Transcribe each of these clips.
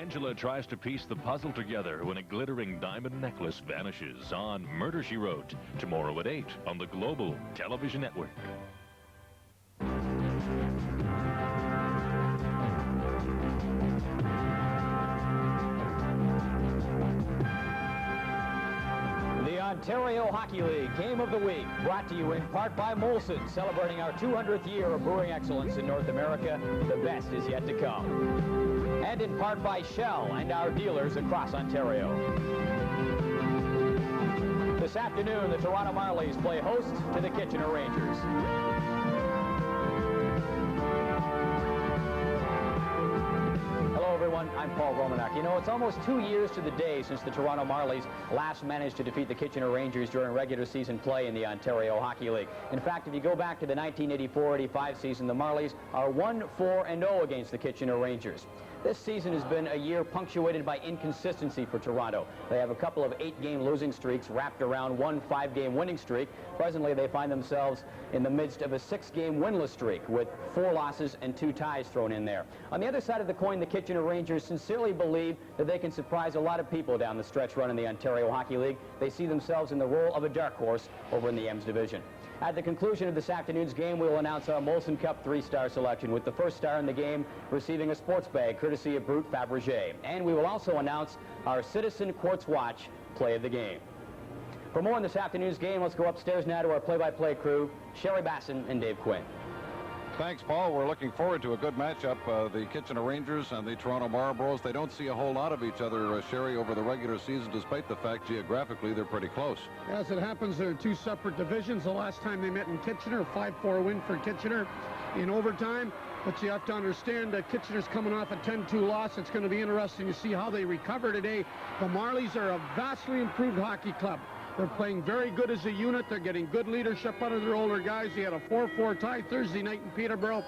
Angela tries to piece the puzzle together when a glittering diamond necklace vanishes on Murder, She Wrote, tomorrow at 8 on the Global Television Network. The Ontario Hockey League Game of the Week, brought to you in part by Molson, celebrating our 200th year of brewing excellence in North America. The best is yet to come. And in part by Shell and our dealers across Ontario. This afternoon, the Toronto Marlies play host to the Kitchener Rangers. Hello, everyone. I'm Paul Romanuk. You know, it's almost 2 years to the day since the Toronto Marlies last managed to defeat the Kitchener Rangers during regular season play in the Ontario Hockey League. In fact, if you go back to the 1984-85 season, the Marlies are 1-4-0 against the Kitchener Rangers. This season has been a year punctuated by inconsistency for Toronto. They have a couple of 8-game losing streaks wrapped around one 5-game winning streak. Presently, they find themselves in the midst of a 6-game winless streak with 4 losses and 2 ties thrown in there. On the other side of the coin, the Kitchener Rangers sincerely believe that they can surprise a lot of people down the stretch run in the Ontario Hockey League. They see themselves in the role of a dark horse over in the Ems division. At the conclusion of this afternoon's game, we will announce our Molson Cup 3-star selection, with the first star in the game receiving a sports bag courtesy of Brute Fabergé. And we will also announce our Citizen Quartz Watch play of the game. For more on this afternoon's game, let's go upstairs now to our play-by-play crew, Sherry Bassin and Dave Quinn. Thanks, Paul. We're looking forward to a good matchup. The Kitchener Rangers and the Toronto Marlboros, they don't see a whole lot of each other, Sherry, over the regular season, despite the fact geographically they're pretty close. As it happens, they're 2 separate divisions. The last time they met in Kitchener, a 5-4 win for Kitchener in overtime. But you have to understand that Kitchener's coming off a 10-2 loss. It's going to be interesting to see how they recover today. The Marlies are a vastly improved hockey club. They're playing very good as a unit. They're getting good leadership out of their older guys. They had a 4-4 tie Thursday night in Peterborough.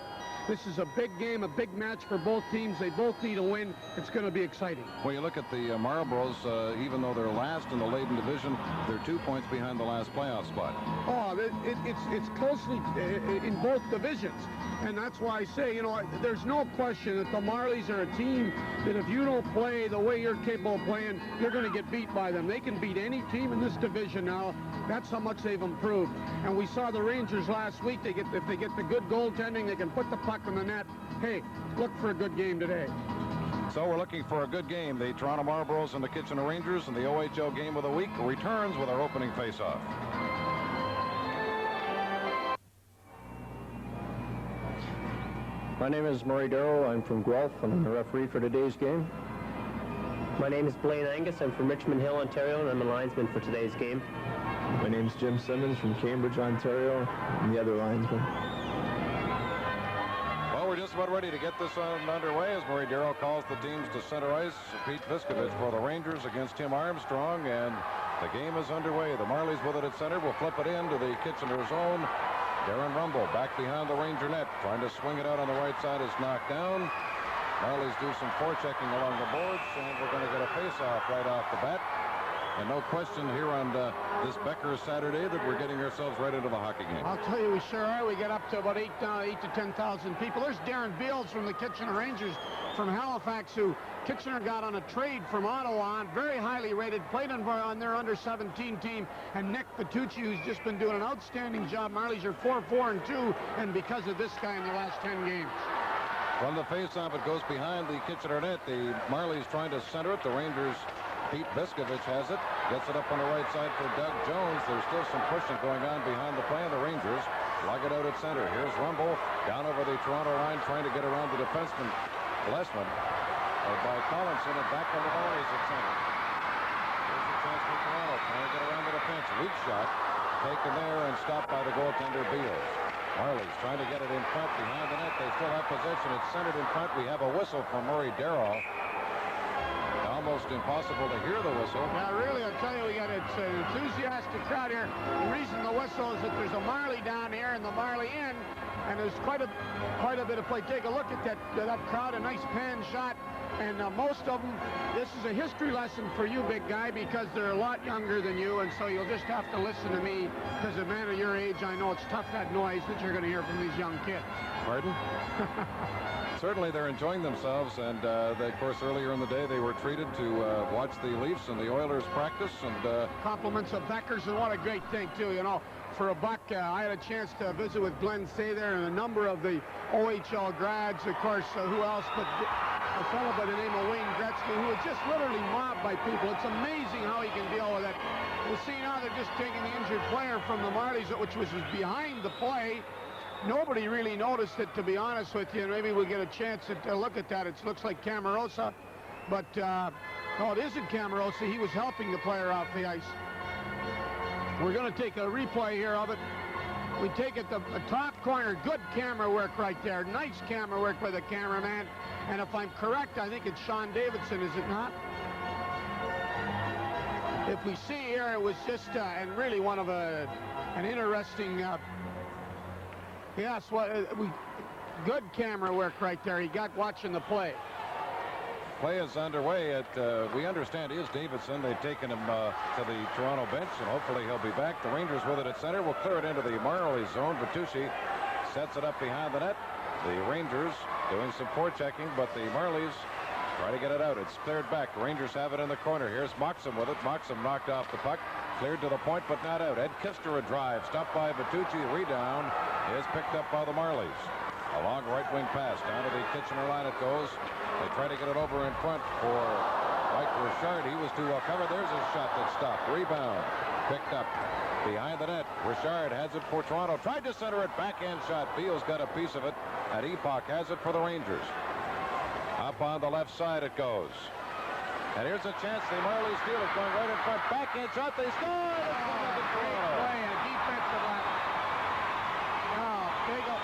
This is a big game, a big match for both teams. They both need a win. It's going to be exciting. Well, you look at the Marlboros, even though they're last in the Leyden division, they're 2 points behind the last playoff spot. Oh, it's closely in both divisions. And that's why I say, you know, there's no question that the Marlies are a team that if you don't play the way you're capable of playing, you're going to get beat by them. They can beat any team in this division now. That's how much they've improved. And we saw the Rangers last week. If they get the good goaltending, they can put the puck in the net. Hey, look for a good game today. So we're looking for a good game. The Toronto Marlboros and the Kitchener Rangers, and the OHL Game of the Week returns with our opening face-off. My name is Murray Darrow. I'm from Guelph, and I'm the referee for today's game. My name is Blaine Angus. I'm from Richmond Hill, Ontario, and I'm a linesman for today's game. My name is Jim Simmons from Cambridge, Ontario. I'm the other linesman. Well, we're just about ready to get this underway as Murray Darrow calls the teams to center ice. Pete Viskovich for the Rangers against Tim Armstrong, and the game is underway. The Marlies with it at center will flip it into the Kitchener zone. Darren Rumble back behind the Ranger net, trying to swing it out on the right side, is knocked down. Marlies do some forechecking along the boards, and we're going to get a face-off right off the bat. And no question here on this Becker Saturday that we're getting ourselves right into the hockey game. I'll tell you, we sure are. We get up to about 8 to 10,000 people. There's Darren Beals from the Kitchener Rangers from Halifax, who Kitchener got on a trade from Ottawa, very highly rated, played on their under-17 team. And Nick Pettucci, who's just been doing an outstanding job. Marlies are 4-4-2, and because of this guy in the last 10 games. From the face-off, it goes behind the Kitchener net. The Marlies trying to center it. The Rangers, Pete Viskovich has it. Gets it up on the right side for Doug Jones. There's still some pushing going on behind the play, and the Rangers lug it out at center. Here's Rumble down over the Toronto line, trying to get around the defenseman, Blessman, by Collinson, and back on the Marlies at center. Here's a chance for Toronto, trying to get around the defense. Weak shot, taken there and stopped by the goaltender, Beals. Marlies trying to get it in front behind the net. They still have possession. It's centered in front. We have a whistle from Murray Darrow. Almost impossible to hear the whistle. Yeah, really, I'll tell you, we got an enthusiastic crowd here. The reason the whistle is that there's a Marley down here and the Marley in, and there's quite a bit of play. Take a look at that crowd. A nice pan shot And most of them, this is a history lesson for you, big guy, because they're a lot younger than you, and so you'll just have to listen to me, because a man of your age, I know it's tough, that noise that you're going to hear from these young kids. Pardon? Certainly they're enjoying themselves, and of course earlier in the day they were treated to watch the Leafs and the Oilers practice, and compliments of Beckers, and what a great thing too, you know. For a buck, I had a chance to visit with Glenn Say there, and a number of the OHL grads, of course, who else but a fellow by the name of Wayne Gretzky, who was just literally mobbed by people. It's amazing how he can deal with it. You see now they're just taking the injured player from the Marlies, which was behind the play. Nobody really noticed it, to be honest with you. Maybe we'll get a chance to look at that. It looks like Camarosa, but no, it isn't Camarosa. He was helping the player off the ice. We're going to take a replay here of it. We take it the top corner. Good camera work right there. Nice camera work by the cameraman. And if I'm correct, I think it's Sean Davidson, is it not? If we see here, it was just and really one of an interesting. Yes, good camera work right there. He got watching the play. Play is underway. We understand is Davidson. They've taken him to the Toronto bench, and hopefully he'll be back. The Rangers with it at center will clear it into the Marlies zone. Bertucci sets it up behind the net. The Rangers doing some forechecking, but the Marlies try to get it out. It's cleared back. The Rangers have it in the corner. Here's Moxham with it. Moxham knocked off the puck. Cleared to the point, but not out. Ed Kister a drive. Stopped by Bertucci. The rebound is picked up by the Marlies. A long right wing pass down to the Kitchener line it goes. They try to get it over in front for Mike Richard. He was too well covered. There's a shot that stopped. Rebound picked up behind the net. Richard has it for Toronto. Tried to center it. Backhand shot. Beal's got a piece of it. And Epoch has it for the Rangers. Up on the left side it goes. And here's a chance. The Marlies steal it going right in front. Backhand shot. They score. Great play and a defensive effort. Oh, big up.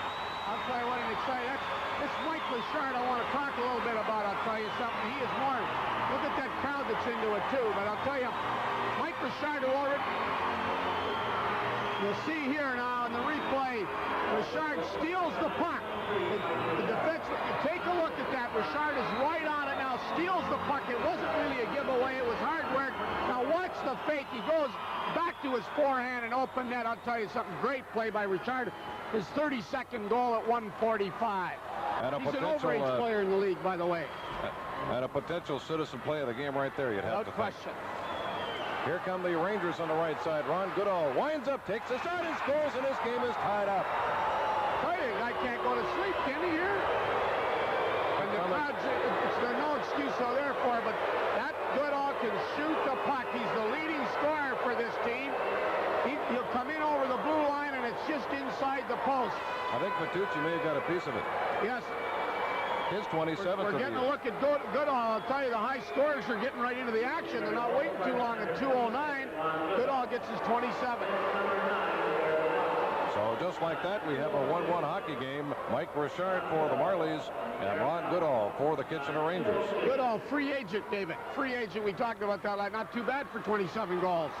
I'll tell you what I'm excited. This Mike Richard I want to talk a little bit about. I'll tell you something. He is more. Look at that crowd that's into it too. But I'll tell you, Mike Richard already. You'll see here now in the replay, Richard steals the puck. The defense, take a look at that. Richard is right on it now, steals the puck. It wasn't really a giveaway. It was hard work. Now watch the fake. He goes back to his forehand and open net. I'll tell you something. Great play by Richard. His 32nd goal at 1:45. He's an overage player in the league, by the way. And a potential citizen play of the game right there, you'd have to think. Without question. Here come the Rangers on the right side. Ron Goodall winds up, takes a shot, and scores, and this game is tied up. Tell you, I can't go to sleep, can he here? And the crowd's, there's no excuse so therefore, but that Goodall can shoot the puck. He's the leading scorer for this team. He'll come in over the blue line, and it's just inside the post. I think Bertucci may have got a piece of it. Yes. His 27th. We're getting a look at Goodall. I'll tell you, the high scorers are getting right into the action. They're not waiting too long at 2:09. Goodall gets his 27. So just like that, we have a 1-1 hockey game. Mike Richard for the Marlies and Ron Goodall for the Kitchener Rangers. Goodall, free agent, David. Free agent. We talked about that. Not too bad for 27 goals.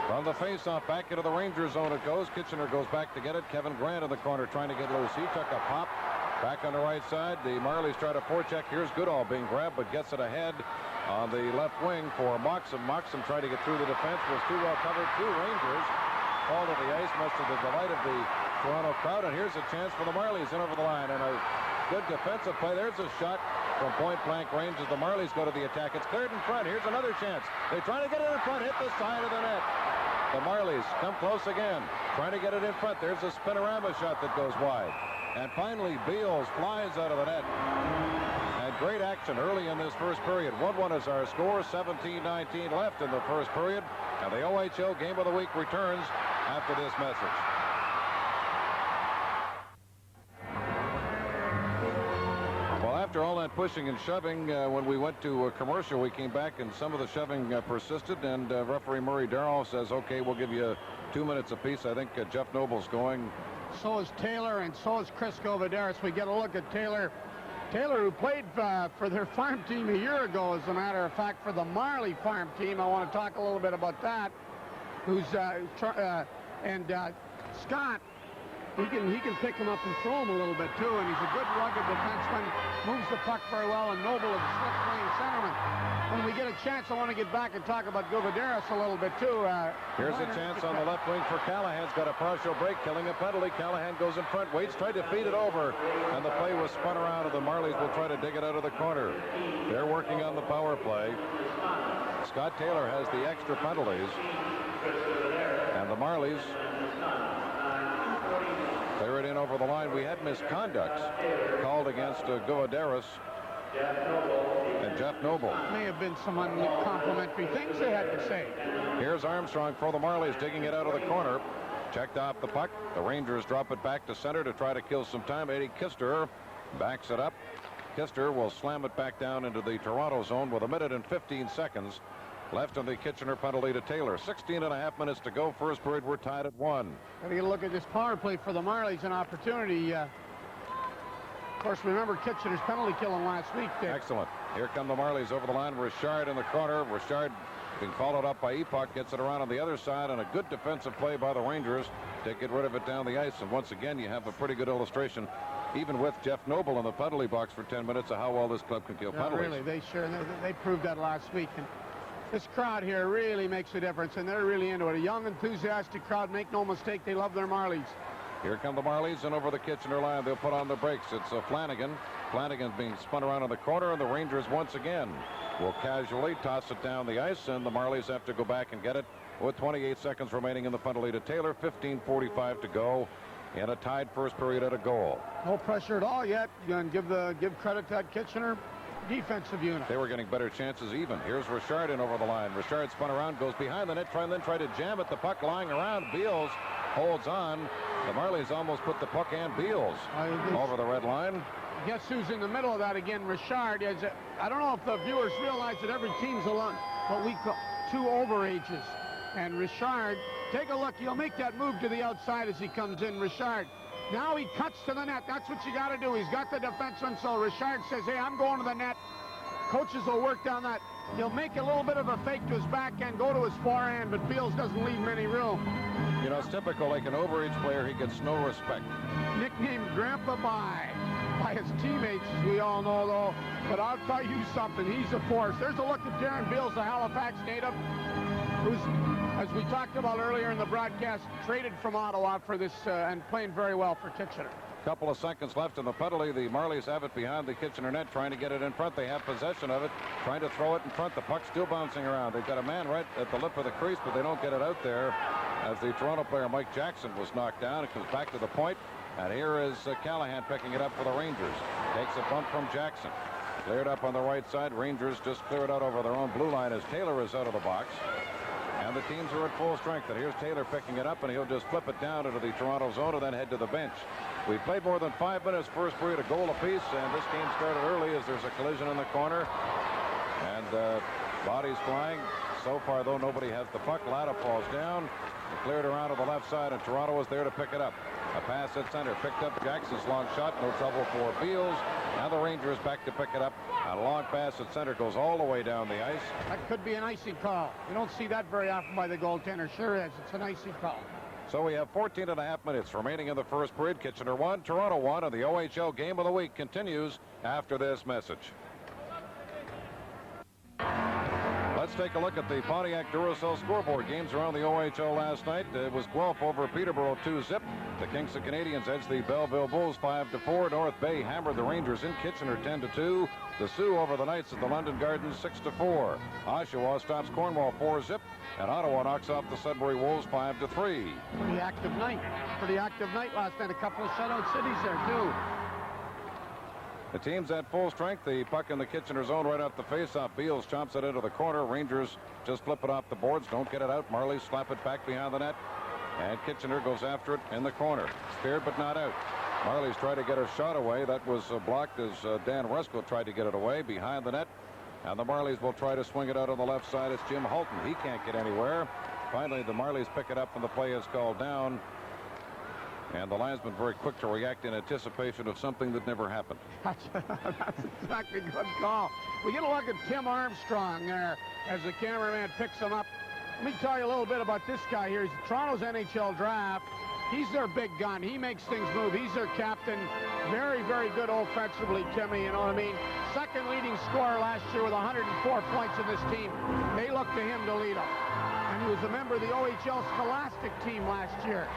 From the face-off back into the Rangers zone it goes. Kitchener goes back to get it. Kevin Grant in the corner trying to get loose. He took a pop. Back on the right side, the Marlies try to forecheck. Here's Goodall being grabbed, but gets it ahead on the left wing for Moxham. Moxham tried to get through the defense, was too well covered. Two Rangers fall to the ice, much to the delight of the Toronto crowd. And here's a chance for the Marlies in over the line. And a good defensive play. There's a shot from point-blank range as the Marlies go to the attack. It's cleared in front. Here's another chance. They try to get it in front, hit the side of the net. The Marlies come close again, trying to get it in front. There's a spinorama shot that goes wide. And finally, Beals flies out of the net. And great action early in this first period. 1-1 is our score. 17-19 left in the first period. And the OHL Game of the Week returns after this message. Well, after all that pushing and shoving, when we went to a commercial, we came back and some of the shoving persisted. And referee Murray Darrow says, okay, we'll give you 2 minutes apiece. I think Jeff Noble's going. So is Taylor, and so is Chris Govidaris. We get a look at Taylor. Taylor, who played for their farm team a year ago, as a matter of fact, for the Marley farm team. I want to talk a little bit about that. Scott, He can pick him up and throw him a little bit, too, and he's a good rugged defenseman, moves the puck very well, and Noble is a slick playing centerman. When we get a chance, I want to get back and talk about Guvadaris a little bit, too. Here's a chance on the left wing for Callahan's got a partial break, killing a penalty. Callahan goes in front, waits, tried to feed it over, and the play was spun around, and the Marlies will try to dig it out of the corner. They're working on the power play. Scott Taylor has the extra penalties, and the Marlies clear it in over the line. We had misconducts called against Guvadaris and Jeff Noble. May have been some uncomplimentary things they had to say. Here's Armstrong for the Marlies, digging it out of the corner. Checked off the puck. The Rangers drop it back to center to try to kill some time. Eddie Kister backs it up. Kister will slam it back down into the Toronto zone with 1 minute and 15 seconds left on the Kitchener penalty to Taylor. 16.5 minutes to go. First period, we're tied at 1. Gotta get a look at this power play for the Marlies, an opportunity. Of course, remember Kitchener's penalty killing last week. Excellent. Here come the Marlies over the line. Richard in the corner. Richard being followed up by Epoch, gets it around on the other side, and a good defensive play by the Rangers to get rid of it down the ice. And once again, you have a pretty good illustration, even with Jeff Noble in the penalty box for 10 minutes, of how well this club can kill penalties. Really, they proved that last week. And this crowd here really makes a difference, and they're really into it. A young, enthusiastic crowd, make no mistake, they love their Marlies. Here come the Marlies, and over the Kitchener line, they'll put on the brakes. It's Flanagan. Flanagan's being spun around in the corner, and the Rangers once again will casually toss it down the ice, and the Marlies have to go back and get it with 28 seconds remaining in the penalty to Taylor. 15:45 to go in a tied first period at a goal. No pressure at all yet. And give credit to that Kitchener defensive unit. They were getting better chances even. Here's Richard in over the line. Richard spun around, goes behind the net, try to jam it. The puck lying around. Beals holds on. The Marlies almost put the puck and Beals over the red line. Guess who's in the middle of that again? Richard. I don't know if the viewers realize that every team's what we call 2 overages. And Richard, take a look. He'll make that move to the outside as he comes in. Richard. Now he cuts to the net. That's what you got to do. He's got the defenseman, so Richard says, hey, I'm going to the net. Coaches will work down that. He'll make a little bit of a fake to his backhand, go to his forehand, but Beals doesn't leave him any room. You know, it's typical, like an overage player, he gets no respect. Nicknamed Grandpa by his teammates, as we all know, though. But I'll tell you something, he's a force. There's a look at Darren Beals, the Halifax native, who's, as we talked about earlier in the broadcast, traded from Ottawa for this and playing very well for Kitchener. Couple of seconds left in the penalty. The Marlies have it behind the Kitchener net, trying to get it in front. They have possession of it, trying to throw it in front. The puck's still bouncing around. They've got a man right at the lip of the crease, but they don't get it out there as the Toronto player Mike Jackson was knocked down. It comes back to the point, and here is Callahan picking it up for the Rangers. Takes a bump from Jackson. Cleared up on the right side. Rangers just clear it out over their own blue line as Taylor is out of the box. And the teams are at full strength. And here's Taylor picking it up, and he'll just flip it down into the Toronto zone and then head to the bench. We played more than 5 minutes, first period, a goal apiece, and this game started early as there's a collision in the corner. And bodies flying. So far, though, nobody has the puck. Latta falls down. Cleared around to the left side, and Toronto was there to pick it up. A pass at center, picked up Jackson's long shot, no trouble for Beals. Now the Rangers back to pick it up. A long pass at center goes all the way down the ice. That could be an icing call. You don't see that very often by the goaltender. Sure is. It's an icing call. So we have 14.5 minutes remaining in the first period. Kitchener 1, Toronto 1, and the OHL game of the week continues after this message. Let's take a look at the Pontiac Duracell scoreboard games around the OHL last night. It was Guelph over Peterborough 2-0. The Kingston Canadians edged the Belleville Bulls 5-4. North Bay hammered the Rangers in Kitchener 10-2. The Sioux over the Knights at the London Gardens 6-4. Oshawa stops Cornwall 4-0. And Ottawa knocks off the Sudbury Wolves 5-3. Pretty active night. Pretty active night last night. A couple of shutout cities there, too. The team's at full strength. The puck in the Kitchener zone right off the faceoff. Beals chomps it into the corner. Rangers just flip it off the boards. Don't get it out. Marlies slap it back behind the net. And Kitchener goes after it in the corner. Speared but not out. Marlies tried to get a shot away. That was blocked as Dan Rusko tried to get it away behind the net. And the Marlies will try to swing it out on the left side. It's Jim Hulton. He can't get anywhere. Finally, the Marlies pick it up and the play is called down. And the linesman very quick to react in anticipation of something that never happened. That's exactly a good call. We get a look at Tim Armstrong there as the cameraman picks him up. Let me tell you a little bit about this guy here. He's Toronto's NHL draft. He's their big gun. He makes things move. He's their captain. Very, very good offensively, Timmy, you know what I mean? Second leading scorer last year with 104 points in this team. They look to him to lead them. And he was a member of the OHL Scholastic team last year.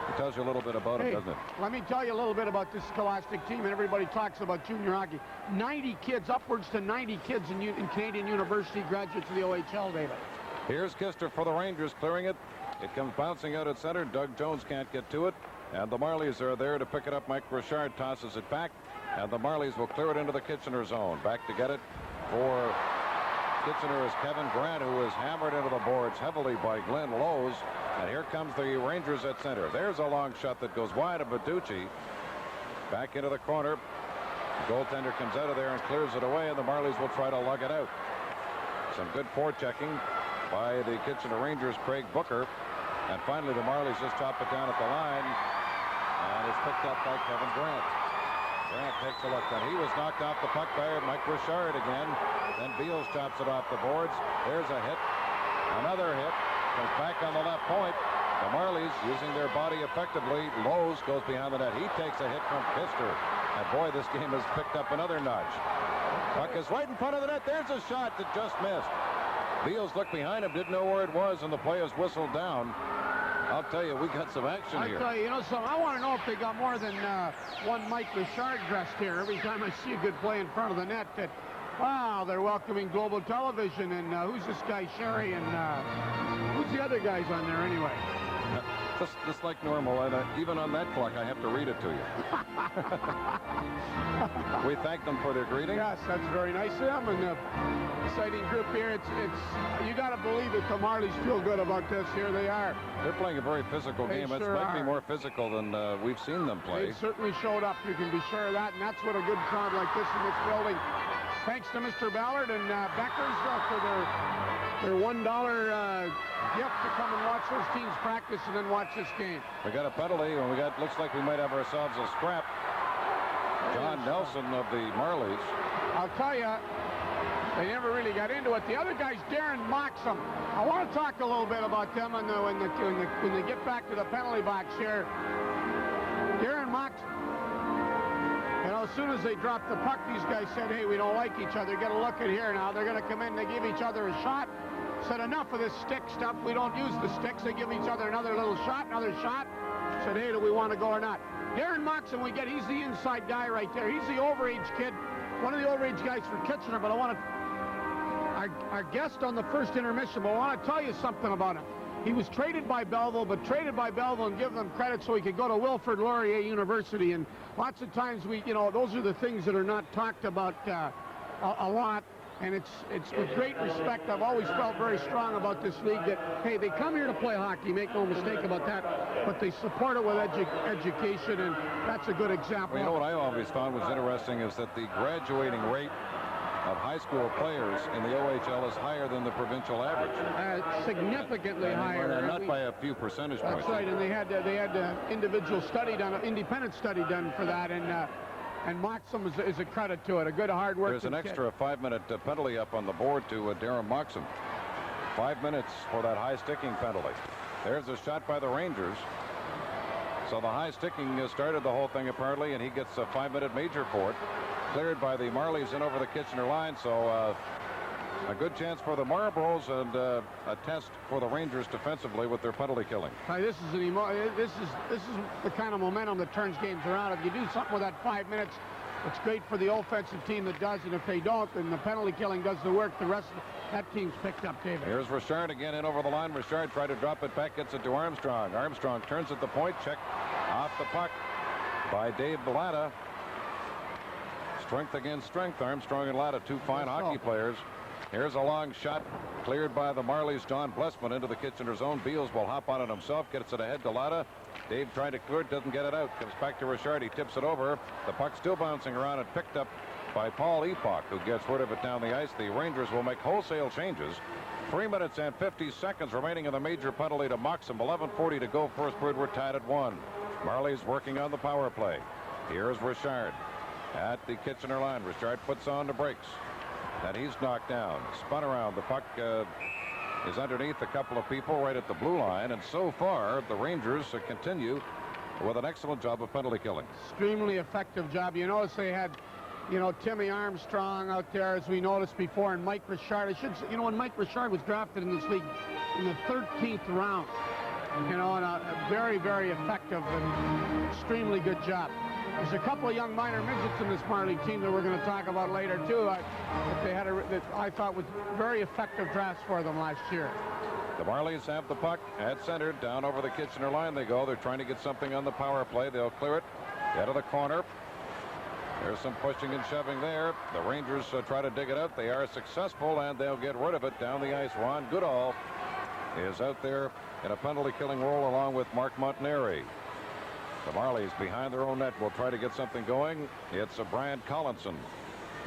It tells you a little bit about it, doesn't it? Let me tell you a little bit about this Scholastic team, and everybody talks about junior hockey. 90 kids, upwards to 90 kids in Canadian University graduates of the OHL, David. Here's Kister for the Rangers, clearing it. It comes bouncing out at center. Doug Jones can't get to it. And the Marlies are there to pick it up. Mike Richard tosses it back. And the Marlies will clear it into the Kitchener zone. Back to get it for Kitchener is Kevin Grant, who is hammered into the boards heavily by Glenn Lowe's. And here comes the Rangers at center. There's a long shot that goes wide of Baducci. Back into the corner. The goaltender comes out of there and clears it away, and the Marlies will try to lug it out. Some good forechecking by the Kitchener Rangers, Craig Booker. And finally, the Marlies just chop it down at the line. And it's picked up by Kevin Grant. Grant takes a look, and he was knocked off the puck by Mike Richard again. Then Beals chops it off the boards. There's a hit. Another hit. Comes back on the left point. The Marlies using their body effectively. Lowe's goes behind the net. He takes a hit from Kister. And boy, this game has picked up another notch. Puck is right in front of the net. There's a shot that just missed. Beals looked behind him, didn't know where it was, and the play is whistled down. I'll tell you, we got some action here. I'll tell you, you know something, I want to know if they got more than one Mike Richard dressed here. Every time I see a good play in front of the net, that, wow, they're welcoming global television. And who's this guy, Sherry, and who's the other guys on there anyway? Just like normal, and even on that clock, I have to read it to you. We thank them for their greeting. Yes, that's very nice of them, and the exciting group here. It's you got to believe that the Marlies feel good about this. Here they are. They're playing a very physical game. It might be more physical than we've seen them play. They certainly showed up. You can be sure of that, and that's what a good crowd like this in this building. Thanks to Mr. Ballard and Beckers for their $1 gift to come and watch those teams practice and then watch this game. We got a penalty, and looks like we might have ourselves a scrap. John Nelson of the Marlies. I'll tell you, they never really got into it. The other guy's Darren Moxham. I want to talk a little bit about them when they get back to the penalty box here. Darren Moxham. You know, as soon as they dropped the puck, these guys said, hey, we don't like each other. Get a look at here now. They're going to come in. They give each other a shot. Said, enough of this stick stuff. We don't use the sticks. They give each other another little shot, another shot. Said, hey, do we want to go or not? Darren Moxham, he's the inside guy right there. He's the overage kid, one of the overage guys for Kitchener. But I want to, our guest on the first intermission, but I want to tell you something about him. He was traded by Belleville, but traded by Belleville and give them credit so he could go to Wilfrid Laurier University. And lots of times those are the things that are not talked about a lot. And it's with great respect. I've always felt very strong about this league that, hey, they come here to play hockey, make no mistake about that, but they support it with education, and that's a good example. Well, you know what I always found was interesting is that the graduating rate of high school players in the OHL is higher than the provincial average. Significantly higher. Not by a few percentage points. That's right, and they had individual study done, independent study done for that, and Moxham is a credit to it. A good hard work. There's an extra 5-minute penalty up on the board to Darren Moxham. 5 minutes for that high sticking penalty. There's a shot by the Rangers. So the high sticking started the whole thing apparently, and he gets a 5-minute major for it. Cleared by the Marlies in over the Kitchener line. So a good chance for the Marlboros and a test for the Rangers defensively with their penalty killing. This is the kind of momentum that turns games around. If you do something with that 5 minutes, it's great for the offensive team that does, and if they don't, then the penalty killing does the work. The rest of that team's picked up, David. Here's Richard again in over the line. Richard tried to drop it back, gets it to Armstrong. Armstrong turns at the point, check off the puck by Dave Latta. Strength against strength. Armstrong and Latta, two fine hockey players. Here's a long shot cleared by the Marlies. John Blessman into the Kitchener zone. Beals will hop on it himself, gets it ahead to Latta. Dave trying to clear it, doesn't get it out. Comes back to Richard. He tips it over. The puck still bouncing around and picked up by Paul Epoch, who gets rid of it down the ice. The Rangers will make wholesale changes. 3 minutes and 50 seconds remaining in the major penalty to Moxham. 11:40 to go. First period, we're tied at 1. Marlies working on the power play. Here's Richard at the Kitchener line. Richard puts on the brakes. And he's knocked down. Spun around. The puck is underneath a couple of people right at the blue line. And so far, the Rangers continue with an excellent job of penalty killing. Extremely effective job. You notice they had, Timmy Armstrong out there, as we noticed before, and Mike Richard. When Mike Richard was drafted in this league in the 13th round, and a very, very effective and extremely good job. There's a couple of young minor midgets in this Marley team that we're going to talk about later, too. That I thought was very effective drafts for them last year. The Marlies have the puck at center. Down over the Kitchener line they go. They're trying to get something on the power play. They'll clear it out of the corner. There's some pushing and shoving there. The Rangers try to dig it out. They are successful, and they'll get rid of it down the ice. Ron Goodall is out there in a penalty killing role along with Mark Montanari. The Marlies behind their own net will try to get something going. It's a Brian Collinson.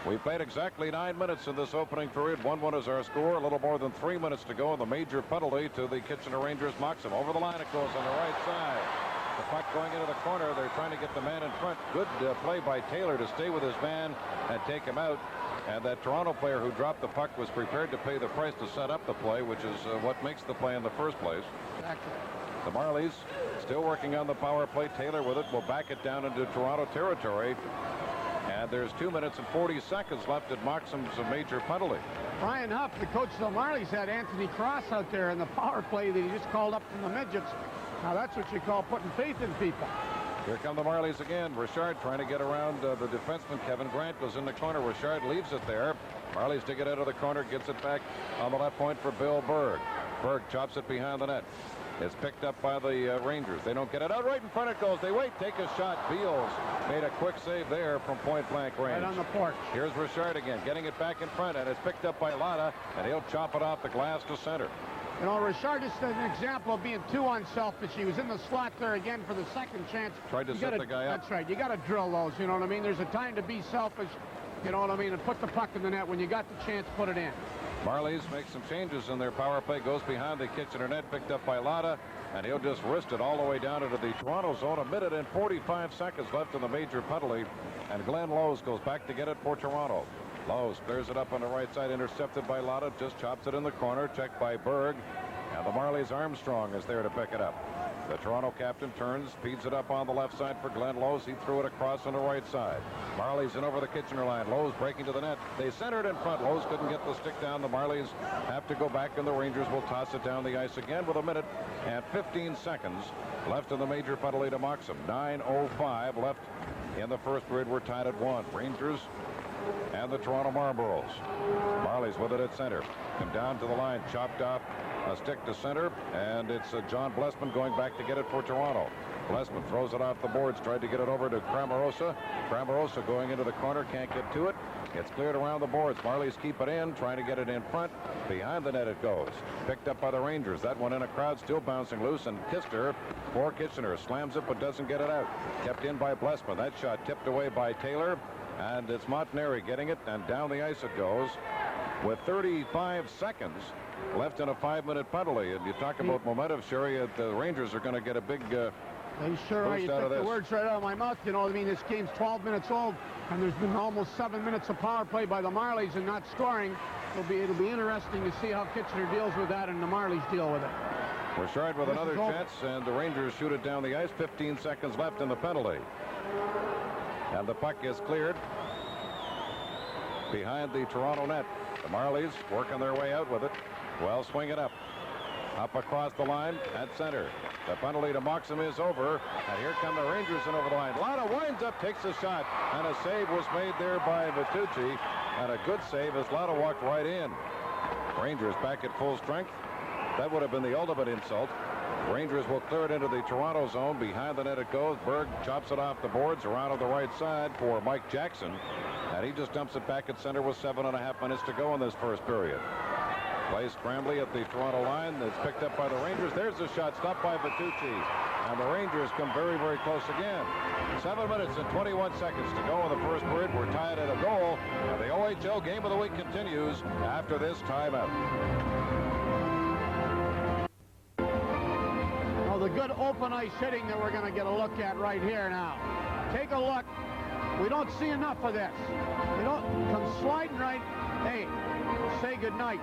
We played exactly 9 minutes in this opening period. 1-1 is our score. A little more than 3 minutes to go. The major penalty to the Kitchener Rangers. Moxham over the line. It goes on the right side. The puck going into the corner. They're trying to get the man in front. Good play by Taylor to stay with his man and take him out. And that Toronto player who dropped the puck was prepared to pay the price to set up the play, which is what makes the play in the first place. Exactly. The Marlies still working on the power play. Taylor with it will back it down into Toronto territory. And there's 2 minutes and 40 seconds left at Moxham's major penalty. Brian Huff, the coach of the Marlies, had Anthony Cross out there in the power play that he just called up from the midgets. Now that's what you call putting faith in people. Here come the Marlies again. Richard trying to get around the defenseman. Kevin Grant goes in the corner. Richard leaves it there. Marlies dig it out of the corner, gets it back on the left point for Bill Berg. Berg chops it behind the net. It's picked up by the Rangers. They don't get it out. Right in front it goes. They wait, take a shot. Beals made a quick save there from point-blank range. Right on the porch. Here's Richard again, getting it back in front, and it's picked up by Lotta, and he'll chop it off the glass to center. Richard is an example of being too unselfish. He was in the slot there again for the second chance. Tried to set the guy up. That's right. You got to drill those, you know what I mean? There's a time to be selfish, you know what I mean, and put the puck in the net. When you got the chance, put it in. Marlies make some changes in their power play. Goes behind the Kitchener net, picked up by Lotta, and he'll just wrist it all the way down into the Toronto zone. 1 minute and 45 seconds left in the major penalty, and Glenn Lowe's goes back to get it for Toronto. Lowe's clears it up on the right side, intercepted by Lotta, just chops it in the corner, checked by Berg, and the Marlies' Armstrong is there to pick it up. The Toronto captain turns, feeds it up on the left side for Glenn Lowe's. He threw it across on the right side. Marlies in over the Kitchener line. Lowe's breaking to the net. They centered in front. Lowe's couldn't get the stick down. The Marlies have to go back, and the Rangers will toss it down the ice again with 1 minute and 15 seconds left in the major penalty to Moxham. 9:05 left in the first period. We're tied at 1. Rangers and the Toronto Marlboros. Marlies with it at center. Come down to the line, chopped off a stick to center, and it's John Blessman going back to get it for Toronto. Blessman throws it off the boards, tried to get it over to Cramarosa. Cramarosa going into the corner, can't get to it. It's cleared around the boards. Marlies keep it in, trying to get it in front. Behind the net it goes. Picked up by the Rangers. That one in a crowd, still bouncing loose, and Kister for Kitchener slams it but doesn't get it out. Kept in by Blessman. That shot tipped away by Taylor, and it's Montanari getting it, and down the ice it goes with 35 seconds left in a 5-minute penalty. And you talk about momentum, Sherry. The Rangers are going to get a big they sure are. You took the words right out of my mouth. You know, I mean, this game's 12 minutes old, and there's been almost 7 minutes of power play by the Marlies and not scoring. It'll be interesting to see how Kitchener deals with that and the Marlies deal with it. Richard with another chance, and the Rangers shoot it down the ice. 15 seconds left in the penalty. And the puck is cleared behind the Toronto net. The Marlies working their way out with it. Well, swing it up. Up across the line at center. The penalty to Moxham is over. And here come the Rangers in over the line. Lotta winds up, takes a shot. And a save was made there by Vitucci. And a good save as Lotta walked right in. Rangers back at full strength. That would have been the ultimate insult. Rangers will clear it into the Toronto zone. Behind the net it goes. Berg chops it off the boards around on the right side for Mike Jackson. And he just dumps it back at center with 7.5 minutes to go in this first period. Play scrambly at the Toronto line. It's picked up by the Rangers. There's a shot stopped by Vitucci. And the Rangers come very, very close again. 7 minutes and 21 seconds to go in the first period. We're tied at a goal. And the OHL game of the week continues after this timeout. Well, the good open ice hitting that we're going to get a look at right here now. Take a look. We don't see enough of this. We don't come sliding right. Hey, say goodnight.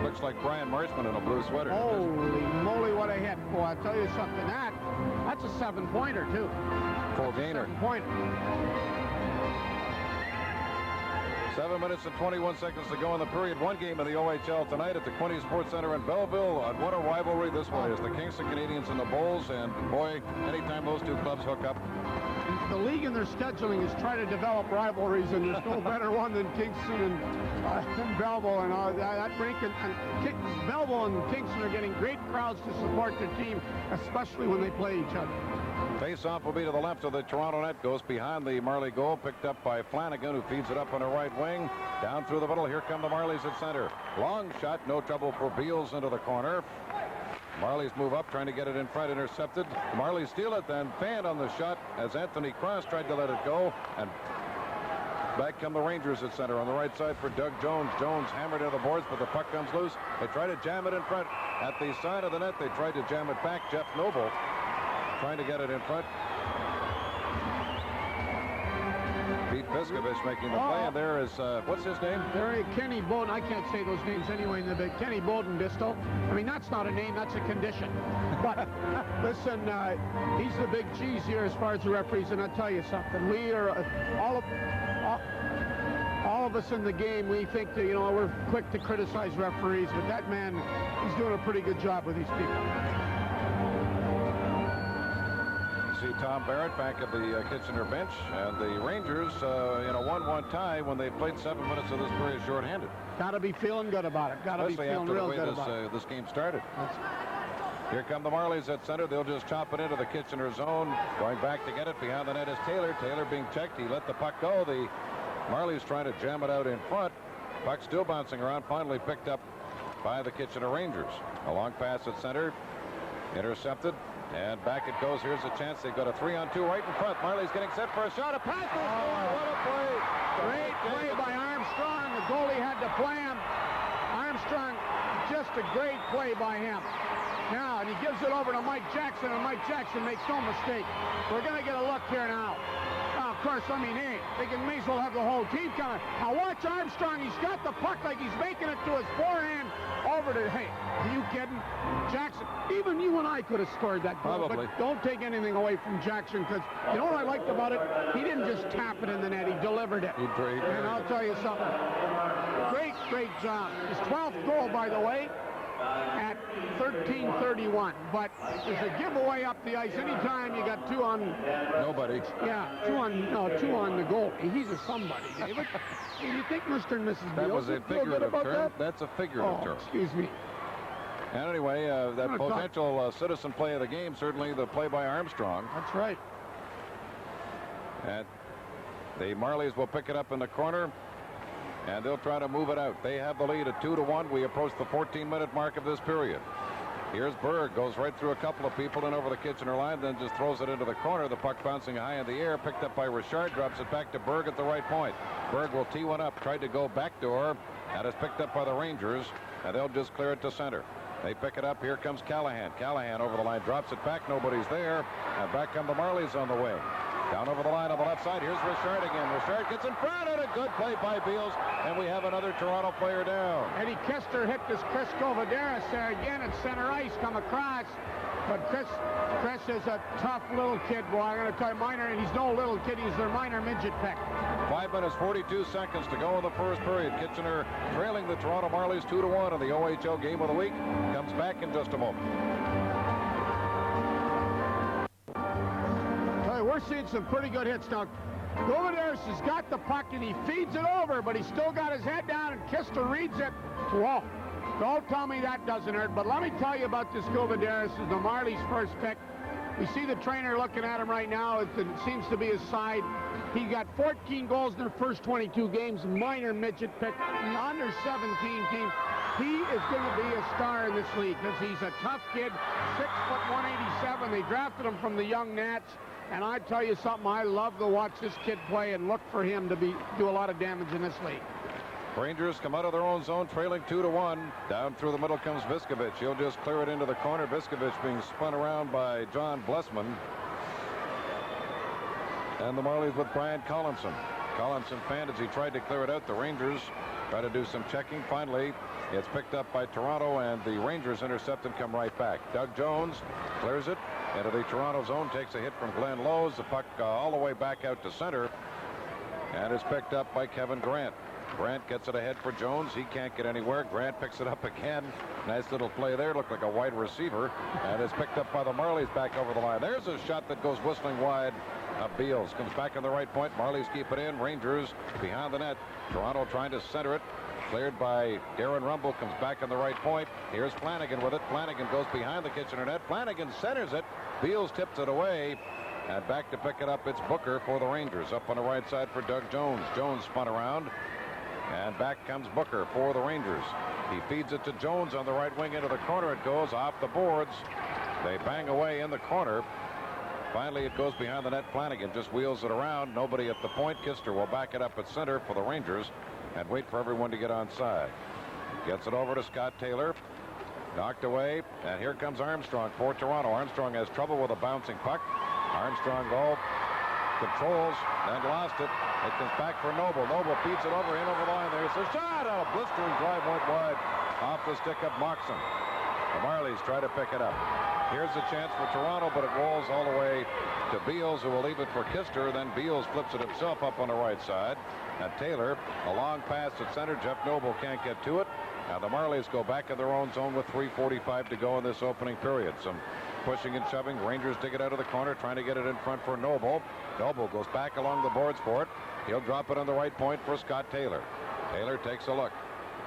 Looks like Brian Marshman in a blue sweater. Holy moly, what a hit. Boy, I'll tell you something. That's a 7-pointer, too. Full gainer. 7-pointer. 7 minutes and 21 seconds to go in the period. One game in the OHL tonight at the Quinte Sports Center in Belleville. What a rivalry this one is. The Kingston Canadians and the Bulls. And boy, anytime those two clubs hook up. The league in their scheduling is trying to develop rivalries, and there's no better one than Kingston and Belleville. And that rink and Belleville and Kingston are getting great crowds to support their team, especially when they play each other. Face-off will be to the left of the Toronto net. Goes behind the Marley goal. Picked up by Flanagan, who feeds it up on the right wing. Down through the middle. Here come the Marlies at center. Long shot. No trouble for Beals into the corner. Marlies move up, trying to get it in front. Intercepted. Marlies steal it, then fan on the shot as Anthony Cross tried to let it go. And back come the Rangers at center on the right side for Doug Jones. Jones hammered into the boards, but the puck comes loose. They try to jam it in front. At the side of the net, they tried to jam it back. Jeff Noble trying to get it in front. Pete Piskovich making the play, and there is, what's his name? There, Kenny Bowden. I can't say those names anyway. Kenny Bowden Bisto. I mean, that's not a name, that's a condition. But listen, he's the big cheese here as far as the referees, and I'll tell you something. We are all of us in the game. We think that, we're quick to criticize referees, but that man, he's doing a pretty good job with these people. See Tom Barrett back at the Kitchener bench, and the Rangers in a 1-1 tie when they played 7 minutes of this period shorthanded. Got to be feeling good about it. Got to be feeling real good about it. This game started. Here come the Marlies at center. They'll just chop it into the Kitchener zone. Going back to get it behind the net is Taylor. Taylor being checked. He let the puck go. The Marlies trying to jam it out in front. Puck still bouncing around. Finally picked up by the Kitchener Rangers. A long pass at center. Intercepted. And back it goes. Here's a chance. They've got a 3-on-2 right in front. Marley's getting set for a shot. A pass. What a play. Great play by Armstrong. The goalie had to play him. Armstrong, just a great play by him. Now, and he gives it over to Mike Jackson, and Mike Jackson makes no mistake. We're going to get a look here now. Now, of course, I mean, hey, they may as well have the whole team coming. Now, watch Armstrong. He's got the puck like he's making it to his forehand over to, hey, are you kidding? Jackson, even you and I could have scored that goal. Probably. But don't take anything away from Jackson, because you know what I liked about it? He didn't just tap it in the net. He delivered it. And I'll tell you something. Great job. His 12th goal, by the way, at 13:31. But there's a giveaway up the ice. Anytime you got two on... Nobody. Yeah, two on the goal. He's a somebody, David. Do you think Mr. and Mrs. That Beals was a figurative term. That's a figurative term. Excuse me. And anyway, that potential citizen play of the game, certainly the play by Armstrong. That's right. And the Marlies will pick it up in the corner, and they'll try to move it out. They have the lead at 2-1. We approach the 14-minute mark of this period. Here's Berg, goes right through a couple of people and over the Kitchener line, then just throws it into the corner. The puck bouncing high in the air, picked up by Richard, drops it back to Berg at the right point. Berg will tee one up, tried to go backdoor, and is picked up by the Rangers, and they'll just clear it to center. They pick it up. Here comes Callahan. Callahan over the line, drops it back. Nobody's there. And back come the Marlies on the wing. Down over the line on the left side. Here's Richard again. Richard gets in front, and a good play by Beals. And we have another Toronto player down. Eddie Kester hit this Chris Govaderis there again at center ice, come across. But Chris is a tough little kid, boy. I'm going to tell you, minor, and he's no little kid. He's their minor midget pick. 5 minutes, 42 seconds to go in the first period. Kitchener trailing the Toronto Marlies 2-1 in the OHL game of the week. Comes back in just a moment. We're seeing some pretty good hits now. Govaderis has got the puck and he feeds it over, but he's still got his head down, and Kister reads it. Whoa. Don't tell me that doesn't hurt, but let me tell you about this Govaderis. Is the Marlies' first pick. We see the trainer looking at him right now. It seems to be his side. He got 14 goals in the first 22 games. Minor midget pick, under 17 team. He is going to be a star in this league because he's a tough kid, 6 foot 187. They drafted him from the Young Nats. And I tell you something, I love to watch this kid play and look for him to do a lot of damage in this league. Rangers come out of their own zone, trailing 2-1. Down through the middle comes Viskovich. He'll just clear it into the corner. Viskovich being spun around by John Blessman. And the Marlies with Brian Collinson. Collinson fanned as he tried to clear it out. The Rangers Try to do some checking. Finally, it's picked up by Toronto, and the Rangers intercept and come right back. Doug Jones clears it into the Toronto zone, takes a hit from Glenn Lowe's. The puck all the way back out to center, and is picked up by Kevin Grant. Grant gets it ahead for Jones. He can't get anywhere. Grant picks it up again. Nice little play there. Looked like a wide receiver, and is picked up by the Marlies back over the line. There's a shot that goes whistling wide. Beals comes back on the right point. Marlies keep it in. Rangers behind the net. Toronto trying to center it. Cleared by Darren Rumble. Comes back on the right point. Here's Flanagan with it. Flanagan goes behind the Kitchener net. Flanagan centers it. Beals tips it away. And back to pick it up, it's Booker for the Rangers. Up on the right side for Doug Jones. Jones spun around. And back comes Booker for the Rangers. He feeds it to Jones on the right wing into the corner. It goes off the boards. They bang away in the corner. Finally, it goes behind the net. Flanagan just wheels it around. Nobody at the point. Kister will back it up at center for the Rangers and wait for everyone to get onside. Gets it over to Scott Taylor. Knocked away. And here comes Armstrong for Toronto. Armstrong has trouble with a bouncing puck. Armstrong controls and lost it. It comes back for Noble. Noble feeds it over, in over the line. There's a shot. A blistering drive went wide off the stick of Moxon. The Marlies try to pick it up. Here's a chance for Toronto, but it rolls all the way to Beals, who will leave it for Kister. Then Beals flips it himself up on the right side. And Taylor, a long pass at center. Jeff Noble can't get to it. Now the Marlies go back in their own zone with 3:45 to go in this opening period. Some pushing and shoving. Rangers dig it out of the corner, trying to get it in front for Noble. Noble goes back along the boards for it. He'll drop it on the right point for Scott Taylor. Taylor takes a look.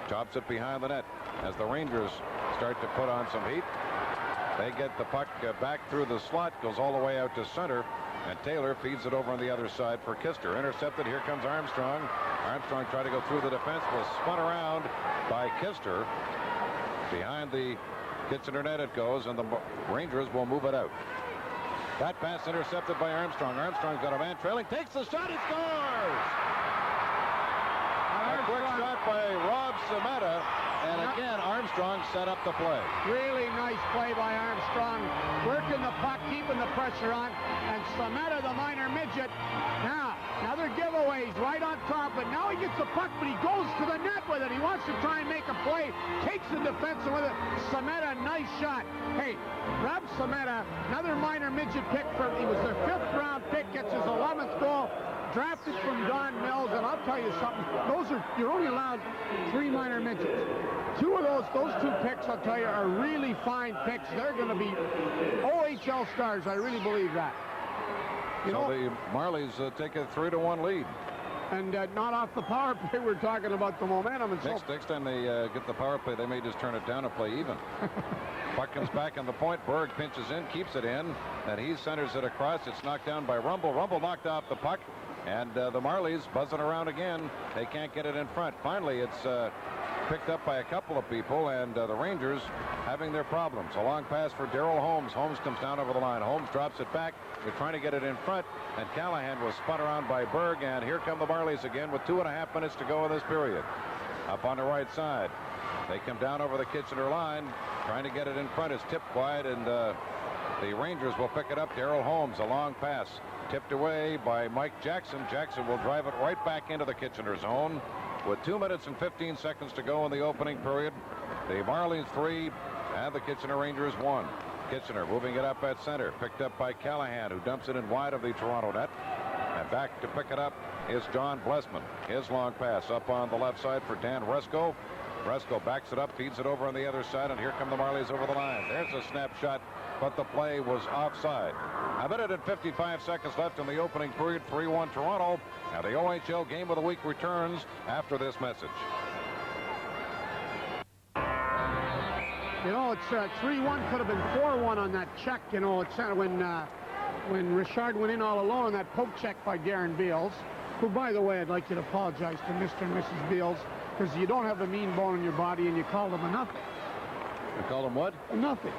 Chops it behind the net as the Rangers start to put on some heat. They get the puck back through the slot, goes all the way out to center, and Taylor feeds it over on the other side for Kister. Intercepted. Here comes Armstrong. Armstrong tried to go through the defense, was spun around by Kister. Behind the Kitchener net it goes, and the Rangers will move it out. That pass intercepted by Armstrong. Armstrong's got a man trailing, takes the shot, he scores! A quick shot by Rob Sameta, and again Armstrong set up the play. Really nice play by Armstrong, working the puck, keeping the pressure on, and Sameta, the minor midget. Now, another giveaways right on top, but now he gets the puck, but he goes to the net with it. He wants to try and make a play, takes the defensive with it. Sameta, nice shot. Hey, Rob Sameta, another minor midget pick he was their 5th round pick, gets his 11th goal. Drafted from Don Mills, and I'll tell you something. You're only allowed 3 minor midgets. 2 of those 2 picks, I'll tell you, are really fine picks. They're going to be OHL stars. I really believe that. The Marlies take a 3-1 lead. And not off the power play. We're talking about the momentum. And next time they get the power play, they may just turn it down and play even. Puck comes back on the point. Berg pinches in, keeps it in, and he centers it across. It's knocked down by Rumble. Rumble knocked off the puck. And the Marlies buzzing around again. They can't get it in front. Finally, it's picked up by a couple of people, and the Rangers having their problems. A long pass for Darrell Holmes. Holmes comes down over the line. Holmes drops it back. They're trying to get it in front, and Callahan was spun around by Berg, and here come the Marlies again with 2.5 minutes to go in this period. Up on the right side. They come down over the Kitchener line, trying to get it in front. It's tipped wide, and the Rangers will pick it up. Darrell Holmes, a long pass. Tipped away by Mike Jackson. Jackson will drive it right back into the Kitchener zone with 2 minutes and 15 seconds to go in the opening period. The Marlies 3 and the Kitchener Rangers 1. Kitchener moving it up at center. Picked up by Callahan, who dumps it in wide of the Toronto net. And back to pick it up is John Blessman. His long pass up on the left side for Dan Resko. Resko backs it up, feeds it over on the other side, and here come the Marlies over the line. There's a snapshot, but the play was offside. A minute and 55 seconds left in the opening period. 3-1 Toronto. Now the OHL Game of the Week returns after this message. You know, it's 3-1, could have been 4-1 on that check. You know, it's when Richard went in all alone on that poke check by Darren Beals, who, by the way, I'd like you to apologize to Mr. and Mrs. Beals, because you don't have a mean bone in your body, and you called them a nothing. You called them what? A nothing.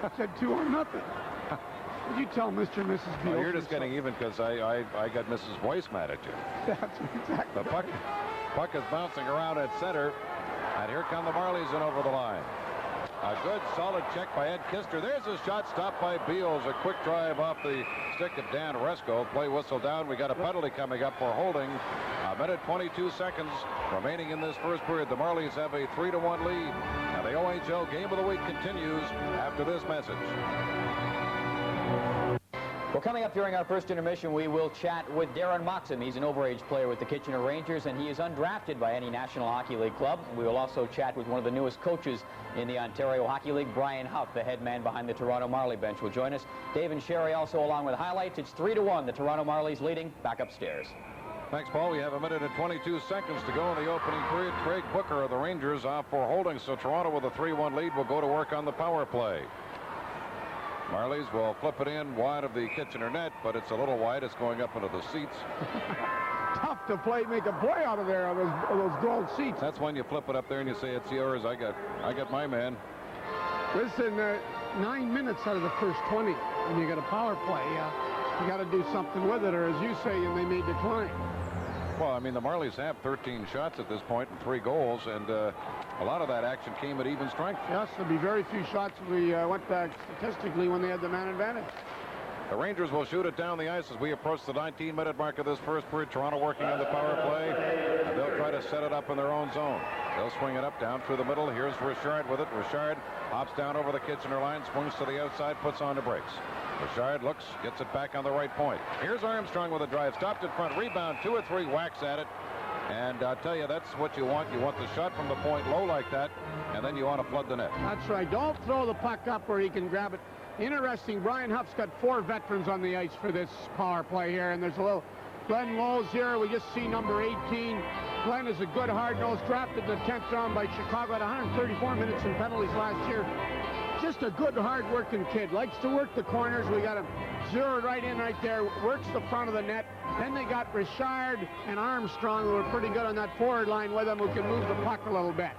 I said 2 or nothing. Would you tell Mr. and Mrs. Beals? Well, you're just getting even because I got Mrs. Boyce mad at you. That's exactly. The puck is bouncing around at center, and here come the Marlies in over the line. A good solid check by Ed Kister. There's a shot stopped by Beals. A quick drive off the stick of Dan Resko. Play whistle down. We got a penalty coming up for holding A minute 22 seconds remaining in this first period. The Marlies have a 3-1 lead. And the OHL Game of the Week continues after this message. Well, coming up during our first intermission, we will chat with Darren Moxham. He's an overage player with the Kitchener Rangers, and he is undrafted by any National Hockey League club. We will also chat with one of the newest coaches in the Ontario Hockey League, Brian Huff, the head man behind the Toronto Marley bench, will join us. Dave and Sherry also along with highlights. It's 3-1, the Toronto Marlies leading. Back upstairs. Thanks, Paul. We have a minute and 22 seconds to go in the opening period. Craig Booker of the Rangers off for holding, so Toronto with a 3-1 lead will go to work on the power play. Marlies will flip it in wide of the Kitchener net, but it's a little wide. It's going up into the seats. Tough to make a play out of there, of those gold seats. That's when you flip it up there and you say it's yours. I got my man. Listen, 9 minutes out of the first 20, when you got a power play, you got to do something with it, or as you say, they may decline. Well, I mean, the Marlies have 13 shots at this point and 3 goals, and a lot of that action came at even strength. Yes, there'll be very few shots if we went back statistically when they had the man advantage. The Rangers will shoot it down the ice as we approach the 19-minute mark of this first period. Toronto working on the power play, and they'll try to set it up in their own zone. They'll swing it up down through the middle. Here's Richard with it. Richard hops down over the Kitchener line, swings to the outside, puts on the brakes. Richard looks, gets it back on the right point. Here's Armstrong with a drive, stopped in front, rebound, 2 or 3 whacks at it. And I'll tell you, that's what you want. You want the shot from the point low like that, and then you want to flood the net. That's right. Don't throw the puck up where he can grab it. Interesting, Brian Huff's got 4 veterans on the ice for this power play here, and there's a little Glenn Lowe's here. We just see number 18. Glenn is a good hard-nosed, drafted in the 10th round by Chicago, at 134 minutes in penalties last year. Just a good, hard-working kid. Likes to work the corners. We got him zeroed right in right there. Works the front of the net. Then they got Richard and Armstrong, who are pretty good on that forward line with him, who can move the puck a little bit.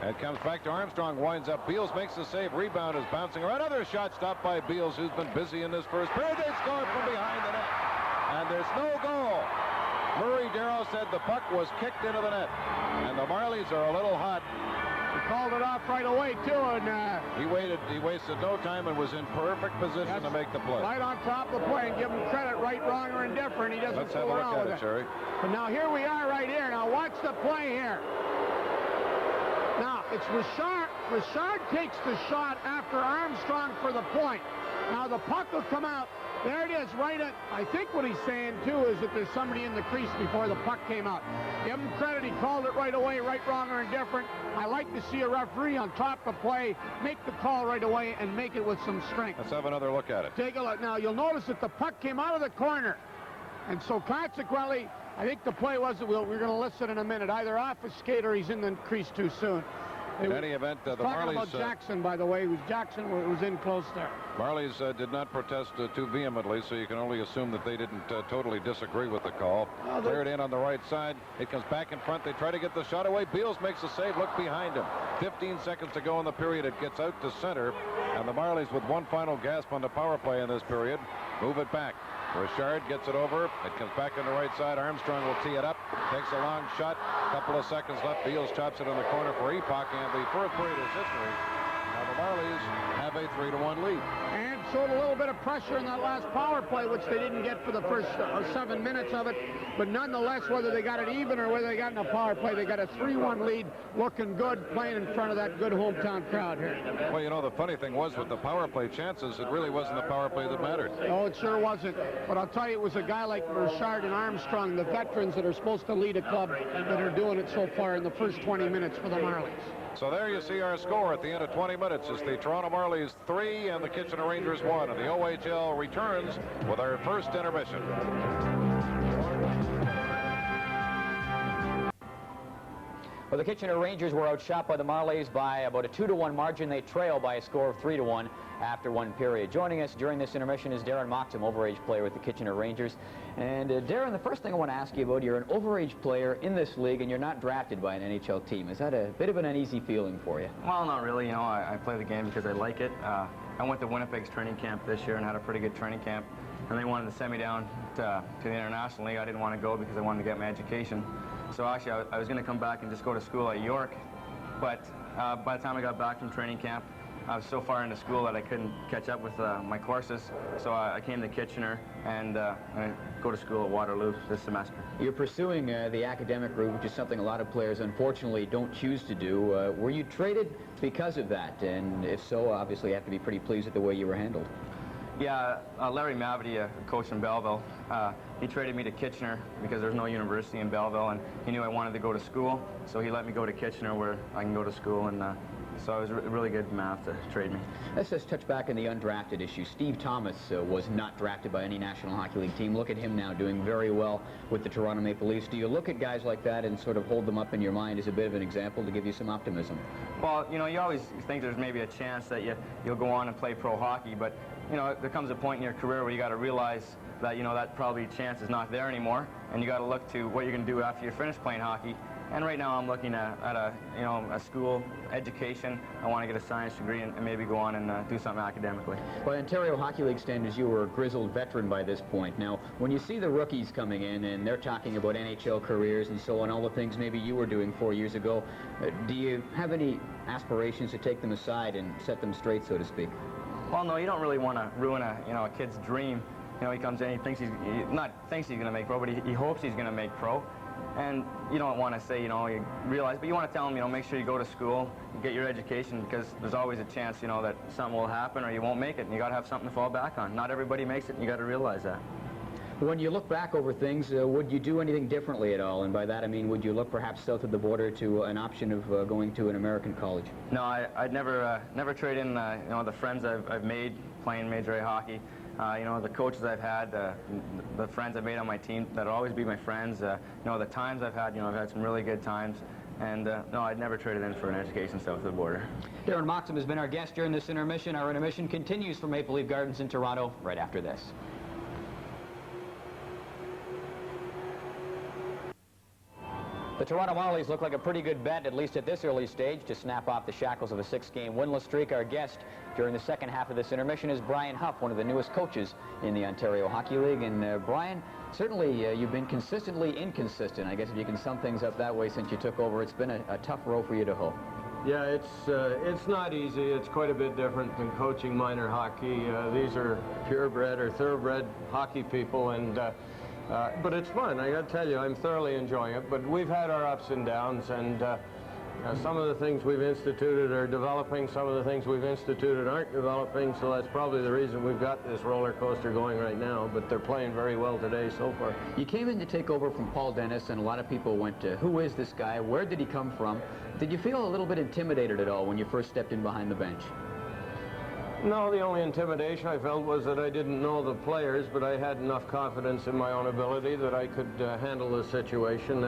It comes back to Armstrong, winds up. Beals makes the save. Rebound is bouncing around. Another shot stopped by Beals, who's been busy in this first period. They score from behind the net. And there's no goal. Murray Darrow said the puck was kicked into the net. And the Marlies are a little hot. He called it off right away, too, and he wasted no time and was in perfect position to make the play. Right on top of the play, and give him credit, right, wrong, or indifferent. He doesn't fool around with it. Let's have a look at it, Sherry. But now here we are right here. Now watch the play here. Now it's Richard. Richard takes the shot after Armstrong for the point. Now the puck will come out. There it is, right at, I think what he's saying, too, is that there's somebody in the crease before the puck came out. Give him credit, he called it right away, right, wrong, or indifferent. I like to see a referee on top of the play make the call right away and make it with some strength. Let's have another look at it. Take a look. Now, you'll notice that the puck came out of the corner. And so, consequently, I think the play was, we're going to listen in a minute, either off his skate or he's in the crease too soon. In any event, the talking Marlies... about Jackson, by the way. It was Jackson who was in close there. Marlies did not protest too vehemently, so you can only assume that they didn't totally disagree with the call. Cleared in on the right side. It comes back in front. They try to get the shot away. Beals makes the save. Look behind him. 15 seconds to go in the period. It gets out to center. And the Marlies, with one final gasp on the power play in this period, move it back. Richard gets it over. It comes back on the right side. Armstrong will tee it up. Takes a long shot. Couple of seconds left. Beals chops it in the corner for Epoch, and the first period is history. Now the Marlies have a 3-1 lead. And showed a little bit of pressure in that last power play, which they didn't get for the first 7 minutes of it. But nonetheless, whether they got it even or whether they got in a power play, they got a 3-1 lead, looking good, playing in front of that good hometown crowd here. Well, you know, the funny thing was with the power play chances, it really wasn't the power play that mattered. No, it sure wasn't. But I'll tell you, it was a guy like Richard and Armstrong, the veterans that are supposed to lead a club, that are doing it so far in the first 20 minutes for the Marlies. So there you see our score at the end of 20 minutes. It's the Toronto Marlies 3 and the Kitchener Rangers 1. And the OHL returns with our first intermission. Well, the Kitchener Rangers were outshot by the Marlies by about a 2-1 margin. They trail by a score of 3-1 after one period. Joining us during this intermission is Darren Moxham, overage player with the Kitchener Rangers. And Darren, the first thing I want to ask you about, you're an overage player in this league and you're not drafted by an NHL team. Is that a bit of an uneasy feeling for you? Well, not really. You know, I play the game because I like it. I went to Winnipeg's training camp this year and had a pretty good training camp. And they wanted to send me down to the International League. I didn't want to go because I wanted to get my education. So actually, I was going to come back and just go to school at York. But by the time I got back from training camp, I was so far into school that I couldn't catch up with my courses, so I came to Kitchener and I go to school at Waterloo this semester. You're pursuing the academic route, which is something a lot of players unfortunately don't choose to do. Were you traded because of that? And if so, obviously you have to be pretty pleased with the way you were handled. Yeah, Larry Mavety, a coach in Belleville, he traded me to Kitchener because there's no university in Belleville, and he knew I wanted to go to school, so he let me go to Kitchener where I can go to school, and so it was really good math to trade me. Let's just touch back on the undrafted issue. Steve Thomas was not drafted by any National Hockey League team. Look at him now doing very well with the Toronto Maple Leafs. Do you look at guys like that and sort of hold them up in your mind as a bit of an example to give you some optimism? Well, you know, you always think there's maybe a chance that you'll go on and play pro hockey, but you know, there comes a point in your career where you got to realize that, you know, that probably chance is not there anymore, and you got to look to what you're going to do after you're finished playing hockey. And right now I'm looking at a school education. I want to get a science degree and maybe go on and do something academically. By Ontario Hockey League standards, you were a grizzled veteran by this point. Now, when you see the rookies coming in and they're talking about NHL careers and so on, all the things maybe you were doing 4 years ago, do you have any aspirations to take them aside and set them straight, so to speak? Well, no, you don't really want to ruin a kid's dream. You know, he comes in, he thinks he's going to make pro, but he hopes he's going to make pro. And you don't want to say, you know, you realize, but you want to tell him, you know, make sure you go to school, get your education, because there's always a chance, you know, that something will happen or you won't make it, and you got to have something to fall back on. Not everybody makes it, and you got to realize that. When you look back over things, would you do anything differently at all? And by that I mean, would you look perhaps south of the border to an option of going to an American college? No, I'd never trade in, you know, the friends I've made playing Major A hockey. You know, the coaches I've had, the friends I've made on my team that'll always be my friends. You know, the times I've had, you know, I've had some really good times. And no, I'd never trade it in for an education south of the border. Darren Moxham has been our guest during this intermission. Our intermission continues from Maple Leaf Gardens in Toronto right after this. The Toronto Marlies look like a pretty good bet, at least at this early stage, to snap off the shackles of a 6-game winless streak. Our guest during the second half of this intermission is Brian Huff, one of the newest coaches in the Ontario Hockey League. And Brian, certainly you've been consistently inconsistent. I guess if you can sum things up that way since you took over, it's been a tough row for you to hoe. Yeah, it's not easy. It's quite a bit different than coaching minor hockey. These are purebred or thoroughbred hockey people, and but it's fun. I got to tell you, I'm thoroughly enjoying it. But we've had our ups and downs, and some of the things we've instituted are developing. Some of the things we've instituted aren't developing. So that's probably the reason we've got this roller coaster going right now. But they're playing very well today so far. You came in to take over from Paul Dennis, and a lot of people went to, who is this guy? Where did he come from? Did you feel a little bit intimidated at all when you first stepped in behind the bench? No, the only intimidation I felt was that I didn't know the players, but I had enough confidence in my own ability that I could handle the situation.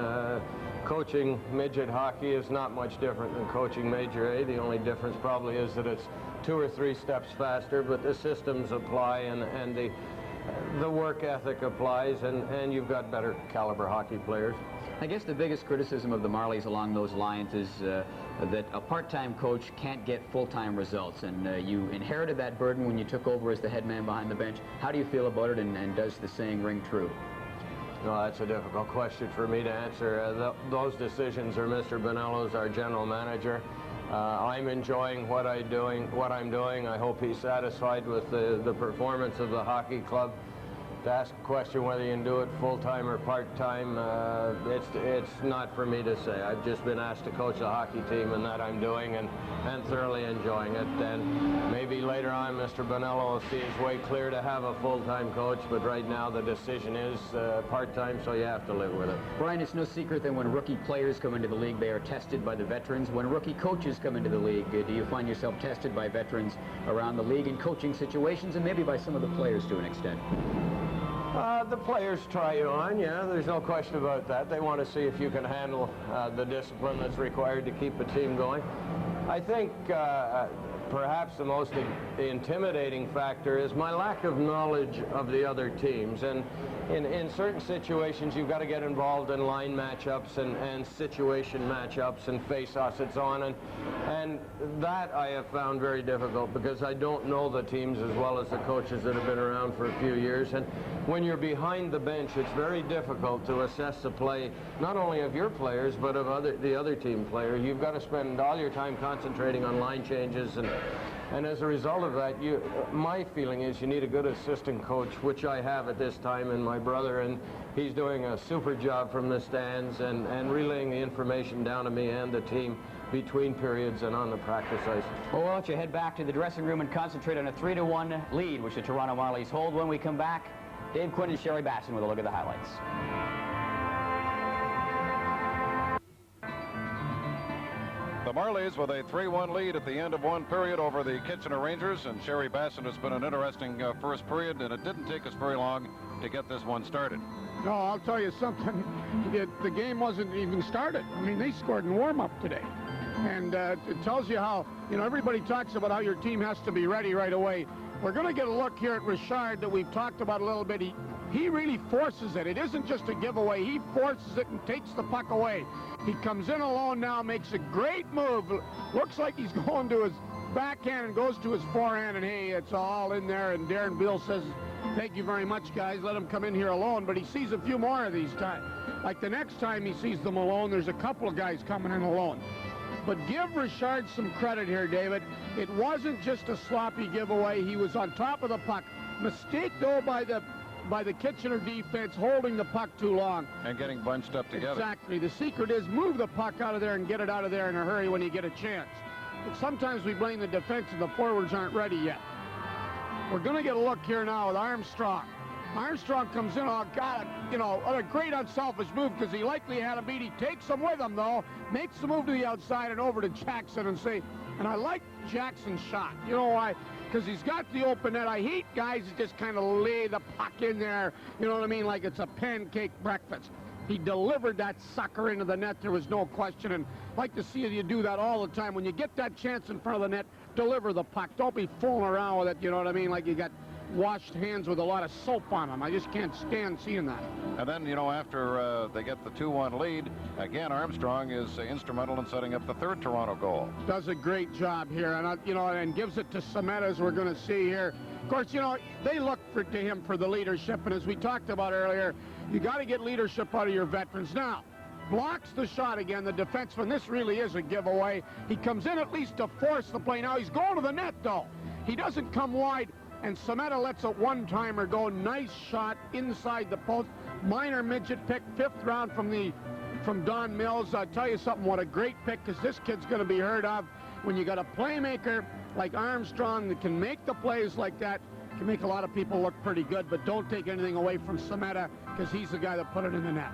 Coaching midget hockey is not much different than coaching Major A. The only difference probably is that it's 2 or 3 steps faster, but the systems apply and the work ethic applies, and you've got better caliber hockey players. I guess the biggest criticism of the Marlies along those lines is that a part-time coach can't get full-time results, and you inherited that burden when you took over as the head man behind the bench. How do you feel about it, and does the saying ring true? No, that's a difficult question for me to answer. Those decisions are Mr. Bonello's, our general manager. I'm enjoying what I'm doing. I hope he's satisfied with the performance of the hockey club. To ask a question whether you can do it full-time or part-time, it's not for me to say. I've just been asked to coach a hockey team, and that I'm doing, and thoroughly enjoying it. And maybe later on, Mr. Bonello will see his way clear to have a full-time coach, but right now the decision is part-time, so you have to live with it. Brian, it's no secret that when rookie players come into the league, they are tested by the veterans. When rookie coaches come into the league, do you find yourself tested by veterans around the league in coaching situations, and maybe by some of the players to an extent? The players try you on, yeah, there's no question about that. They want to see if you can handle the discipline that's required to keep a team going. I think perhaps the most intimidating factor is my lack of knowledge of the other teams. And in certain situations, you've got to get involved in line matchups and situation matchups and face-offs and so on. And that I have found very difficult because I don't know the teams as well as the coaches that have been around for a few years. And when you're behind the bench, it's very difficult to assess the play, not only of your players, but of the other team players. You've got to spend all your time concentrating on line changes And as a result of that, my feeling is you need a good assistant coach, which I have at this time in my brother, and he's doing a super job from the stands and relaying the information down to me and the team between periods and on the practice ice. Well, why don't you head back to the dressing room and concentrate on a 3-1 lead, which the Toronto Marlies hold. When we come back, Dave Quinn and Sherry Bassin with a look at the highlights. The Marlies with a 3-1 lead at the end of one period over the Kitchener Rangers, and Sherry Bassin has been an interesting first period, and it didn't take us very long to get this one started. No, I'll tell you something. The game wasn't even started. I mean, they scored in warm-up today. And it tells you how, everybody talks about how your team has to be ready right away. We're going to get a look here at Richard that we've talked about a little bit. He really forces it. It isn't just a giveaway. He forces it and takes the puck away. He comes in alone now, makes a great move. Looks like he's going to his backhand and goes to his forehand, and hey, it's all in there. And Darren Beal says, thank you very much, guys. Let him come in here alone. But he sees a few more of these times. Like the next time he sees them alone, there's a couple of guys coming in alone. But give Richard some credit here, David. It wasn't just a sloppy giveaway. He was on top of the puck. Mistake, though, by the Kitchener defense holding the puck too long. And getting bunched up together. Exactly. The secret is move the puck out of there and get it out of there in a hurry when you get a chance. But sometimes we blame the defense and the forwards aren't ready yet. We're going to get a look here now with Armstrong. Armstrong comes in, oh, God, a great unselfish move because he likely had a beat. He takes him with him, though, makes the move to the outside and over to Jackson and I like Jackson's shot. You know why? Because he's got the open net. I hate guys that just kind of lay the puck in there, you know what I mean, like it's a pancake breakfast. He delivered that sucker into the net, there was no question, and I'd like to see you do that all the time. When you get that chance in front of the net, deliver the puck. Don't be fooling around with it, you know what I mean, like you got washed hands with a lot of soap on them. I just can't stand seeing that. And then, after they get the 2-1 lead, again, Armstrong is instrumental in setting up the third Toronto goal. Does a great job here, and and gives it to Sameta, as we're going to see here. Of course, they look to him for the leadership, and as we talked about earlier, you got to get leadership out of your veterans. Now, blocks the shot again, the defenseman. This really is a giveaway. He comes in at least to force the play. Now, he's going to the net, though. He doesn't come wide. And Sameta lets a one-timer go. Nice shot inside the post. Minor midget pick, 5th round from Don Mills. I'll tell you something, what a great pick, because this kid's going to be heard of. When you got a playmaker like Armstrong that can make the plays like that, can make a lot of people look pretty good, but don't take anything away from Sameta, because he's the guy that put it in the net.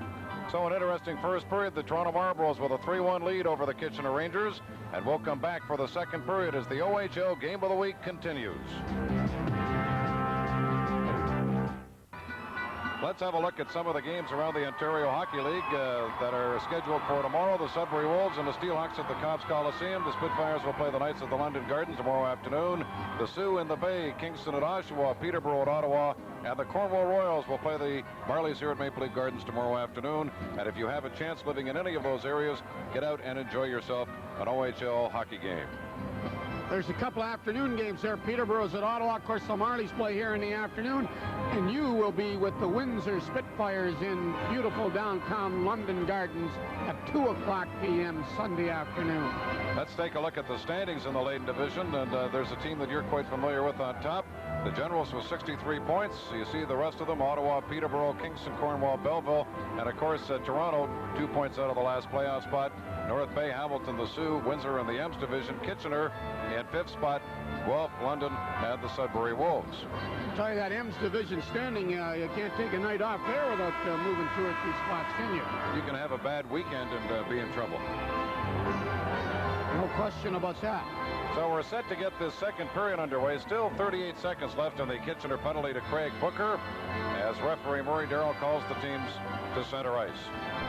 So an interesting first period. The Toronto Marlboros with a 3-1 lead over the Kitchener Rangers. And we'll come back for the second period as the OHL Game of the Week continues. Let's have a look at some of the games around the Ontario Hockey League that are scheduled for tomorrow. The Sudbury Wolves and the Steelhawks at the Cobbs Coliseum. The Spitfires will play the Knights at the London Gardens tomorrow afternoon. The Sioux in the Bay, Kingston at Oshawa, Peterborough at Ottawa, and the Cornwall Royals will play the Marlies here at Maple Leaf Gardens tomorrow afternoon. And if you have a chance living in any of those areas, get out and enjoy yourself an OHL hockey game. There's a couple afternoon games there. Peterborough's at Ottawa. Of course, the Marlies play here in the afternoon. And you will be with the Windsor Spitfires in beautiful downtown London Gardens at 2:00 p.m. Sunday afternoon. Let's take a look at the standings in the Leyden Division. And there's a team that you're quite familiar with on top. The Generals with 63 points. You see the rest of them, Ottawa, Peterborough, Kingston, Cornwall, Belleville. And, of course, Toronto, 2 points out of the last playoff spot. North Bay, Hamilton, the Sioux, Windsor in the Ems Division, Kitchener in 5th spot, Guelph, London, and the Sudbury Wolves. I'll tell you that Ems Division standing, you can't take a night off there without moving 2 or 3 spots, can you? You can have a bad weekend and be in trouble. No question about that. So we're set to get this second period underway. Still 38 seconds left on the Kitchener penalty to Craig Booker as referee Murray Darrell calls the teams to center ice.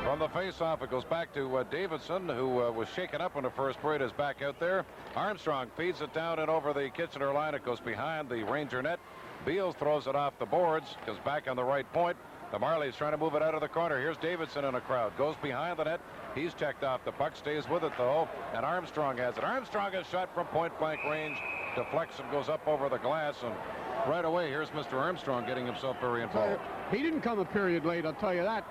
From the face-off, it goes back to Davidson, who was shaken up in the first period, is back out there. Armstrong feeds it down and over the Kitchener line. It goes behind the Ranger net. Beals throws it off the boards, goes back on the right point. The Marlies trying to move it out of the corner. Here's Davidson in a crowd. Goes behind the net. He's checked off the puck. Stays with it, though. And Armstrong has it. Armstrong is shot from point-blank range. Deflects and goes up over the glass. And right away, here's Mr. Armstrong getting himself very involved. He didn't come a period late, I'll tell you that.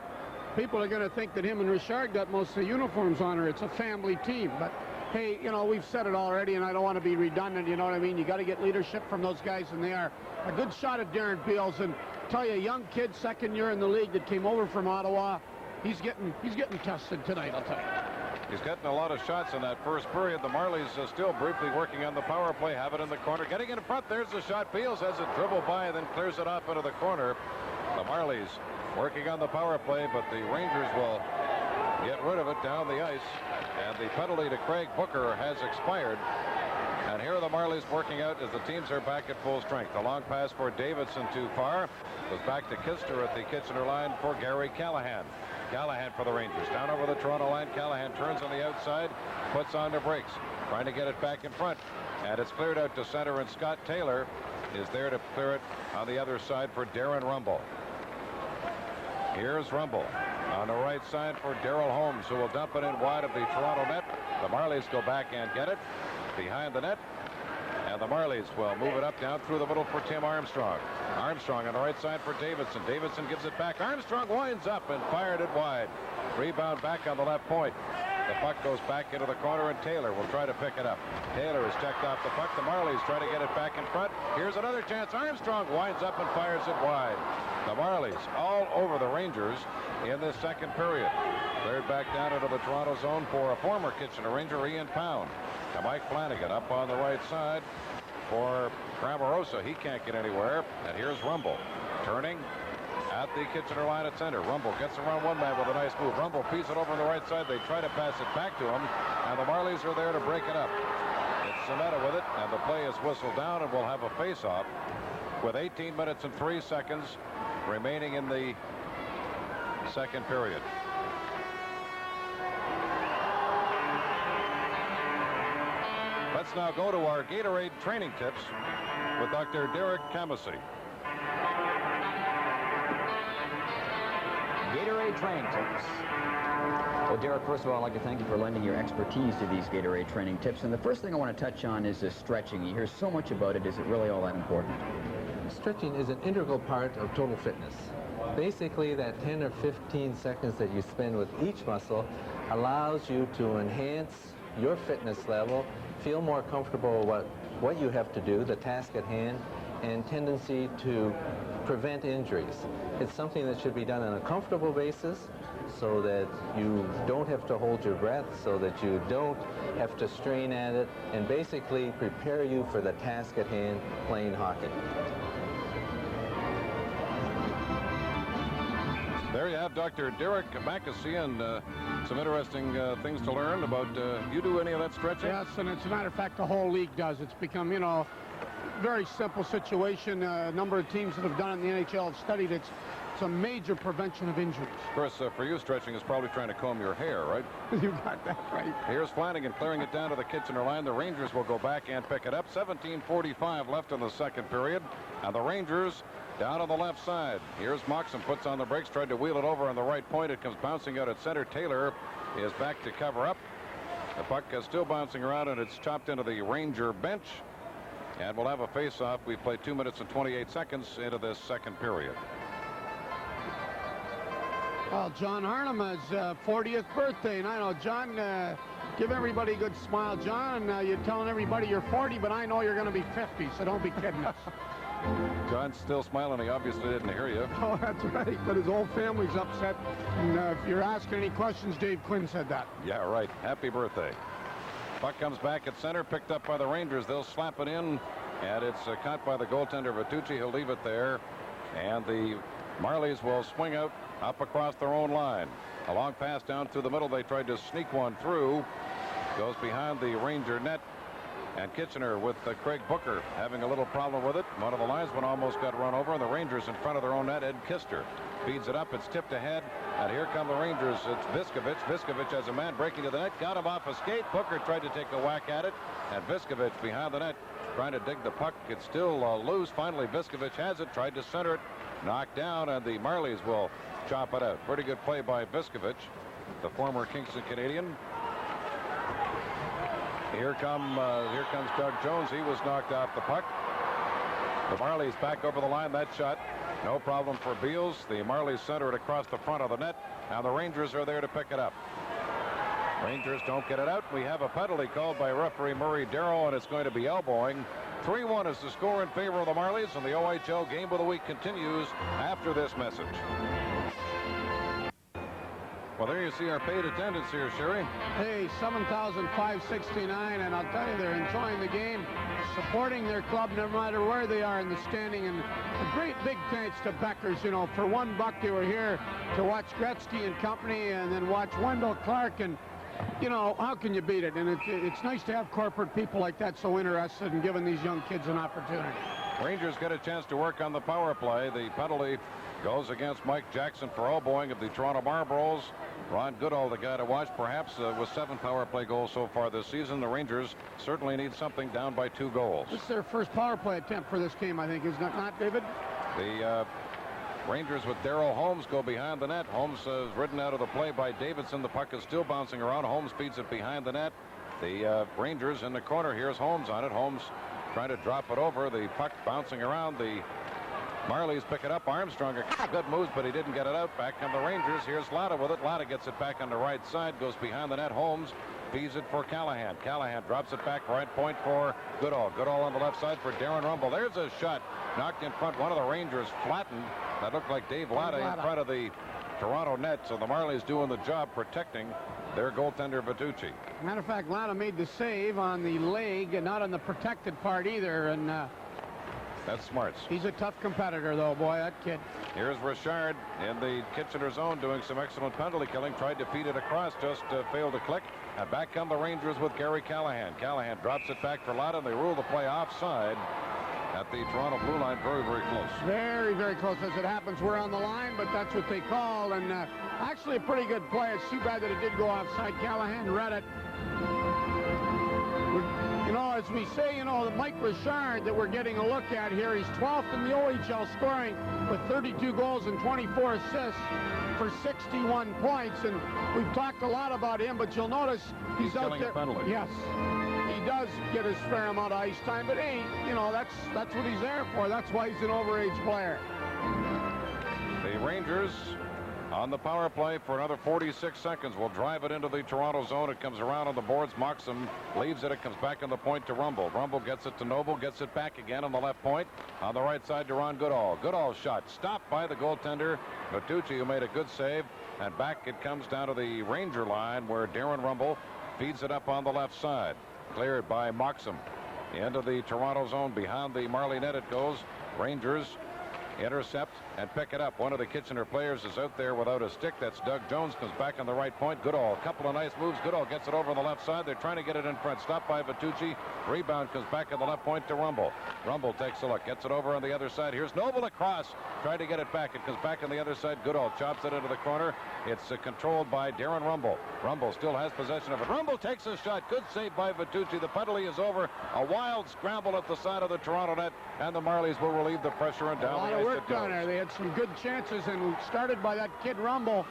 People are going to think that him and Richard got most of the uniforms on her. It's a family team. But hey, you know, we've said it already, and I don't want to be redundant, you know what I mean? You got to get leadership from those guys, and they are. A good shot at Darren Beals, and tell you, a young kid, second year in the league that came over from Ottawa, he's getting tested tonight, I'll tell you. He's getting a lot of shots in that first period. The Marlies still briefly working on the power play, have it in the corner, getting in front. There's the shot. Beals has it dribbled by and then clears it off into the corner. The Marlies working on the power play, but the Rangers will get rid of it down the ice. And the penalty to Craig Booker has expired. And here are the Marlies working out as the teams are back at full strength. The long pass for Davidson too far. Goes back to Kister at the Kitchener line for Gary Callahan. Callahan for the Rangers. Down over the Toronto line. Callahan turns on the outside. Puts on the brakes. Trying to get it back in front. And it's cleared out to center. And Scott Taylor is there to clear it on the other side for Darren Rumble. Here's Rumble on the right side for Darrell Holmes, who will dump it in wide of the Toronto net. The Marlies go back and get it behind the net. And the Marlies will move it up down through the middle for Tim Armstrong. Armstrong on the right side for Davidson. Davidson gives it back. Armstrong winds up and fired it wide. Rebound back on the left point. The puck goes back into the corner, and Taylor will try to pick it up. Taylor has checked off the puck. The Marlies try to get it back in front. Here's another chance. Armstrong winds up and fires it wide. The Marlies all over the Rangers in this second period. Cleared back down into the Toronto zone for a former Kitchener Ranger, Ian Pound. To Mike Flanagan up on the right side for Grammarosa. He can't get anywhere. And here's Rumble turning at the Kitchener line at center. Rumble gets around one man with a nice move. Rumble feeds it over on the right side. They try to pass it back to him, and the Marlies are there to break it up. It's Cemetta with it, and the play is whistled down, and we'll have a face-off with 18 minutes and 3 seconds remaining in the second period. Let's now go to our Gatorade training tips with Dr. Derek Kamasi. Gatorade training tips. Well, Derek, first of all, I'd like to thank you for lending your expertise to these Gatorade training tips. And the first thing I want to touch on is stretching. You hear so much about it. Is it really all that important? Stretching is an integral part of total fitness. Basically, that 10 or 15 seconds that you spend with each muscle allows you to enhance your fitness level, feel more comfortable what you have to do, the task at hand, and tendency to prevent injuries. It's something that should be done on a comfortable basis so that you don't have to hold your breath, so that you don't have to strain at it, and basically prepare you for the task at hand, playing hockey. There you have Dr. Derek Kamasi, and some interesting things to learn about. You do any of that stretching? Yes, and as a matter of fact, the whole league does. It's become, you know, very simple situation. A number of teams that have done it in the NHL have studied it. It's a major prevention of injuries. Of course, for you, stretching is probably trying to comb your hair, right? You got that right. Here's Flanagan clearing it down to the Kitchener line. The Rangers will go back and pick it up. 17:45 left in the second period, and the Rangers down on the left side. Here's Moxham, puts on the brakes, tried to wheel it over on the right point. It comes bouncing out at center. Taylor is back to cover up. The puck is still bouncing around, and it's chopped into the Ranger bench. And we'll have a face-off. We've played 2 minutes and 28 seconds into this second period. Well, John Harnham has 40th birthday, and I know, John, give everybody a good smile, John. You're telling everybody you're 40, but I know you're going to be 50, so don't be kidding us. John's still smiling. He obviously didn't hear you. Oh, that's right, but his whole family's upset. And if you're asking any questions, Dave Quinn said that. Yeah, right. Happy birthday. Puck comes back at center, picked up by the Rangers. They'll slap it in, and it's caught by the goaltender, Vitucci. He'll leave it there, and the Marlies will swing out up across their own line. A long pass down through the middle. They tried to sneak one through. Goes behind the Ranger net. And Kitchener with Craig Booker having a little problem with it. One of the linesmen almost got run over, and the Rangers in front of their own net. Ed Kister feeds it up. It's tipped ahead, and here come the Rangers. It's Viskovich. Viskovich has a man breaking to the net. Got him off a skate. Booker tried to take a whack at it, and Viskovich behind the net trying to dig the puck. It's still loose. Finally, Viskovich has it. Tried to center it. Knocked down, and the Marlies will chop it out. Pretty good play by Viskovich, the former Kingston Canadian. Here comes Doug Jones. He was knocked off the puck. The Marlies back over the line. That shot, no problem for Beals. The Marlies center it across the front of the net, and the Rangers are there to pick it up. Rangers don't get it out. We have a penalty called by referee Murray Darrow, and it's going to be elbowing. 3-1 is the score in favor of the Marlies, and the OHL game of the week continues after this message. Well, there you see our paid attendance here, Sherry. Hey, 7,569, and I'll tell you, they're enjoying the game, supporting their club no matter where they are in the standing. And a great big thanks to Beckers. You know, for $1 they were here to watch Gretzky and company, and then watch Wendell Clark. And you know, how can you beat it? And it's nice to have corporate people like that so interested in giving these young kids an opportunity. Rangers get a chance to work on the power play. The penalty goes against Mike Jackson for elbowing of the Toronto Marlboros. Ron Goodall, the guy to watch, perhaps with 7 power play goals so far this season. The Rangers certainly need something, down by 2 goals. This is their first power play attempt for this game, I think, is not David? The Rangers with Darrell Holmes go behind the net. Holmes is ridden out of the play by Davidson. The puck is still bouncing around. Holmes feeds it behind the net. The Rangers in the corner. Here's Holmes on it. Holmes trying to drop it over. The puck bouncing around. The Marlies pick it up. Armstrong, good moves, but he didn't get it out. Back come the Rangers. Here's Latta with it. Latta gets it back on the right side. Goes behind the net. Holmes feeds it for Callahan. Callahan drops it back right point for Goodall. Goodall on the left side for Darren Rumble. There's a shot knocked in front. One of the Rangers flattened. That looked like Dave Latta in front of the Toronto net. So the Marlies doing the job protecting their goaltender Vitucci. Matter of fact, Latta made the save on the leg and not on the protected part either. And that's Smarts. He's a tough competitor, though, boy, that kid. Here's Richard in the Kitchener zone doing some excellent penalty killing. Tried to feed it across, just failed to click. And back come the Rangers with Gary Callahan. Callahan drops it back for Latta. They rule the play offside at the Toronto blue line. Very, very close. Very, very close. As it happens, we're on the line, but that's what they call. And actually a pretty good play. It's too bad that it did go offside. Callahan read it. You know, as we say, you know, Mike Richard that we're getting a look at here, he's 12th in the OHL scoring with 32 goals and 24 assists for 61 points. And we've talked a lot about him, but you'll notice he's out there. Yes, he does get his fair amount of ice time, but hey, you know, that's what he's there for. That's why he's an overage player. The Rangers on the power play for another 46 seconds. Will drive it into the Toronto zone. It comes around on the boards. Moxham leaves it. It comes back on the point to Rumble. Rumble gets it to Noble. Gets it back again on the left point. On the right side to Ron Goodall. Goodall's shot stopped by the goaltender Vitucci, who made a good save. And back it comes down to the Ranger line where Darren Rumble feeds it up on the left side. Cleared by Moxham. Into the Toronto zone. Behind the Marley net it goes. Rangers intercept and pick it up. One of the Kitchener players is out there without a stick. That's Doug Jones. Comes back on the right point. Goodall, a couple of nice moves. Goodall gets it over on the left side. They're trying to get it in front. Stopped by Vitucci. Rebound comes back on the left point to Rumble. Rumble takes a look. Gets it over on the other side. Here's Noble across. Tried to get it back. It comes back on the other side. Goodall chops it into the corner. It's controlled by Darren Rumble. Rumble still has possession of it. Rumble takes a shot. Good save by Vitucci. The penalty is over. A wild scramble at the side of the Toronto net, and the Marlies will relieve the pressure and down the ice. A lot of work down there. They had some good chances, and started by that kid Rumble.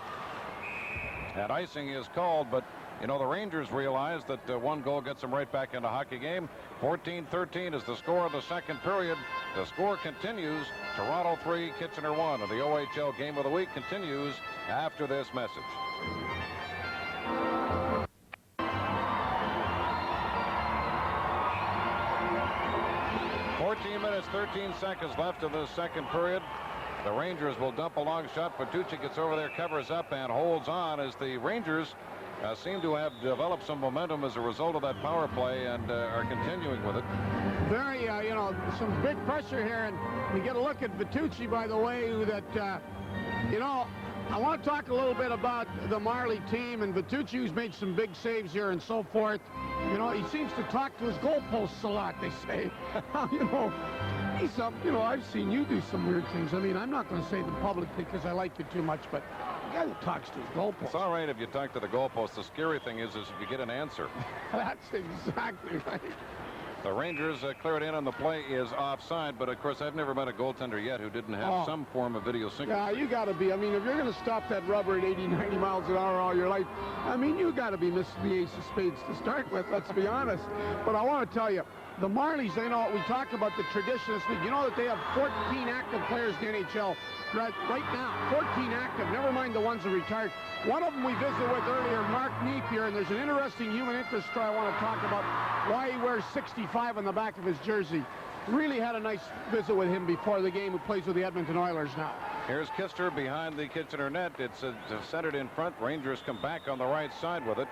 And icing is called, but you know, the Rangers realize that one goal gets them right back into hockey game. 14-13 is the score of the second period. The score continues. Toronto 3, Kitchener 1. And the OHL game of the week continues after this message. Minutes, 13 seconds left of the second period. The Rangers will dump a long shot. Vitucci gets over there, covers up, and holds on as the Rangers seem to have developed some momentum as a result of that power play and are continuing with it. Very, you know, some big pressure here, and we get a look at Vitucci, by the way, that, you know, I want to talk a little bit about the Marley team and Vitucci, who's made some big saves here and so forth. You know, he seems to talk to his goalposts a lot, they say. You know, he's you know, I've seen you do some weird things. I mean, I'm not going to say them publicly because I like you too much, but the guy that talks to his goalposts. It's all right if you talk to the goalposts. The scary thing is if you get an answer. That's exactly right. The Rangers clear it in, and the play is offside. But, of course, I've never met a goaltender yet who didn't have some form of video synchronization. Yeah, you got to be. I mean, if you're going to stop that rubber at 80, 90 miles an hour all your life, I mean, you got to be missing the ace of spades to start with, let's be honest. But I want to tell you, the Marlies, you know, we talk about the tradition of this league. You know that they have 14 active players in the NHL right now. 14 active, never mind the ones that retired. One of them we visited with earlier, Mark Napier, and there's an interesting human interest story I want to talk about, why he wears 65 on the back of his jersey. Really had a nice visit with him before the game, who plays with the Edmonton Oilers now. Here's Kister behind the Kitchener net. It's centered in front. Rangers come back on the right side with it.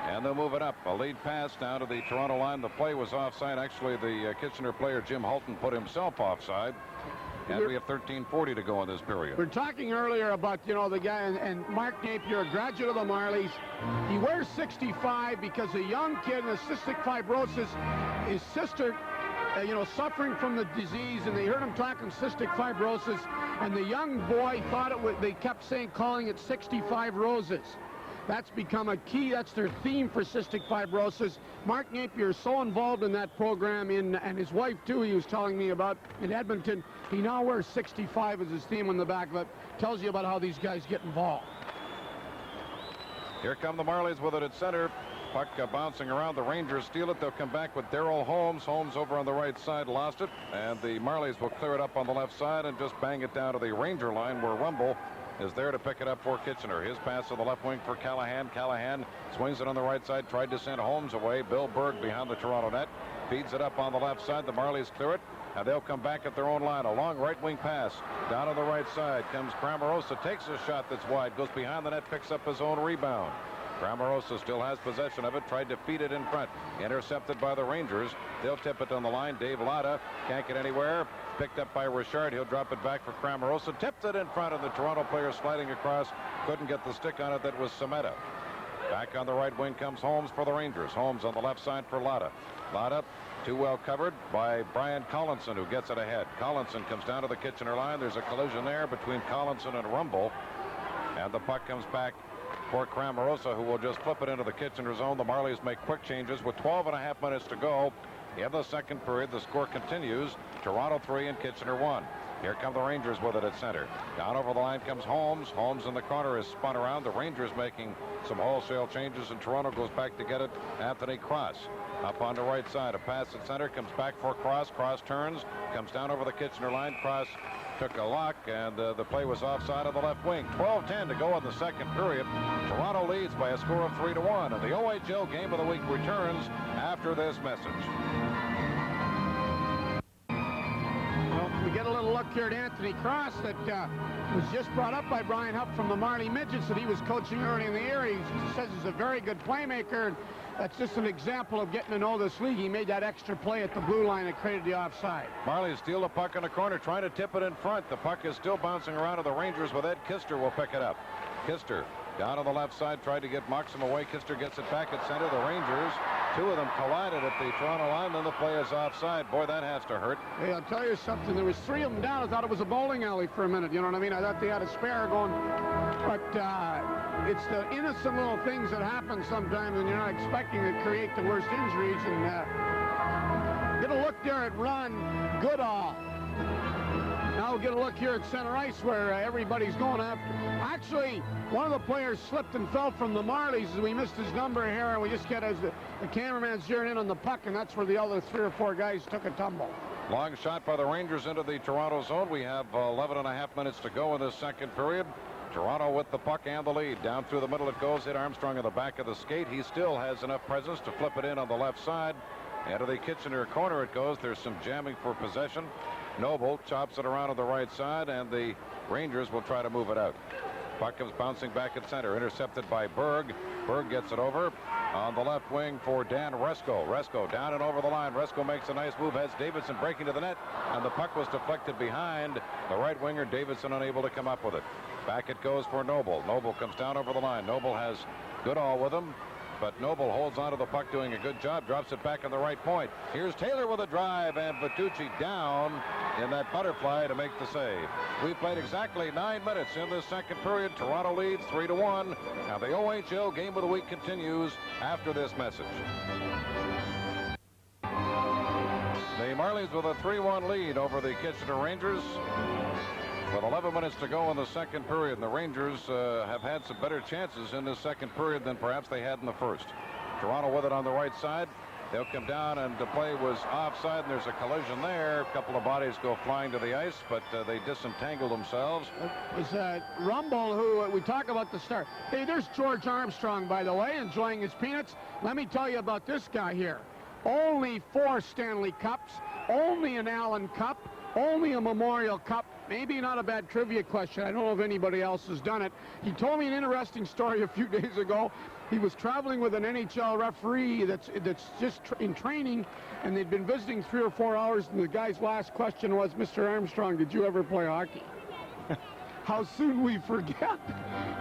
And they'll move it up. A lead pass down to the Toronto line. The play was offside. Actually, the Kitchener player, Jim Hulton, put himself offside. And we have 13:40 to go in this period. We're talking earlier about, you know, the guy, and Mark Napier, a graduate of the Marlies. He wears 65 because a young kid with cystic fibrosis, his sister, you know, suffering from the disease, and they heard him talking cystic fibrosis, and the young boy thought it was, they kept saying, calling it 65 roses. That's become a key. That's their theme for cystic fibrosis. Mark Napier is so involved in that program, and his wife, too, he was telling me about in Edmonton. He now wears 65 as his theme on the back of it. Tells you about how these guys get involved. Here come the Marlies with it at center. Puck bouncing around. The Rangers steal it. They'll come back with Darryl Holmes. Holmes over on the right side lost it. And the Marlies will clear it up on the left side and just bang it down to the Ranger line, where Rumble is there to pick it up for Kitchener. His pass to the left wing for Callahan. Callahan swings it on the right side. Tried to send Holmes away. Bill Berg behind the Toronto net. Feeds it up on the left side. The Marlies clear it. And they'll come back at their own line. A long right wing pass. Down on the right side comes Cramarosa. Takes a shot that's wide. Goes behind the net. Picks up his own rebound. Cramarosa still has possession of it. Tried to feed it in front. Intercepted by the Rangers. They'll tip it on the line. Dave Latta can't get anywhere. Picked up by Richard. He'll drop it back for Cramarosa. Tipped it in front, and the Toronto player sliding across. Couldn't get the stick on it. That was Semeta. Back on the right wing comes Holmes for the Rangers. Holmes on the left side for Latta. Latta too well covered by Brian Collinson, who gets it ahead. Collinson comes down to the Kitchener line. There's a collision there between Collinson and Rumble. And the puck comes back for Cramarosa, who will just flip it into the Kitchener zone. The Marlies make quick changes with 12.5 minutes to go in the second period. The score continues. Toronto 3 and Kitchener 1. Here come the Rangers with it at center. Down over the line comes Holmes. Holmes in the corner is spun around. The Rangers making some wholesale changes, and Toronto goes back to get it. Anthony Cross up on the right side. A pass at center comes back for Cross. Cross turns, comes down over the Kitchener line. Cross took a lock, and the play was offside on the left wing. 12:10 to go in the second period. Toronto leads by a score of 3-1, and the OHL game of the week returns after this message. Well, we get a little look here at Anthony Cross that was just brought up by Brian Hupp from the Marley Midgets that he was coaching early in the year. He says he's a very good playmaker, and that's just an example of getting to know this league. He made that extra play at the blue line that created the offside. Marlies steal the puck in the corner, trying to tip it in front. The puck is still bouncing around to the Rangers with Ed Kister will pick it up. Kister down on the left side, tried to get Moxham away. Kister gets it back at center. The Rangers, two of them collided at the Toronto line, then the play is offside. Boy, that has to hurt. Hey, I'll tell you something. There was three of them down. I thought it was a bowling alley for a minute. You know what I mean? I thought they had a spare going. But it's the innocent little things that happen sometimes when you're not expecting to create the worst injuries. And get a look there at Ron Goodall. Now we'll get a look here at center ice where everybody's going after. Actually, one of the players slipped and fell from the Marlies as we missed his number here, and we just get as the cameraman's zeroing in on the puck, and that's where the other 3 or 4 guys took a tumble. Long shot by the Rangers into the Toronto zone. We have 11.5 minutes to go in this second period. Toronto with the puck and the lead. Down through the middle it goes. Hit Armstrong on the back of the skate. He still has enough presence to flip it in on the left side. Into the Kitchener corner it goes. There's some jamming for possession. Noble chops it around on the right side, and the Rangers will try to move it out. Puck comes bouncing back at center. Intercepted by Berg. Berg gets it over on the left wing for Dan Resko. Resko down and over the line. Resko makes a nice move. Has Davidson breaking to the net, and the puck was deflected behind the right winger. Davidson unable to come up with it. Back it goes for Noble. Noble comes down over the line. Noble has Goodall with him, but Noble holds onto the puck, doing a good job. Drops it back on the right point. Here's Taylor with a drive, and Vitucci down in that butterfly to make the save. We've played exactly 9 minutes in this second period. Toronto leads 3-1. Now the OHL game of the week continues after this message. The Marlies with a 3-1 lead over the Kitchener Rangers. With 11 minutes to go in the second period, and the Rangers have had some better chances in this second period than perhaps they had in the first. Toronto with it on the right side. They'll come down, and the play was offside, and there's a collision there. A couple of bodies go flying to the ice, but they disentangle themselves. It was Rumble, who we talk about the start. Hey, there's George Armstrong, by the way, enjoying his peanuts. Let me tell you about this guy here. Only 4 Stanley Cups, only an Allen Cup, only a Memorial Cup. Maybe not a bad trivia question. I don't know if anybody else has done it. He told me an interesting story a few days ago. He was traveling with an NHL referee that's just in training, and they'd been visiting 3 or 4 hours, and the guy's last question was, Mr. Armstrong, did you ever play hockey? How soon we forget.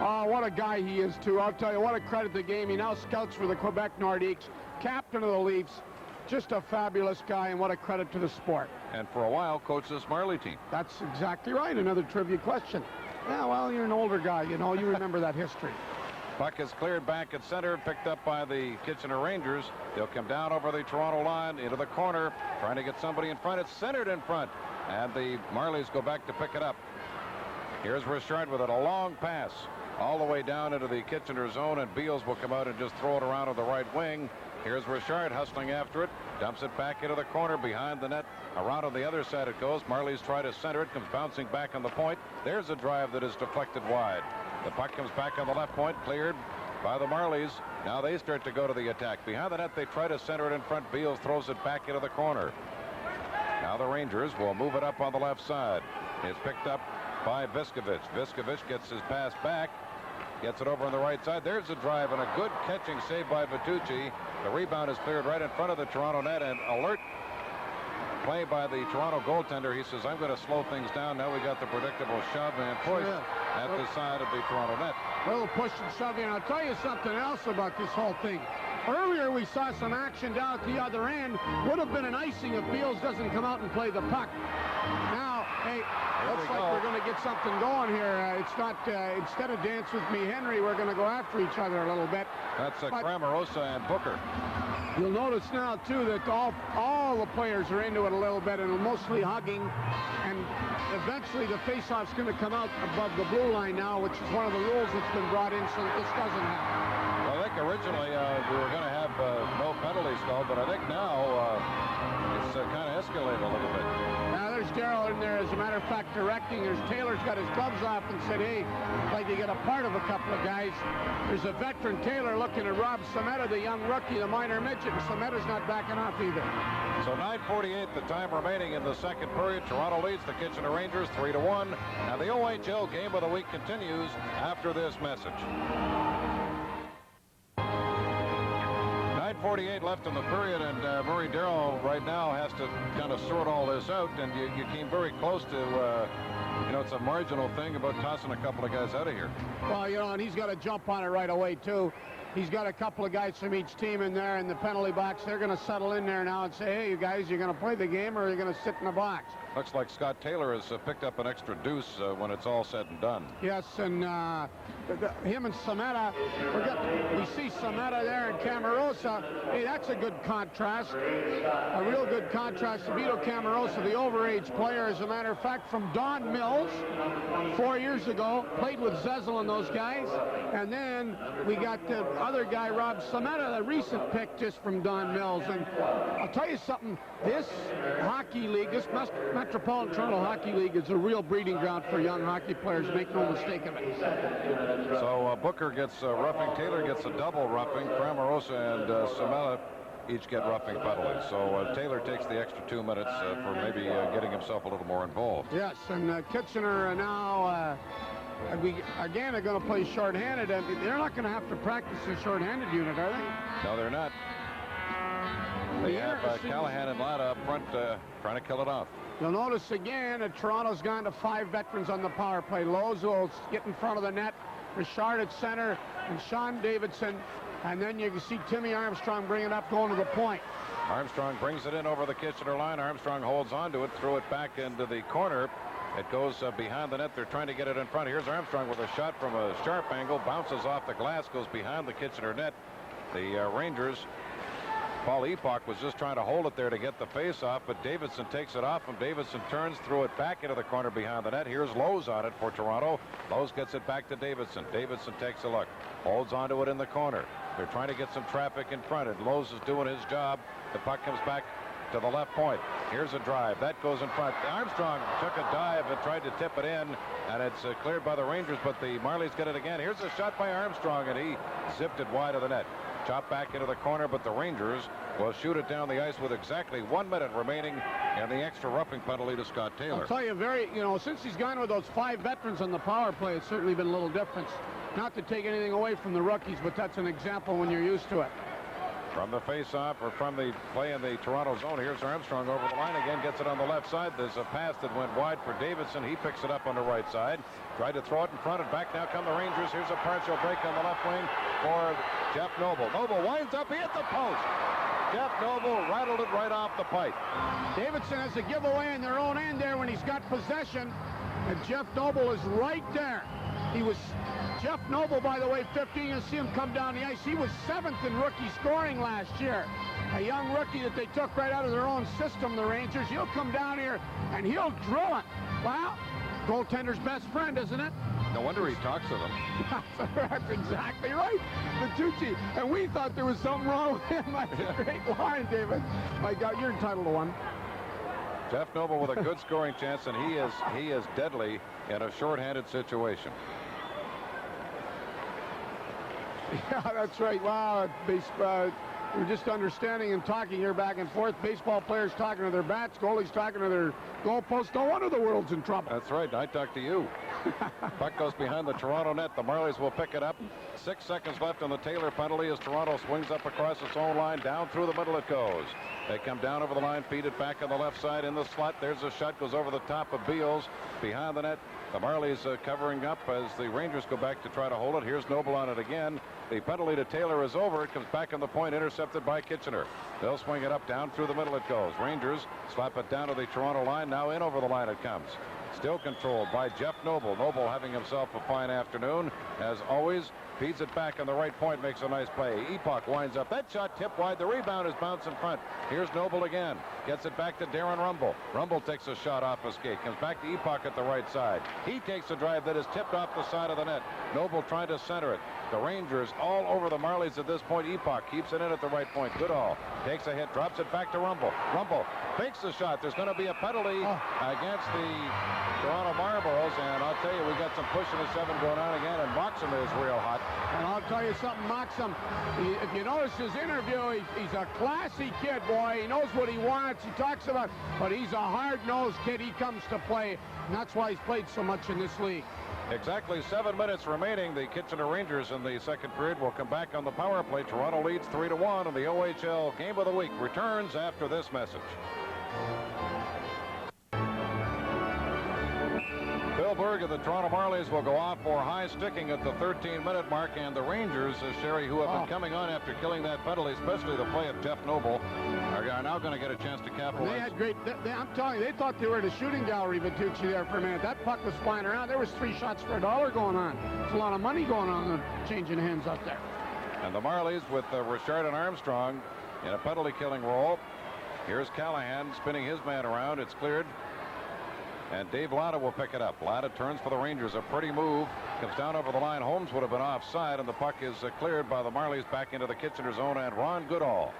Oh, what a guy he is, too. I'll tell you, what a credit to the game. He now scouts for the Quebec Nordiques, captain of the Leafs. Just a fabulous guy, and what a credit to the sport. And for a while, coached this Marley team. That's exactly right. Another trivia question. Yeah, well, you're an older guy, you know. You remember that history. Puck is cleared back at center, picked up by the Kitchener Rangers. They'll come down over the Toronto line into the corner, trying to get somebody in front. It's centered in front, and the Marlies go back to pick it up. Here's Richard with it, a long pass all the way down into the Kitchener zone, and Beals will come out and just throw it around on the right wing. Here's Richard hustling after it, dumps it back into the corner behind the net. Around on the other side it goes. Marlies try to center it, comes bouncing back on the point. There's a drive that is deflected wide. The puck comes back on the left point, cleared by the Marlies. Now they start to go to the attack. Behind the net, they try to center it in front. Beals throws it back into the corner. Now the Rangers will move it up on the left side. It's picked up by Viskovich. Viskovich gets his pass back, gets it over on the right side. There's a drive and a good catching save by Vitucci. The rebound is cleared right in front of the Toronto net, and alert play by the Toronto goaltender. He says, I'm going to slow things down. Now we got the predictable shove and push at the side of the Toronto net. Little push and shove, and I'll tell you something else about this whole thing. Earlier we saw some action down at the other end. Would have been an icing if Beals doesn't come out and play the puck. Now, hey, looks like we're going to get something going here. It's not, instead of dance with me, Henry, we're going to go after each other a little bit. That's Cramarosa and Booker. You'll notice now, too, that all the players are into it a little bit and mostly hugging. And eventually the faceoff's going to come out above the blue line now, which is one of the rules that's been brought in so that this doesn't happen. Well, I think originally we were going to have no penalties called, but I think now it's kind of escalated a little bit. Now there's Darrell in there, as a matter of fact, directing. There's Taylor's got his gloves off and said, hey, I'd like to get a part of a couple of guys. There's a veteran Taylor looking at Rob Sameta, the young rookie, the minor midget, and Sameta's not backing off either. So 9:48, the time remaining in the second period. Toronto leads the Kitchener Rangers 3-1. Now the OHL game of the week continues after this message. 9:48 left in the period, and Murray Darrell right now has to kind of sort all this out, and you came very close to, it's a marginal thing about tossing a couple of guys out of here. Well, and he's got to jump on it right away, too. He's got a couple of guys from each team in there in the penalty box. They're going to settle in there now and say, hey, you guys, you're going to play the game or you're going to sit in the box. Looks like Scott Taylor has picked up an extra deuce when it's all said and done. Yes, and him and Sameta, we see Sameta there and Camarosa. Hey, that's a good contrast. A real good contrast to Vito Camarosa, the overage player, as a matter of fact, from Don Mills 4 years ago. Played with Zezel and those guys. And then we got the other guy, Rob Sameta, the recent pick just from Don Mills. And I'll tell you something, this hockey league, this Metropolitan Toronto Hockey League is a real breeding ground for young hockey players. Make no mistake of it. So Booker gets roughing. Taylor gets a double roughing. Cramarosa and Samela each get roughing penalties. So Taylor takes the extra 2 minutes for maybe getting himself a little more involved. Yes, and Kitchener now, again, are going to play shorthanded. They're not going to have to practice the shorthanded unit, are they? No, they're not. They have Callahan and Latta up front trying to kill it off. You'll notice again that Toronto's gone to 5 veterans on the power play. Lowe's will get in front of the net. Richard at center and Sean Davidson. And then you can see Timmy Armstrong bring it up, going to the point. Armstrong brings it in over the Kitchener line. Armstrong holds on to it, threw it back into the corner. It goes behind the net. They're trying to get it in front. Here's Armstrong with a shot from a sharp angle. Bounces off the glass, goes behind the Kitchener net. The Rangers, Paul Epoch was just trying to hold it there to get the face off, but Davidson takes it off, and Davidson turns, threw it back into the corner behind the net. Here's Lowe's on it for Toronto. Lowe's gets it back to Davidson. Davidson takes a look, holds onto it in the corner. They're trying to get some traffic in front. And Lowe's is doing his job. The puck comes back to the left point. Here's a drive. That goes in front. Armstrong took a dive and tried to tip it in, and it's cleared by the Rangers, but the Marlies get it again. Here's a shot by Armstrong, and he zipped it wide of the net. Chopped back into the corner, but the Rangers will shoot it down the ice with exactly 1 minute remaining, and the extra roughing penalty to Scott Taylor. I'll tell you, since he's gone with those 5 veterans on the power play, it's certainly been a little difference. Not to take anything away from the rookies, but that's an example when you're used to it. From the face-off, or from the play in the Toronto zone, here's Armstrong over the line again, gets it on the left side. There's a pass that went wide for Davidson. He picks it up on the right side. Tried to throw it in front and back. Now come the Rangers. Here's a partial break on the left wing for Jeff Noble. Noble winds up. He hit the post. Jeff Noble rattled it right off the pipe. Davidson has a giveaway in their own end there when he's got possession, and Jeff Noble is right there. Jeff Noble, by the way, 15, you'll see him come down the ice. He was 7th in rookie scoring last year. A young rookie that they took right out of their own system, the Rangers. He'll come down here and he'll drill it. Wow, goaltender's best friend, isn't it? No wonder he talks to them. That's exactly right, Bertucci. And we thought there was something wrong with him. That's a great line, David. My God, you're entitled to one. Jeff Noble with a good scoring chance, and he is deadly in a shorthanded situation. Yeah, that's right. Wow, we're just understanding and talking here back and forth. Baseball players talking to their bats, goalies talking to their goalposts. No wonder the world's in trouble. That's right. I talked to you. Puck goes behind the Toronto net. The Marlies will pick it up. 6 seconds left on the Taylor penalty as Toronto swings up across its own line. Down through the middle it goes. They come down over the line, feed it back on the left side in the slot. There's a shot, goes over the top of Beals behind the net. The Marlies covering up as the Rangers go back to try to hold it. Here's Noble on it again. The penalty to Taylor is over. It comes back on the point, intercepted by Kitchener. They'll swing it up, down through the middle it goes. Rangers slap it down to the Toronto line. Now in over the line it comes. Still controlled by Jeff Noble. Noble having himself a fine afternoon. As always, feeds it back on the right point, makes a nice play. Epoch winds up. That shot tipped wide. The rebound is bounced in front. Here's Noble again. Gets it back to Darren Rumble. Rumble takes a shot off a skate. Comes back to Epoch at the right side. He takes a drive that is tipped off the side of the net. Noble trying to center it. The Rangers all over the Marlies at this point. Epoch keeps it in at the right point. Goodall takes a hit, drops it back to Rumble. Rumble fakes the shot. There's going to be a penalty against the Toronto Marlboros, and I'll tell you, we got some pushing the 7 going on again, and Moxham is real hot. And I'll tell you something, Moxham, if you notice his interview, he's a classy kid, boy. He knows what he wants. He talks about, but he's a hard-nosed kid. He comes to play, and that's why he's played so much in this league. Exactly 7 minutes remaining. The Kitchener Rangers in the second period will come back on the power play. Toronto leads 3-1, and the OHL Game of the Week returns after this message. Bill Berg of the Toronto Marlies will go off for high sticking at the 13-minute mark, and the Rangers, Sherry, who have been coming on after killing that penalty, especially the play of Jeff Noble, are now going to get a chance to capitalize. They had great. I'm telling you, they thought they were at a shooting gallery, Bertucci, there for a minute. That puck was flying around. There was 3 shots for $1 going on. There's a lot of money going on, changing hands up there. And the Marlies with Richard and Armstrong in a penalty-killing role. Here's Callahan spinning his man around. It's cleared. And Dave Latta will pick it up. Latta turns for the Rangers. A pretty move. Comes down over the line. Holmes would have been offside, and the puck is cleared by the Marlies back into the Kitchener zone. And Ron Goodall,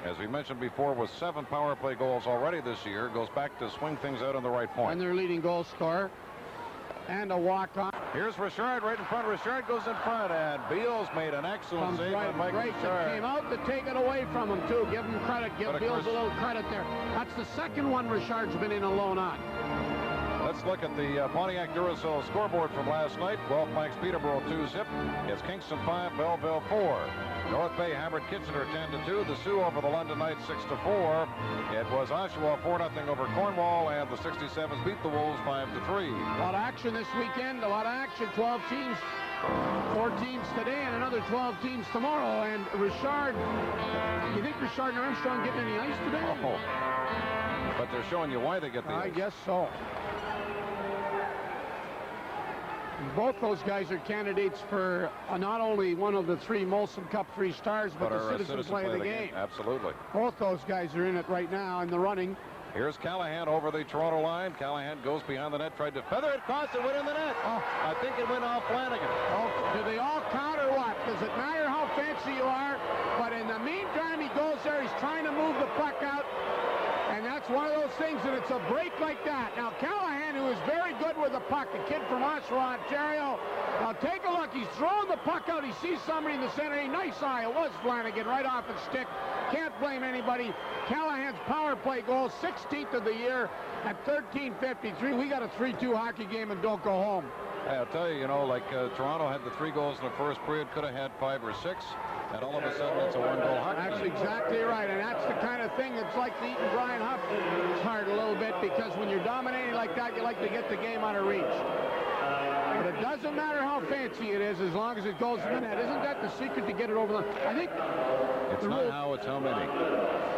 as we mentioned before, with 7 power play goals already this year, goes back to swing things out on the right point. And their leading goal scorer. And a walk-on. Here's Richard right in front. Richard goes in front, and Beals made an excellent save on Mike Richard. Came out to take it away from him, too. Give him credit. Give Beals a little credit there. That's the second one Richard's been in alone on. Let's look at the Pontiac Duracell scoreboard from last night. Guelph Flanks Peterborough 2-zip. It's Kingston 5, Belleville 4. North Bay hammered Kitchener 10-2. The Sioux over the London Knights 6-4. It was Oshawa 4-0 over Cornwall, and the 67s beat the Wolves 5-3. A lot of action this weekend. A lot of action. 12 teams. 4 teams today and another 12 teams tomorrow. And Richard, you think Richard and Armstrong getting any ice today? Oh. But they're showing you why they get the ice. I guess so. Both those guys are candidates for not only one of the 3 Molson Cup 3 stars, but the Citizen Play of the Game. Absolutely. Both those guys are in it right now in the running. Here's Callahan over the Toronto line. Callahan goes behind the net, tried to feather it across and went in the net. I think it went off Flanagan. Do they all count or what? Does it matter how fancy you are, but in the meantime he goes there, he's trying to move the puck out, and that's one of those things, and it's a break like that. Now Callahan, who is very good with the puck, a kid from Oshawa, Ontario, now take a look, he's throwing the puck out, he sees somebody in the center, a nice eye, it was Flanagan, right off his stick, can't blame anybody. Callahan's power play goal, 16th of the year at 13:53. We got a 3-2 hockey game and don't go home. Hey, I'll tell you, you know, like Toronto had the 3 goals in the first period, could have had 5 or 6, and all of a sudden it's a 1-goal hockey game. That's exactly right, and that's the kind of thing that's like the Eaton Brian Huff. It's hard a little bit because when you're dominating like that, you like to get the game out of reach. But it doesn't matter how fancy it is as long as it goes in the net. Isn't that the secret to get it over the net? I think it's not how, it's how many.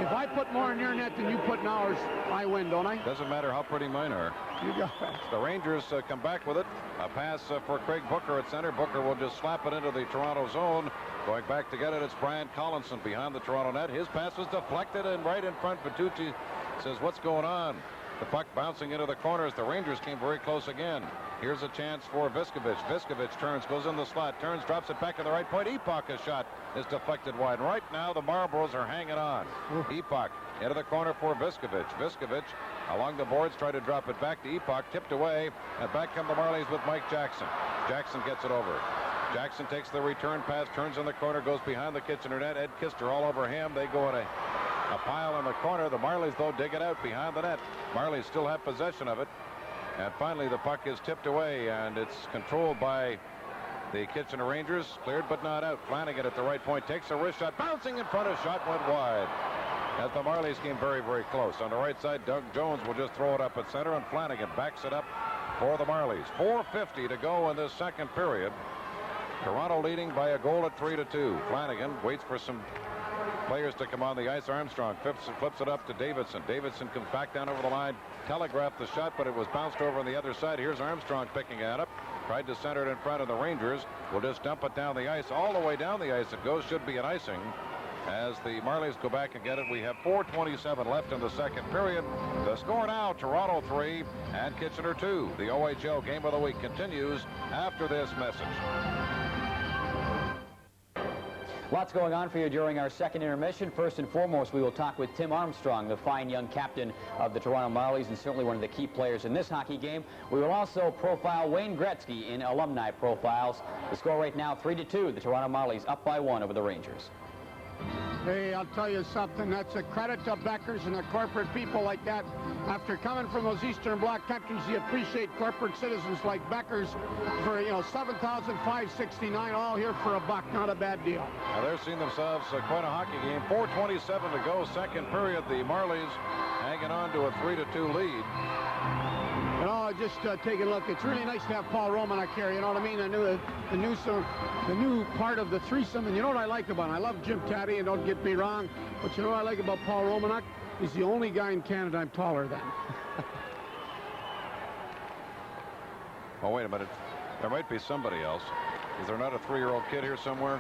If I put more in your net than you put in ours, I win, don't I? Doesn't matter how pretty mine are. You got it. The Rangers come back with it. A pass for Craig Booker at center. Booker will just slap it into the Toronto zone. Going back to get it, it's Brian Collinson behind the Toronto net. His pass was deflected and right in front. Bertucci says, what's going on? The puck bouncing into the corners. The Rangers came very close again. Here's a chance for Viskovich. Viskovich turns, goes in the slot, turns, drops it back at the right point. Epoch's shot is deflected wide. Right now, the Marlboros are hanging on. Epoch into the corner for Viskovich. Viskovich along the boards, try to drop it back to Epoch, tipped away, and back come the Marlies with Mike Jackson. Jackson gets it over. Jackson takes the return pass, turns in the corner, goes behind the Kitchener net. Ed Kister all over him. They go in a pile in the corner. The Marlies, though, dig it out behind the net. Marlies still have possession of it. And finally, the puck is tipped away, and it's controlled by the Kitchener Rangers. Cleared but not out. Flanagan at the right point takes a wrist shot, bouncing in front of, shot went wide. As the Marlies came very, very close. On the right side, Doug Jones will just throw it up at center, and Flanagan backs it up for the Marlies. 4:50 to go in this second period. Toronto leading by a goal at 3-2. Flanagan waits for some players to come on the ice. Armstrong flips it up to Davidson. Davidson comes back down over the line, telegraphed the shot, but it was bounced over on the other side. Here's Armstrong picking it up. Tried to center it in front of the Rangers. Will just dump it down the ice. All the way down the ice it goes. Should be an icing. As the Marlies go back and get it, we have 4:27 left in the second period. The score now, Toronto 3 and Kitchener 2. The OHL Game of the Week continues after this message. Lots going on for you during our second intermission. First and foremost, we will talk with Tim Armstrong, the fine young captain of the Toronto Marlies and certainly one of the key players in this hockey game. We will also profile Wayne Gretzky in alumni profiles. The score right now, 3-2. The Toronto Marlies up by 1 over the Rangers. Hey, I'll tell you something. That's a credit to Beckers and the corporate people like that. After coming from those Eastern Bloc countries, you appreciate corporate citizens like Beckers for, you know, $7,569 all here for $1. Not a bad deal. Now they're seeing themselves quite a hockey game. 4:27 to go, second period. The Marlies hanging on to a 3-2 lead. You know, just taking a look. It's really nice to have Paul Romanuk here. You know what I mean? I knew the new part of the threesome. And you know what I like about him? I love Jim Taddy, and don't get me wrong. But you know what I like about Paul Romanuk? He's the only guy in Canada I'm taller than. Oh, wait a minute. There might be somebody else. Is there not a 3-year-old kid here somewhere?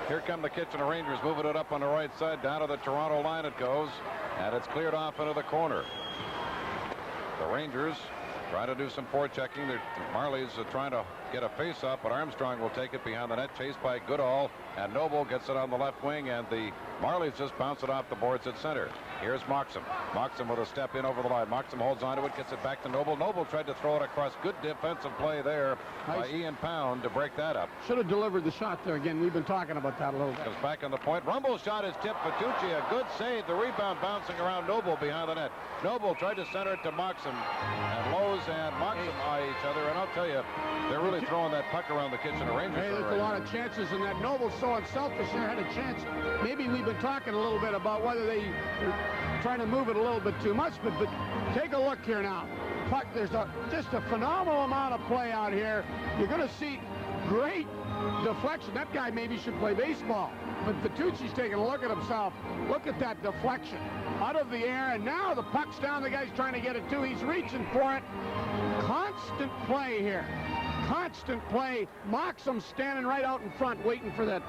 Here come the Kitchener Rangers, moving it up on the right side. Down to the Toronto line it goes. And it's cleared off into the corner. The Rangers trying to do some forechecking. The Marlies are trying to get a face-off, but Armstrong will take it behind the net, chased by Goodall, and Noble gets it on the left wing, and the Marlies just bounce it off the boards at center. Here's Moxham. Moxham with a step in over the line. Moxham holds on to it, gets it back to Noble. Noble tried to throw it across. Good defensive play there by Ian Pound to break that up. Should have delivered the shot there again. We've been talking about that a little bit. Comes back on the point. Rumble's shot is tipped. Bertucci, a good save. The rebound bouncing around Noble behind the net. Noble tried to center it to Moxham, and Lowe's and Moxham eye each other, and I'll tell you, they're really throwing that puck around the Kitchener Rangers. Hey, there's a lot of chances in that. Noble's so unselfish there, had a chance. Maybe we've been talking a little bit about whether they're trying to move it a little bit too much, but take a look here now. Puck, there's just a phenomenal amount of play out here. You're going to see great deflection. That guy maybe should play baseball, but Bertucci's taking a look at himself. Look at that deflection out of the air, and now the puck's down. The guy's trying to get it too. He's reaching for it. Constant play here. Constant play. Moxham standing right out in front waiting for that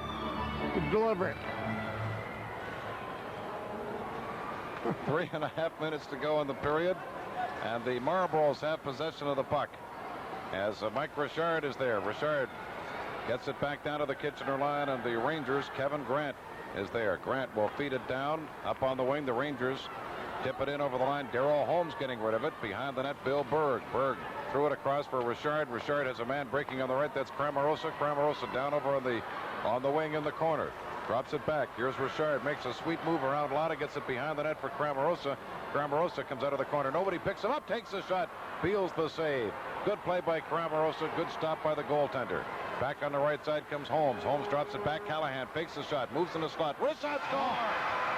to deliver it. 3.5 minutes to go in the period, and the Marlboros have possession of the puck as Mike Richard is there. Richard Gets it back down to the Kitchener line, and the Rangers, Kevin Grant is there. Grant will feed it down up on the wing. The Rangers tip it in over the line. Darrell Holmes getting rid of it. Behind the net, Bill Berg. Berg threw it across for Richard. Richard has a man breaking on the right. That's Cramarosa. Cramarosa down over on the wing in the corner. Drops it back. Here's Richard. Makes a sweet move around Lotta. Gets it behind the net for Cramarosa. Cramarosa comes out of the corner. Nobody picks him up. Takes the shot. Peels the save. Good play by Cramarosa. Good stop by the goaltender. Back on the right side comes Holmes. Holmes drops it back. Callahan fakes the shot. Moves in the slot. Richard score!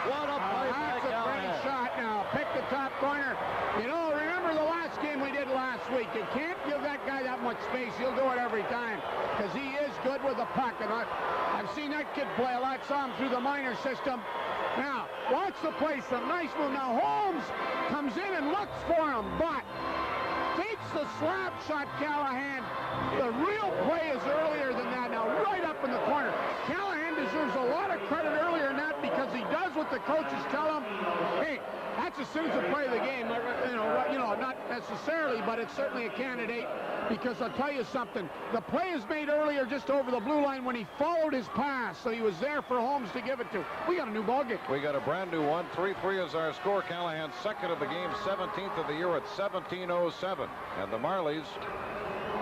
What a play by That's a Callahan. great shot now. Pick the top corner. You know, remember the last game we did last week. You can't give that guy that much space. He'll do it every time because he is good with the puck. And I've seen that kid play a lot. Saw him through the minor system. Now, watch the play. Some nice move. Now, Holmes comes in and looks for him, but takes the slap shot, Callahan. The real play is earlier than that now, right up in the corner. Callahan deserves a lot of credit earlier than that because he does what the coaches tell him. Hey, that's as soon as the play of the game. You know, not necessarily, but it's certainly a candidate because I'll tell you something. The play is made earlier just over the blue line when he followed his pass, so he was there for Holmes to give it to. We got a new ball game. We got a brand new one. 3-3 is our score. Callahan second of the game, 17th of the year at 17:07. And the Marlies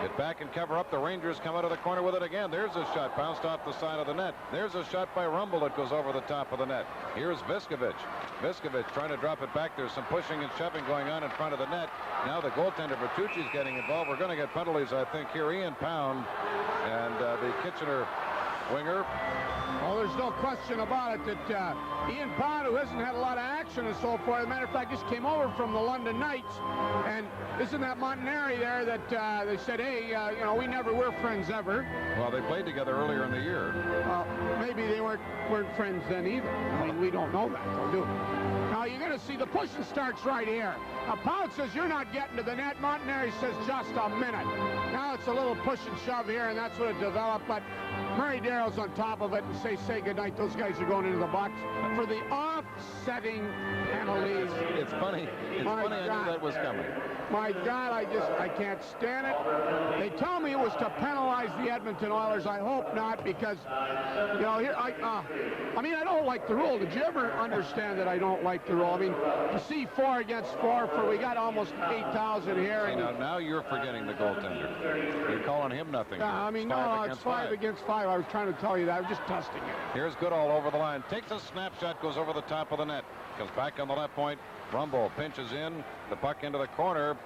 get back and cover up. The Rangers come out of the corner with it again. There's a shot bounced off the side of the net. There's a shot by Rumble that goes over the top of the net. Here's Viskovich. Viskovich trying to drop it back. There's some pushing and shoving going on in front of the net. Now the goaltender Bertucci's getting involved. We're going to get penalties, I think, here. Ian Pound and the Kitchener winger. Well, there's no question about it that Ian Pound, who hasn't had a lot of action and so forth, as a matter of fact, just came over from the London Knights, and isn't that Montanari there that they said, hey, you know, we never were friends ever. Well, they played together earlier in the year. Well, maybe they weren't friends then either. I mean, we don't know that, though, do we? Now, you're going to see the pushing starts right here. Now, Pound says, you're not getting to the net. Montanari says, just a minute. Now it's a little push and shove here, and that's what it developed, but Murray Darrow's on top of it and say goodnight. Those guys are going into the box for the offsetting penalties. It's funny. It's funny. I knew that was coming. My God, I can't stand it. They tell me it was to penalize the Edmonton Oilers. I hope not, because, you know, here I mean, I don't like the rule. Did you ever understand that I don't like the rule? I mean, you see 4 against 4 for we got almost 8,000 here. And now you're forgetting the goaltender. You're calling him nothing. I mean, no, it's 5 against 5. I was trying to tell you that. I was just testing it. Here's Goodall over the line. Takes a snapshot, goes over the top of the net. Comes back on the left point. Rumble pinches in. The puck into the corner.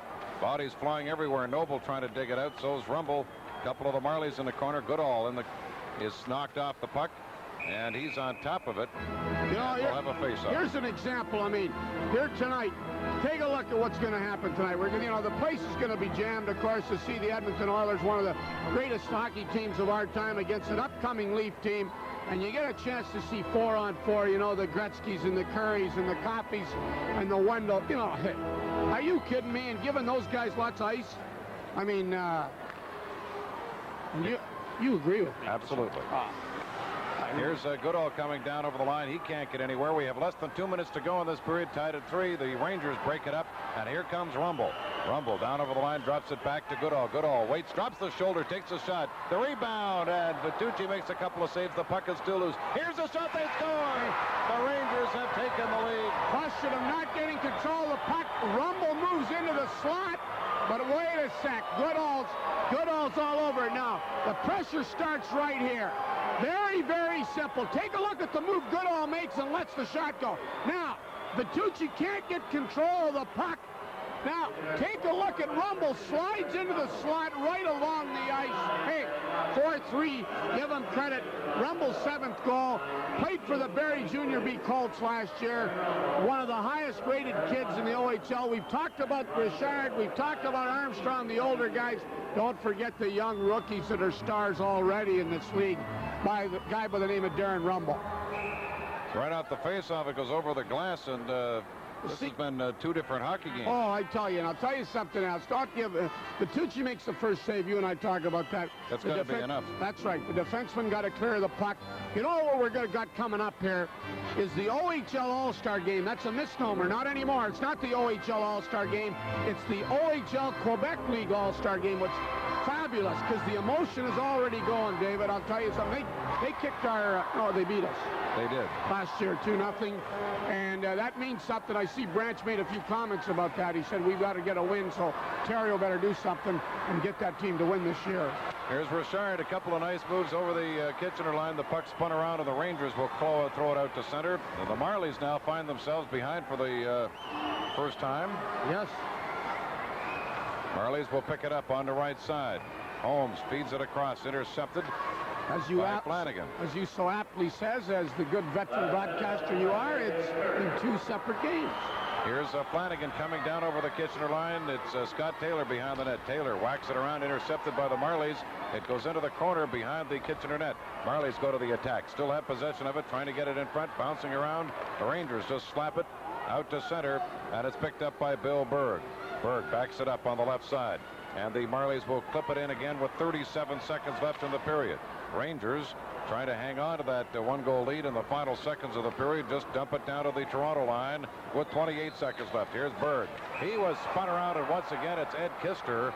Bodies flying everywhere. Noble trying to dig it out. So is Rumble. A couple of the Marlies in the corner. Goodall is knocked off the puck. And he's on top of it. You know, we'll have a face-off. Here's an example. I mean, here tonight, take a look at what's going to happen tonight. We're going, you know, the place is going to be jammed, of course, to see the Edmonton Oilers, one of the greatest hockey teams of our time, against an upcoming Leaf team. And you get a chance to see 4-on-4, you know, the Gretzkys and the Currys and the Coffeys and the Wendell. You know, hey, are you kidding me? And giving those guys lots of ice? I mean, you agree with me? Absolutely. Here's Goodall coming down over the line. He can't get anywhere. We have less than 2 minutes to go in this period, tied at 3. The Rangers break it up, and here comes Rumble. Rumble down over the line, drops it back to Goodall. Goodall waits, drops the shoulder, takes a shot. The rebound, and Bertucci makes a couple of saves. The puck is still loose. Here's a shot, they score! The Rangers have taken the lead. Question of not getting control of the puck. Rumble moves into the slot, but wait a sec. Goodall's all over it now. The pressure starts right here. Very, very simple. Take a look at the move Goodall makes and lets the shot go. Now, Bertucci can't get control of the puck. Now, take a look at Rumble. Slides into the slot right along the ice. Hey, 4-3. Give him credit. Rumble's 7th goal. Played for the Barrie Junior B Colts last year. One of the highest rated kids in the OHL. We've talked about Richard. We've talked about Armstrong, the older guys. Don't forget the young rookies that are stars already in this league by the guy by the name of Darren Rumble. Right out the face-off, it goes over the glass, and this has been 2 different hockey games. Oh, I tell you, and I'll tell you something else. Don't give Bertucci makes the first save. You and I talk about that. That's got to be enough. That's right. The defenseman got to clear the puck. You know what we're got coming up here is the OHL All-Star game. That's a misnomer. Not anymore. It's not the OHL All-Star game. It's the OHL Quebec League All-Star game, which fabulous because the emotion is already going, David. I'll tell you something. They kicked our... no, they beat us. They did. Last year, 2-0. And that means something. I see Branch made a few comments about that. He said, we've got to get a win, so Ontario better do something and get that team to win this year. Here's Richard. A couple of nice moves over the Kitchener line. The puck spun around, and the Rangers will throw it out to center. The Marlies now find themselves behind for the first time. Yes. Marlies will pick it up on the right side. Holmes feeds it across, intercepted by Flanagan. As you so aptly says, as the good veteran broadcaster you are, it's in 2 separate games. Here's Flanagan coming down over the Kitchener line. It's Scott Taylor behind the net. Taylor whacks it around, intercepted by the Marlies. It goes into the corner behind the Kitchener net. Marlies go to the attack. Still have possession of it, trying to get it in front, bouncing around. The Rangers just slap it out to center, and it's picked up by Bill Berg. Berg backs it up on the left side, and the Marlies will clip it in again with 37 seconds left in the period. Rangers trying to hang on to that 1-goal lead in the final seconds of the period. Just dump it down to the Toronto line with 28 seconds left. Here's Berg. He was spun around, and once again it's Ed Kister.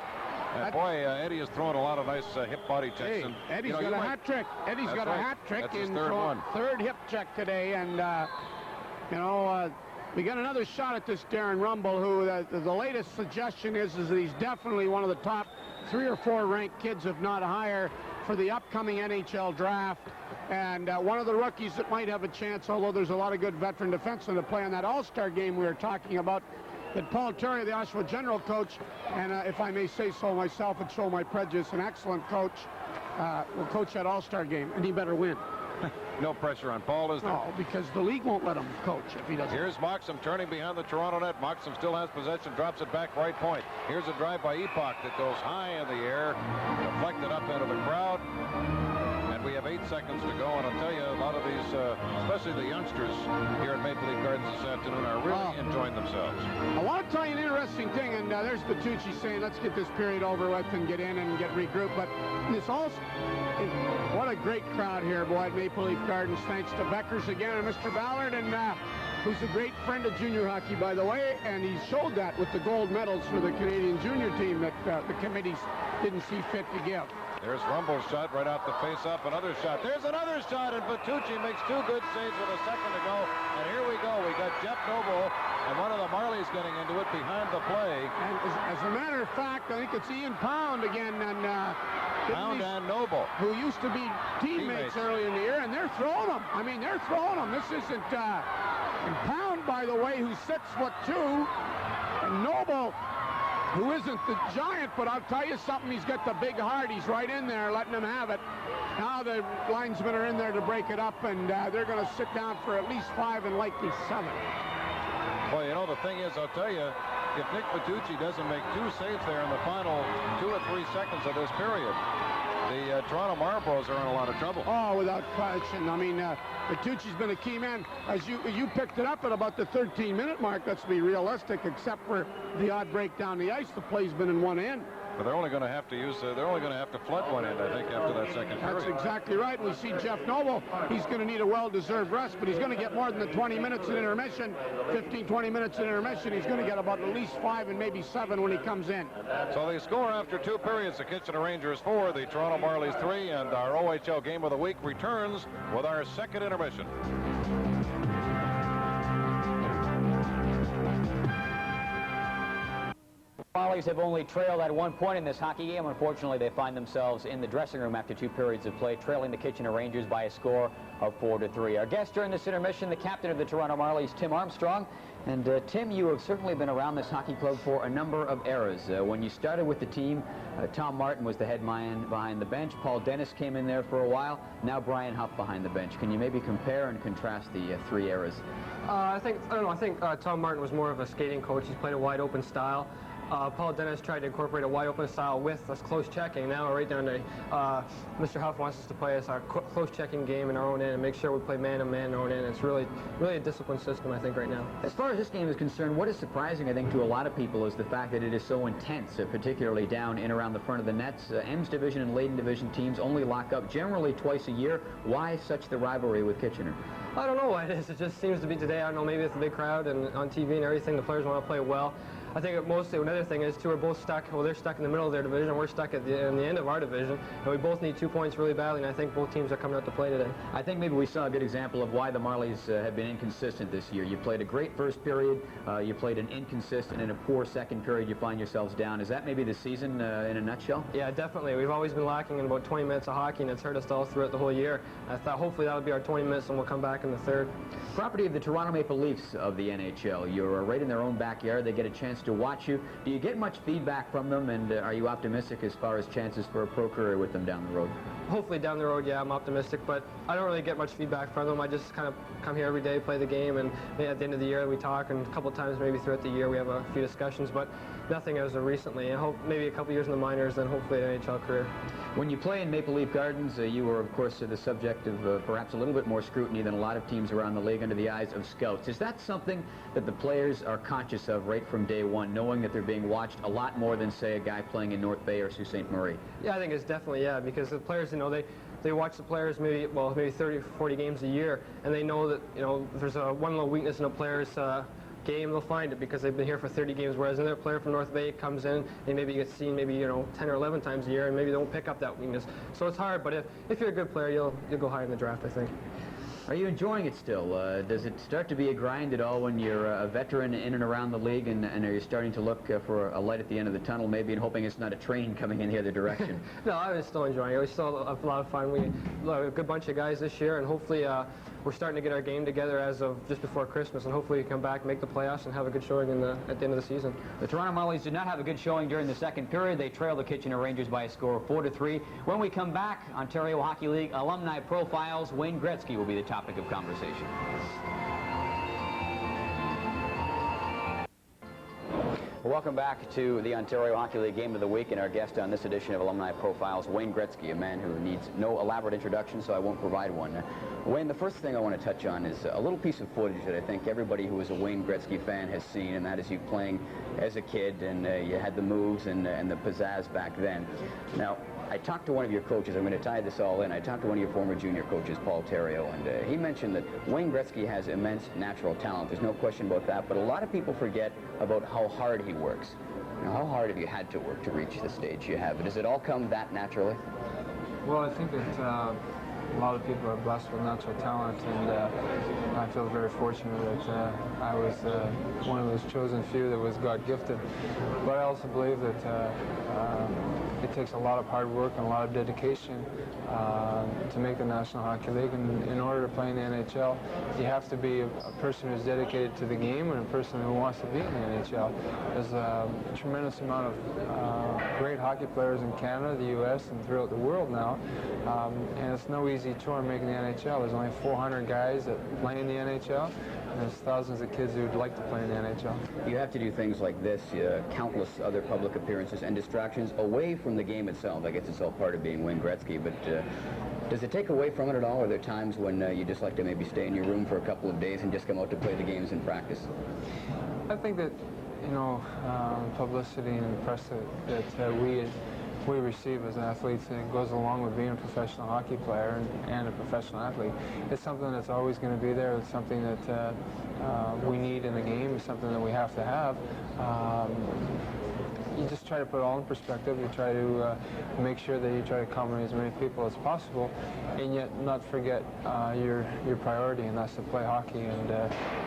And boy, Eddie has thrown a lot of nice hip body checks. Hey, and, Eddie's got a hat trick. Eddie's got a hat trick in third hip check today, and we got another shot at this Darren Rumble, who the latest suggestion is that he's definitely one of the top 3 or 4 ranked kids, if not higher, for the upcoming NHL draft. And one of the rookies that might have a chance, although there's a lot of good veteran defensemen to play in that All-Star game we were talking about, that Paul Terry, the Oshawa general coach, and if I may say so myself and show my prejudice, an excellent coach, will coach that All-Star game, and he better win. No pressure on Paul, is there? No, because the league won't let him coach if he doesn't. Here's Moxham turning behind the Toronto net. Moxham still has possession, drops it back right point. Here's a drive by Epoch that goes high in the air, deflected up into the crowd. And we have 8 seconds to go, and I'll tell you, a lot of these, especially the youngsters here at Maple Leaf Gardens this afternoon, are really enjoying themselves. I want to tell you an interesting thing, and there's Bertucci saying, let's get this period over with and get in and get regrouped. But this also, what a great crowd here, boy, at Maple Leaf Gardens. Thanks to Beckers again and Mr. Ballard, and who's a great friend of junior hockey, by the way, and he showed that with the gold medals for the Canadian junior team that the committees didn't see fit to give. There's Rumble's shot right out the face-off. Another shot. There's another shot, and Bertucci makes 2 good saves with a second to go. And here we go. We got Jeff Noble and one of the Marlies getting into it behind the play. And as a matter of fact, I think it's Ian Pound again, and Pound and Noble, who used to be teammates early in the year, and they're throwing them. I mean, they're throwing them. This isn't. And Pound, by the way, who's 6'2", and Noble, who isn't the giant, but I'll tell you something, he's got the big heart. He's right in there letting them have it. Now the linesmen are in there to break it up, and they're going to sit down for at least 5 and likely 7. Well, you know, the thing is, I'll tell you, if Nick Bertucci doesn't make 2 saves there in the final 2 or 3 seconds of this period, the Toronto Marlboros are in a lot of trouble. Oh, without question. I mean, Bertucci's been a key man. As you picked it up at about the 13-minute mark, let's be realistic, except for the odd break down the ice, the play's been in one end. But they're only going to have to use, they're only going to have to flood one end, I think, after that second period. That's exactly right. We see Jeff Noble. He's going to need a well-deserved rest, but he's going to get more than the 20 minutes in intermission, 15, 20 minutes in intermission. He's going to get about at least 5 and maybe 7 when he comes in. So they score after 2 periods. The Kitchener Rangers 4, the Toronto Marlies 3, and our OHL game of the week returns with our second intermission. Marlies have only trailed at 1 point in this hockey game. Unfortunately, they find themselves in the dressing room after 2 periods of play, trailing the Kitchener Rangers by a score of 4-3. Our guest during this intermission, the captain of the Toronto Marlies, Tim Armstrong. And Tim, you have certainly been around this hockey club for a number of eras. When you started with the team, Tom Martin was the head man behind the bench. Paul Dennis came in there for a while. Now Brian Huff behind the bench. Can you maybe compare and contrast the 3 eras? I think Tom Martin was more of a skating coach. He's played a wide open style. Paul Dennis tried to incorporate a wide open style with us close checking. Now we're right down to Mr. Huff wants us to play us our close checking game in our own end and make sure we play man-to-man in our own end. It's really a disciplined system, I think, right now. As far as this game is concerned, what is surprising, I think, to a lot of people is the fact that it is so intense, particularly down in around the front of the nets. M's Division and Leyden Division teams only lock up generally twice a year. Why such the rivalry with Kitchener? I don't know why it is. It just seems to be today. I don't know, maybe it's a big crowd and on TV and everything. The players want to play well. I think mostly another thing is, too, we're both stuck. Well, they're stuck in the middle of their division. We're stuck in the end of our division. And we both need 2 points really badly, and I think both teams are coming out to play today. I think maybe we saw a good example of why the Marlies have been inconsistent this year. You played a great first period. You played an inconsistent and a poor second period. You find yourselves down. Is that maybe the season in a nutshell? Yeah, definitely. We've always been lacking in about 20 minutes of hockey, and it's hurt us all throughout the whole year. I thought hopefully that would be our 20 minutes, and we'll come back in the third. Property of the Toronto Maple Leafs of the NHL. You're right in their own backyard. They get a chance to watch you. Do you get much feedback from them, and are you optimistic as far as chances for a pro career with them down the road? Hopefully down the road, yeah, I'm optimistic, but I don't really get much feedback from them. I just kind of come here every day, play the game, and at the end of the year we talk, and a couple of times maybe throughout the year we have a few discussions, but nothing as of recently. I hope maybe a couple years in the minors, then hopefully an NHL career. When you play in Maple Leaf Gardens, you were, of course, the subject of perhaps a little bit more scrutiny than a lot of teams around the league under the eyes of scouts. Is that something that the players are conscious of right from day one, knowing that they're being watched a lot more than, say, a guy playing in North Bay or Sault Ste. Marie? Yeah, I think it's definitely, yeah, because the players, you know, they watch the players maybe 30 or 40 games a year, and they know that, you know, if there's one little weakness in a player's game, they'll find it because they've been here for 30 games, whereas another player from North Bay comes in and maybe gets seen maybe, you know, 10 or 11 times a year, and maybe they won't pick up that weakness. So it's hard, but if you're a good player, you'll go high in the draft, I think. Are you enjoying it still? Does it start to be a grind at all when you're a veteran in and around the league, and are you starting to look for a light at the end of the tunnel maybe, and hoping it's not a train coming in the other direction? No, I was still enjoying it. We still have a lot of fun. We have a good bunch of guys this year, and hopefully we're starting to get our game together as of just before Christmas, and hopefully we come back, make the playoffs, and have a good showing at the end of the season. The Toronto Marlies did not have a good showing during the second period. They trailed the Kitchener Rangers by a score of 4-3. When we come back, Ontario Hockey League alumni profiles. Wayne Gretzky will be the topic of conversation. Welcome back to the Ontario Hockey League Game of the Week, and our guest on this edition of Alumni Profiles, Wayne Gretzky, a man who needs no elaborate introduction, so I won't provide one. Wayne, the first thing I want to touch on is a little piece of footage that I think everybody who is a Wayne Gretzky fan has seen, and that is you playing as a kid, and you had the moves and the pizzazz back then. Now, I talked to one of your coaches. I'm going to tie this all in. I talked to one of your former junior coaches, Paul Terrio, and he mentioned that Wayne Gretzky has immense natural talent. There's no question about that, but a lot of people forget about how hard he works. You know, how hard have you had to work to reach the stage you have? Does it all come that naturally? Well, I think that a lot of people are blessed with natural talent, and I feel very fortunate that I was one of those chosen few that was God-gifted. But I also believe that it takes a lot of hard work and a lot of dedication to make the National Hockey League. And in order to play in the NHL, you have to be a person who's dedicated to the game and a person who wants to be in the NHL. There's a tremendous amount of great hockey players in Canada, the U.S., and throughout the world now. And it's no easy chore making the NHL. There's only 400 guys that play in the NHL. And there's thousands of kids who would like to play in the NHL. You have to do things like this, countless other public appearances and distractions away from the game itself. I guess it's all part of being Wayne Gretzky, but does it take away from it at all? Are there times when you just like to maybe stay in your room for a couple of days and just come out to play the games in practice? I think that, you know, publicity and press that we receive as athletes, and it goes along with being a professional hockey player and a professional athlete. It's something that's always going to be there. It's something that we need in the game. It's something that we have to have. You just try to put it all in perspective. You try to make sure that you try to accommodate as many people as possible, and yet not forget your priority, and that's to play hockey. And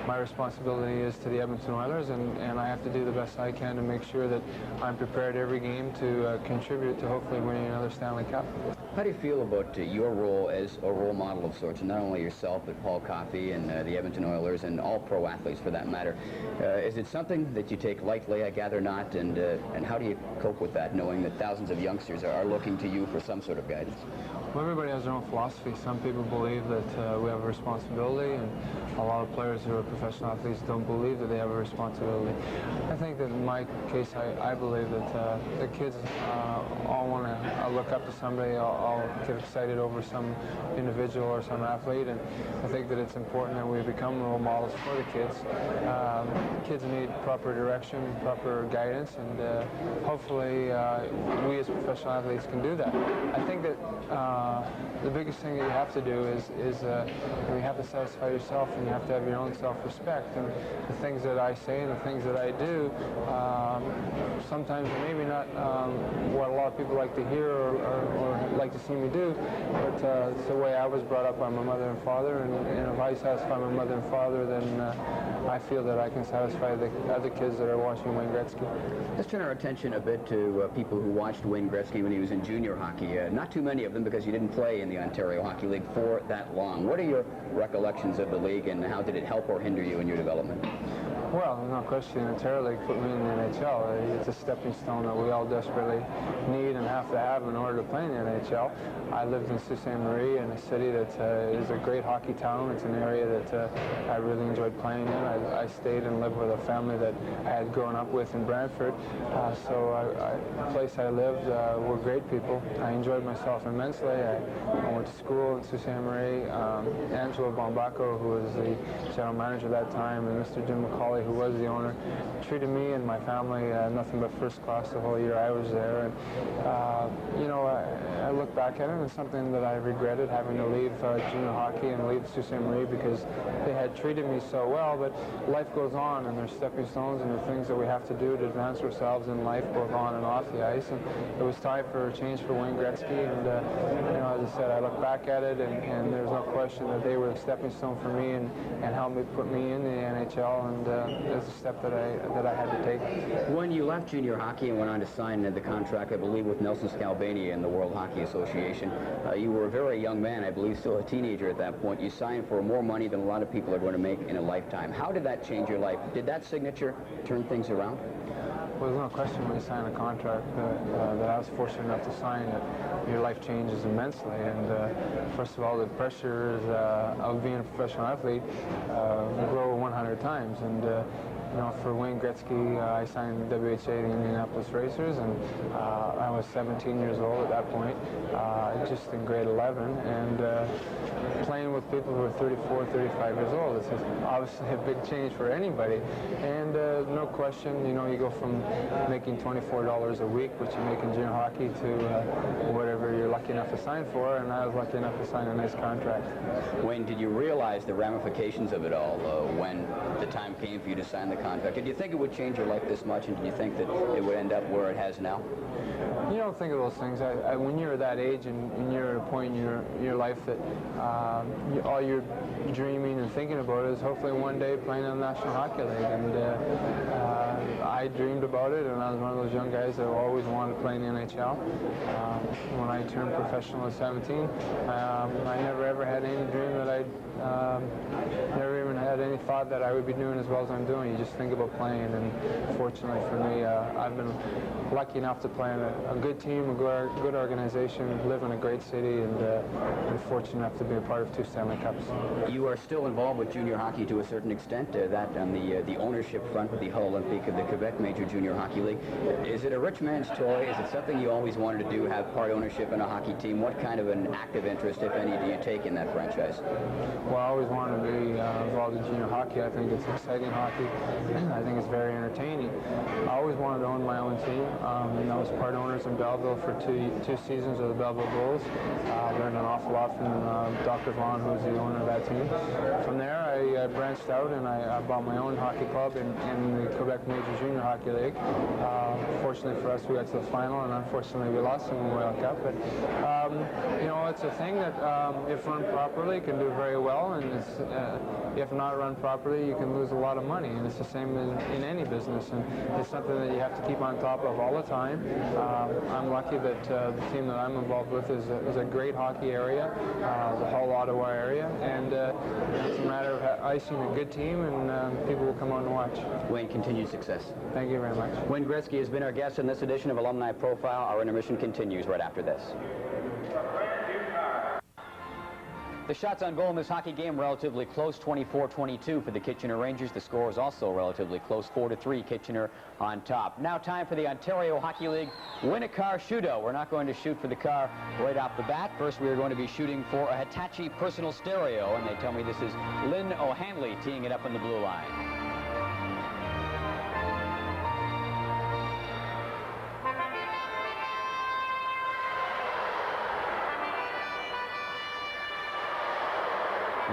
my responsibility is to the Edmonton Oilers, and I have to do the best I can to make sure that I'm prepared every game to contribute to hopefully winning another Stanley Cup. How do you feel about your role as a role model of sorts, and not only yourself, but Paul Coffey and the Edmonton Oilers and all pro athletes for that matter? Is it something that you take lightly? I gather not, and how do you cope with that, knowing that thousands of youngsters are looking to you for some sort of guidance? Well, everybody has their own philosophy. Some people believe that we have a responsibility, and a lot of players who are professional athletes don't believe that they have a responsibility. I think that in my case, I believe that the kids all want to look up to somebody, all get excited over some individual or some athlete, and I think that it's important that we become role models for the kids. kids need proper direction, proper guidance, and hopefully we as professional athletes can do that. I think that the biggest thing that you have to do is you have to satisfy yourself, and you have to have your own self-respect. And the things that I say and the things that I do, sometimes maybe not what a lot of people like to hear or like to see me do, but it's the way I was brought up by my mother and father, and if I satisfy my mother and father, then I feel that I can satisfy the other kids that are watching Wayne Gretzky. Let's turn our attention a bit to people who watched Wayne Gretzky when he was in junior hockey. Not too many of them, because you didn't play in the Ontario Hockey League for that long. What are your recollections of the league, and how did it help or hinder you in your development? Well, no question, the Ontario League put me in the NHL. It's a stepping stone that we all desperately need and have to have in order to play in the NHL. I lived in Sault Ste. Marie, in a city that is a great hockey town. It's an area that I really enjoyed playing in. I stayed and lived with a family that I had grown up with in Brantford. So the place I lived were great people. I enjoyed myself immensely. I went to school in Sault Ste. Marie. Angelo Bombaco, who was the general manager at that time, and Mr. Jim McCauley, who was the owner, treated me and my family nothing but first class the whole year I was there. And you know, I look back at it, and it's something that I regretted, having to leave junior hockey and leave Sault Ste. Marie, because they had treated me so well. But life goes on, and there's stepping stones, and there are things that we have to do to advance ourselves in life, both on and off the ice. And it was time for a change for Wayne Gretzky. And you know, as I said, I look back at it, and there's no question that they were a stepping stone for me, and helped me put me in the NHL. And it's a step that I had to take. When you left junior hockey and went on to sign the contract, I believe, with Nelson Scalabrini in the World Hockey Association, you were a very young man, I believe still a teenager at that point. You signed for more money than a lot of people are going to make in a lifetime. How did that change your life? Did that signature turn things around? Well, there's no question when you sign a contract that I was fortunate enough to sign, that your life changes immensely. And first of all, the pressures of being a professional athlete grow 100 times. And you know, for Wayne Gretzky, I signed the WHA, the Indianapolis Racers, and I was 17 years old at that point, just in grade 11, and playing with people who are 34, 35 years old. This is obviously a big change for anybody, and no question, you know, you go from making $24 a week, which you make in junior hockey, to whatever you're lucky enough to sign for, and I was lucky enough to sign a nice contract. Wayne, did you realize the ramifications of it all when the time came for you to sign the contract? Did you think it would change your life this much, and did you think that it would end up where it has now? You don't think of those things. When you're that age and you're at a point in your life that all you're dreaming and thinking about is hopefully one day playing in the National Hockey League. And I dreamed about it, and I was one of those young guys that always wanted to play in the NHL. When I turned professional at 17, I never ever had any dream that I'd never even had any thought that I would be doing as well as I'm doing. You just think about playing, and fortunately for me, I've been lucky enough to play in a good team, a good organization, live in a great city, and been fortunate enough to be a part of 2 Stanley Cups. You are still involved with junior hockey to a certain extent, that on the ownership front with the Hull Olympique of the Quebec Major Junior Hockey League. Is it a rich man's toy? Is it something you always wanted to do, have part ownership in a hockey team? What kind of an active interest, if any, do you take in that franchise? Well, I always wanted to be involved in junior hockey. I think it's exciting hockey. I think it's very entertaining. I always wanted to own my own team. And I was part owners in Belleville for two seasons of the Belleville Bulls. Learned an awful lot from Dr. Vaughn, who was the owner of that team. From there, I branched out, and I bought my own hockey club in the Quebec Major Junior Hockey League. Fortunately for us, we got to the final, and unfortunately we lost in the World Cup. But you know, it's a thing that if run properly can do very well, and it's, if not run properly, you can lose a lot of money. And it's the same in any business, and it's something that you have to keep on top of all the time. I'm lucky that the team that I'm involved with is a great hockey area, the whole Ottawa area, and it's a matter of icing a good team, and people will come on and watch. Wayne, continued success. Thank you very much. Wayne Gretzky has been our guest in this edition of Alumni Profile. Our intermission continues right after this. The shots on goal in this hockey game relatively close, 24-22 for the Kitchener Rangers. The score is also relatively close, 4-3 Kitchener on top. Now time for the Ontario Hockey League Win-A-Car Shootout. We're not going to shoot for the car right off the bat. First, we are going to be shooting for a Hitachi personal stereo, and they tell me this is Lynn O'Hanley teeing it up on the blue line.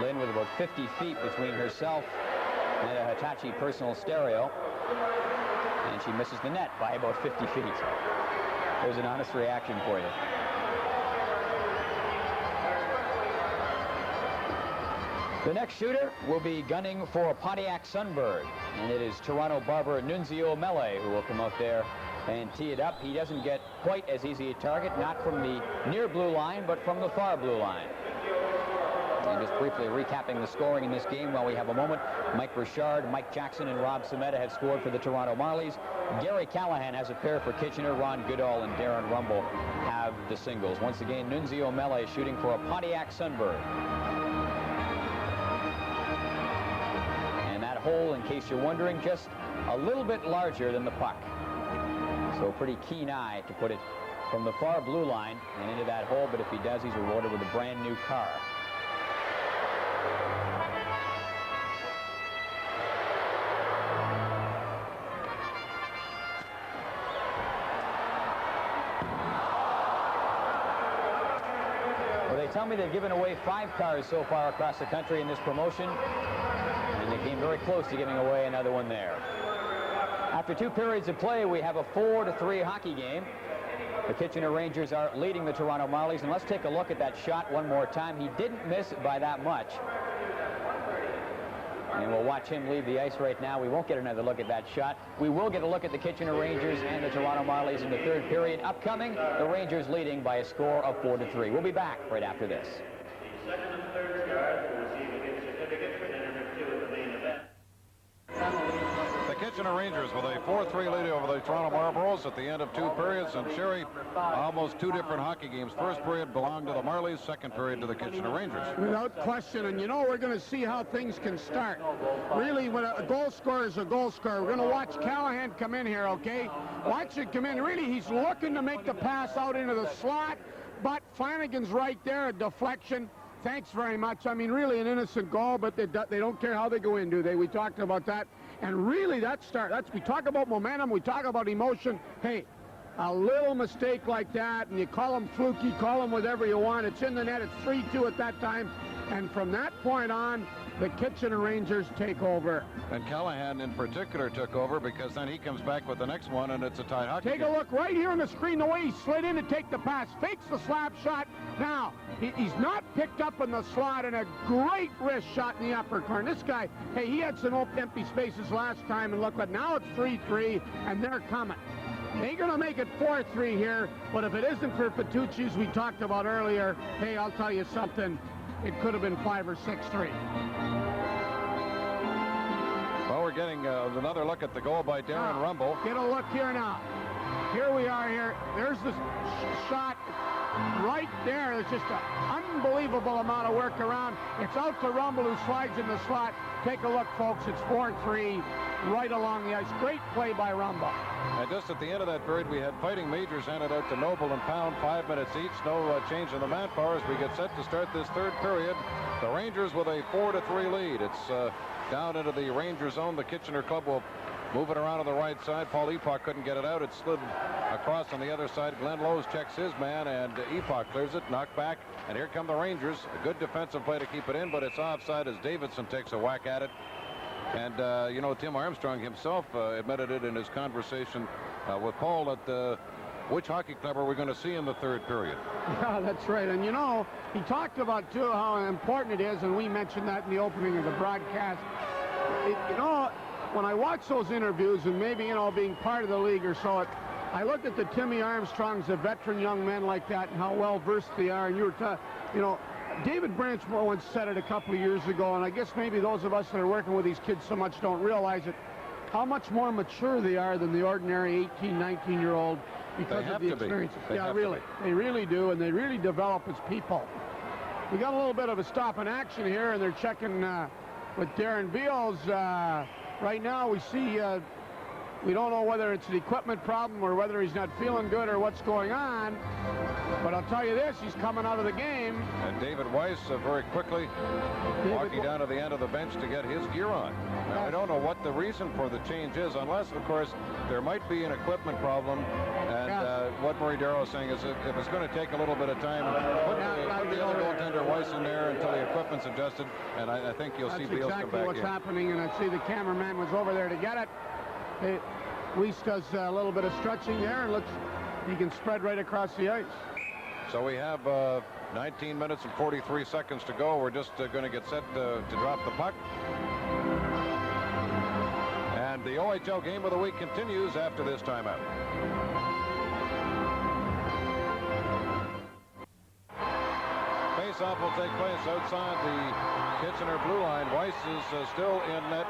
Lynn with about 50 feet between herself and a Hitachi personal stereo. And she misses the net by about 50 feet. There's an honest reaction for you. The next shooter will be gunning for a Pontiac Sunbird, and it is Toronto barber Nunzio Mele who will come out there and tee it up. He doesn't get quite as easy a target, not from the near blue line, but from the far blue line. And just briefly recapping the scoring in this game while we have a moment. Mike Richard, Mike Jackson, and Rob Sameta have scored for the Toronto Marlies. Gary Callahan has a pair for Kitchener. Ron Goodall and Darren Rumble have the singles. Once again, Nunzio Mele shooting for a Pontiac Sunbird. And that hole, in case you're wondering, just a little bit larger than the puck. So a pretty keen eye to put it from the far blue line and into that hole, but if he does, he's rewarded with a brand new car. Well, they tell me they've given away 5 cars so far across the country in this promotion, and they came very close to giving away another one there. After 2 periods of play, we have a 4-3 hockey game. The Kitchener Rangers are leading the Toronto Marlies, and let's take a look at that shot one more time. He didn't miss by that much. And we'll watch him leave the ice right now. We won't get another look at that shot. We will get a look at the Kitchener Rangers and the Toronto Marlies in the 3rd period. Upcoming, the Rangers leading by a score of 4-3. We'll be back right after this. The second and third stars will receive a gift certificate for dinner 2 of the main event. The Kitchener Rangers with a 4-3 lead over the Toronto Marlboros at the end of 2 periods. And Sherry, almost 2 different hockey games. First period belonged to the Marlies, second period to the Kitchener Rangers. Without question, and you know we're going to see how things can start. Really, when a goal scorer is a goal scorer, we're going to watch Callahan come in here, okay? Watch it come in. Really, he's looking to make the pass out into the slot, but Flanagan's right there, a deflection. Thanks very much. I mean, really an innocent goal, but they don't care how they go in, do they? We talked about that. And really, we talk about momentum, we talk about emotion. Hey, a little mistake like that, and you call them fluky, call them whatever you want. It's in the net. It's 3-2 at that time. And from that point on, the Kitchener Rangers take over. And Callahan in particular took over, because then he comes back with the next one, and it's a tight hockey game. Take a look right here on the screen, the way he slid in to take the pass, fakes the slap shot. Now, he's not picked up in the slot, and a great wrist shot in the upper corner. This guy, hey, he had some empty spaces last time, and look what, now it's 3-3, and they're coming. They're going to make it 4-3 here, but if it isn't for Fatucci, as we talked about earlier, hey, I'll tell you something, it could have been 5 or 6-3. Well, we're getting another look at the goal by Darren Rumble. Get a look here now. Here we are here. There's the shot right there. There's just an unbelievable amount of work around. It's out to Rumble, who slides in the slot. Take a look, folks. It's 4-3 right along the ice. Great play by Rumble. And just at the end of that period, we had Fighting Majors handed out to Noble and Pound, 5 minutes each. No change in the manpower as we get set to start this 3rd period. The Rangers with a 4-3 lead. It's down into the Ranger zone. The Kitchener club will move it around on the right side. Paul Epoch couldn't get it out. It slid across on the other side. Glenn Lowe's checks his man, and Epoch clears it, knocked back. And here come the Rangers. A good defensive play to keep it in, but it's offside as Davidson takes a whack at it. And, you know, Tim Armstrong himself admitted it in his conversation with Paul that which hockey club are we going to see in the 3rd period? Yeah, that's right. And, you know, he talked about, too, how important it is, and we mentioned that in the opening of the broadcast. You know, when I watch those interviews, and maybe, you know, being part of the league or so, I looked at the Timmy Armstrongs, the veteran young men like that, and how well-versed they are. And you were, you know, David Branchmore once said it a couple of years ago, and I guess maybe those of us that are working with these kids so much don't realize it, how much more mature they are than the ordinary 18, 19-year-old because of the experience. Yeah, really. They really do, and they really develop as people. We got a little bit of a stop in action here, and they're checking with Darren Beals. Right now we see, we don't know whether it's an equipment problem or whether he's not feeling good or what's going on. But I'll tell you this, he's coming out of the game. And David Weiss very quickly walking down to the end of the bench to get his gear on. Now, I don't know what the reason for the change is, unless, of course, there might be an equipment problem. And what Murray Darrow is saying is if it's going to take a little bit of time, put the other goaltender Weiss in there until the equipment's adjusted, and I think you'll see Beals come back in. That's exactly what's happening, and I see the cameraman was over there to get it. Weiss does a little bit of stretching there, and looks he can spread right across the ice. So we have 19 minutes and 43 seconds to go. We're just going to get set to drop the puck. And the OHL game of the week continues after this timeout. Face-off will take place outside the Kitchener blue line. Weiss is still in net.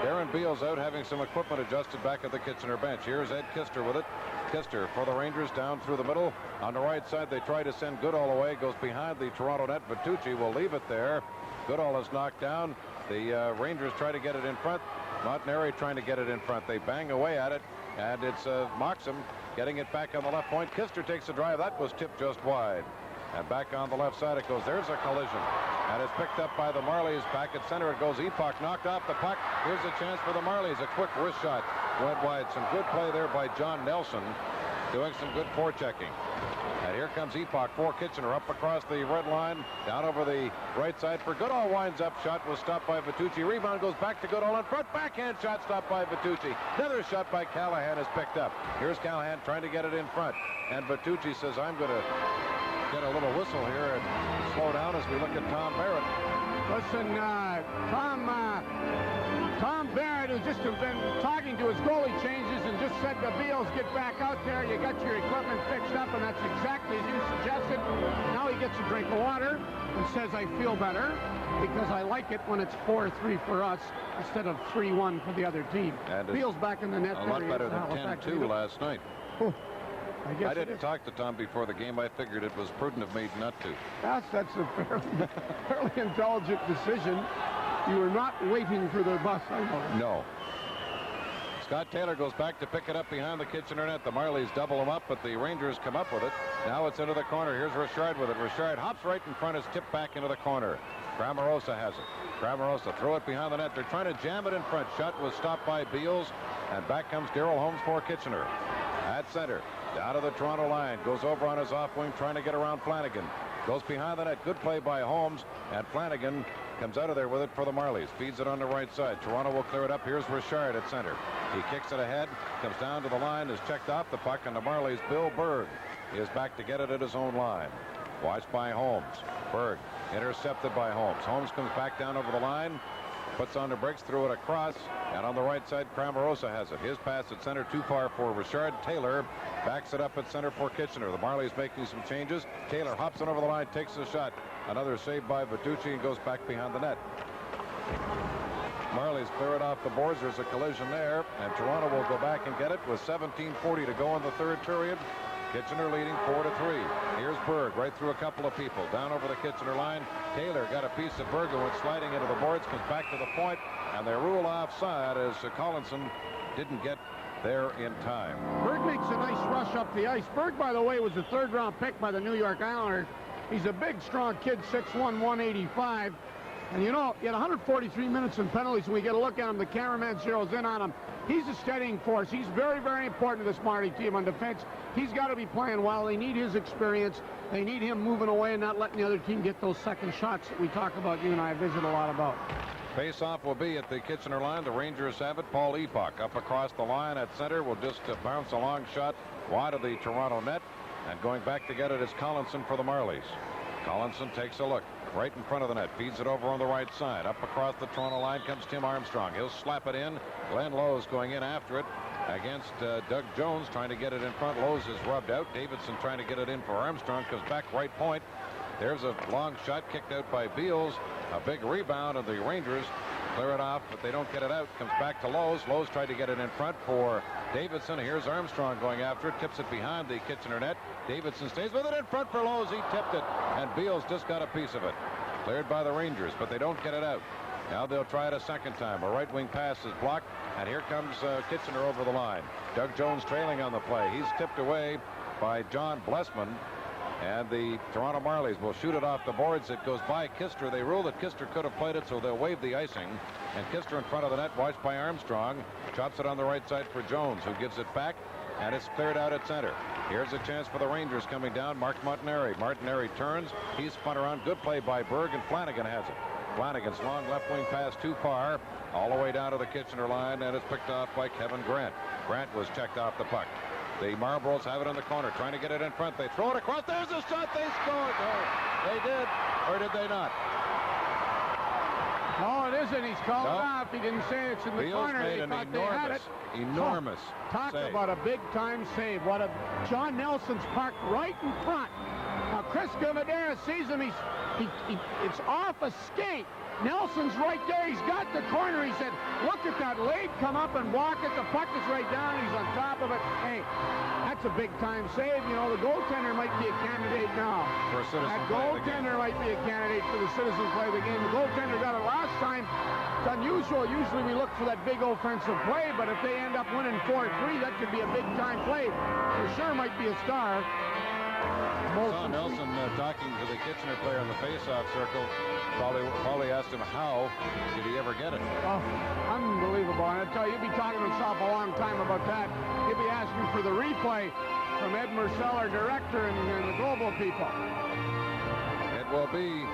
Darren Beals out having some equipment adjusted back at the Kitchener bench. Here's Ed Kister with it. Kister for the Rangers down through the middle. On the right side, they try to send Goodall away. Goes behind the Toronto net. Vitucci will leave it there. Goodall is knocked down. The Rangers try to get it in front. Montanari trying to get it in front. They bang away at it, and it's Moxham getting it back on the left point. Kister takes a drive. That was tipped just wide. And back on the left side it goes. There's a collision. And it's picked up by the Marlies. Back at center it goes. Epoch knocked off the puck. Here's a chance for the Marlies. A quick wrist shot went wide. Some good play there by John Nelson, doing some good forechecking. And here comes Epoch for Kitchener up across the red line, down over the right side for Goodall. Winds up. Shot was stopped by Vitucci. Rebound goes back to Goodall in front. Backhand shot stopped by Vitucci. Another shot by Callahan is picked up. Here's Callahan trying to get it in front. And Vitucci says, I'm going to get a little whistle here and slow down as we look at Tom Barrett. Listen, Tom Barrett, who's just been talking to his goalie changes and just said to Beals, get back out there. You got your equipment fixed up, and that's exactly as you suggested. Now he gets a drink of water and says, I feel better because I like it when it's 4-3 for us instead of 3-1 for the other team. And Beals back in the net. A lot better than 10-2 last night. I didn't talk to Tom before the game. I figured it was prudent of me not to. That's a fairly intelligent decision. You were not waiting for the bus, I know. No. Scott Taylor goes back to pick it up behind the Kitchener net. The Marlies double him up, but the Rangers come up with it. Now it's into the corner. Here's Richard with it. Richard hops right in front, is tipped back into the corner. Cramarosa has it. Cramarosa throw it behind the net. They're trying to jam it in front. Shot was stopped by Beals, and back comes Darrell Holmes for Kitchener. At center. Down to the Toronto line. Goes over on his off wing trying to get around Flanagan. Goes behind the net. Good play by Holmes. And Flanagan comes out of there with it for the Marlies. Feeds it on the right side. Toronto will clear it up. Here's Richard at center. He kicks it ahead. Comes down to the line. Is checked off the puck. And the Marlies, Bill Berg, is back to get it at his own line. Watched by Holmes. Berg intercepted by Holmes. Holmes comes back down over the line. Puts on the brakes, threw it across, and on the right side, Cramarosa has it. His pass at center, too far for Richard. Taylor backs it up at center for Kitchener. The Marlies making some changes. Taylor hops on over the line, takes the shot. Another save by Vitucci and goes back behind the net. Marlies clear it off the boards. There's a collision there, and Toronto will go back and get it with 17:40 to go in the third period. Kitchener leading 4-3. Here's Berg right through a couple of people. Down over the Kitchener line. Taylor got a piece of Berg and went sliding into the boards. Comes back to the point. And they rule offside as Collinson didn't get there in time. Berg makes a nice rush up the ice. Berg, by the way, was a third-round pick by the New York Islanders. He's a big, strong kid, 6'1", 185. And, you know, he had 143 minutes in penalties. When we get a look at him, the cameraman zeroes in on him. He's a steadying force. He's very, very important to this Marty team on defense. He's got to be playing well. They need his experience. They need him moving away and not letting the other team get those second shots that we talk about, you and I visit a lot about. Face-off will be at the Kitchener line. The Rangers have it. Paul Epoch up across the line at center. Will just bounce a long shot wide of the Toronto net. And going back to get it is Collinson for the Marlies. Collinson takes a look. Right in front of the net. Feeds it over on the right side. Up across the Toronto line comes Tim Armstrong. He'll slap it in. Glenn Lowe's going in after it against Doug Jones, trying to get it in front. Lowe's is rubbed out. Davidson trying to get it in for Armstrong. Comes back right point. There's a long shot kicked out by Beals. A big rebound, and the Rangers clear it off, but they don't get it out. Comes back to Lowe's. Lowe's tried to get it in front for Davidson. Here's Armstrong going after it. Tips it behind the Kitchener net. Davidson stays with it in front for Lowe's. He tipped it, and Beals just got a piece of it. Cleared by the Rangers, but they don't get it out. Now they'll try it a second time. A right wing pass is blocked, and here comes Kitchener over the line. Doug Jones trailing on the play. He's tipped away by John Blessman, and the Toronto Marlies will shoot it off the boards. It goes by Kister. They rule that Kister could have played it, so they'll waive the icing. And Kister in front of the net, watched by Armstrong, chops it on the right side for Jones, who gives it back. and it's cleared out at center. Here's a chance for the Rangers coming down. Mark Montanari. Montanari turns. He's spun around. Good play by Berg, and Flanagan has it. Flanagan's long left wing pass too far, all the way down to the Kitchener line, and it's picked off by Kevin Grant. Grant was checked off the puck. The Marlboros have it in the corner, trying to get it in front. They throw it across. There's a shot. They scored. Oh, they did, or did they not? No, it isn't. He's called it off. He didn't say it's in the corner. Made an enormous Talk save. about a big-time save. John Nelson's parked right in front. Now, Chris Gavadera sees him. It's off a skate. Nelson's right there. He's got the corner. He said, look at that leg come up and block it. The puck is right down. He's on top of it. Hey, that's a big-time save. You know, the goaltender might be a candidate now. For a citizen that play of the game. goaltender might be a candidate for the citizen play of the game. The goaltender got it last time. It's unusual. Usually we look for that big offensive play, but if they end up winning 4-3, that could be a big-time play. For sure might be a star. Saw Nelson talking to the Kitchener player in the face-off circle. Probably asked him how did he ever get it. Oh, unbelievable. And I tell you, you'll be talking to himself a long time about that. He'll be asking for the replay from Ed Marcel, our director, and the global people. It will be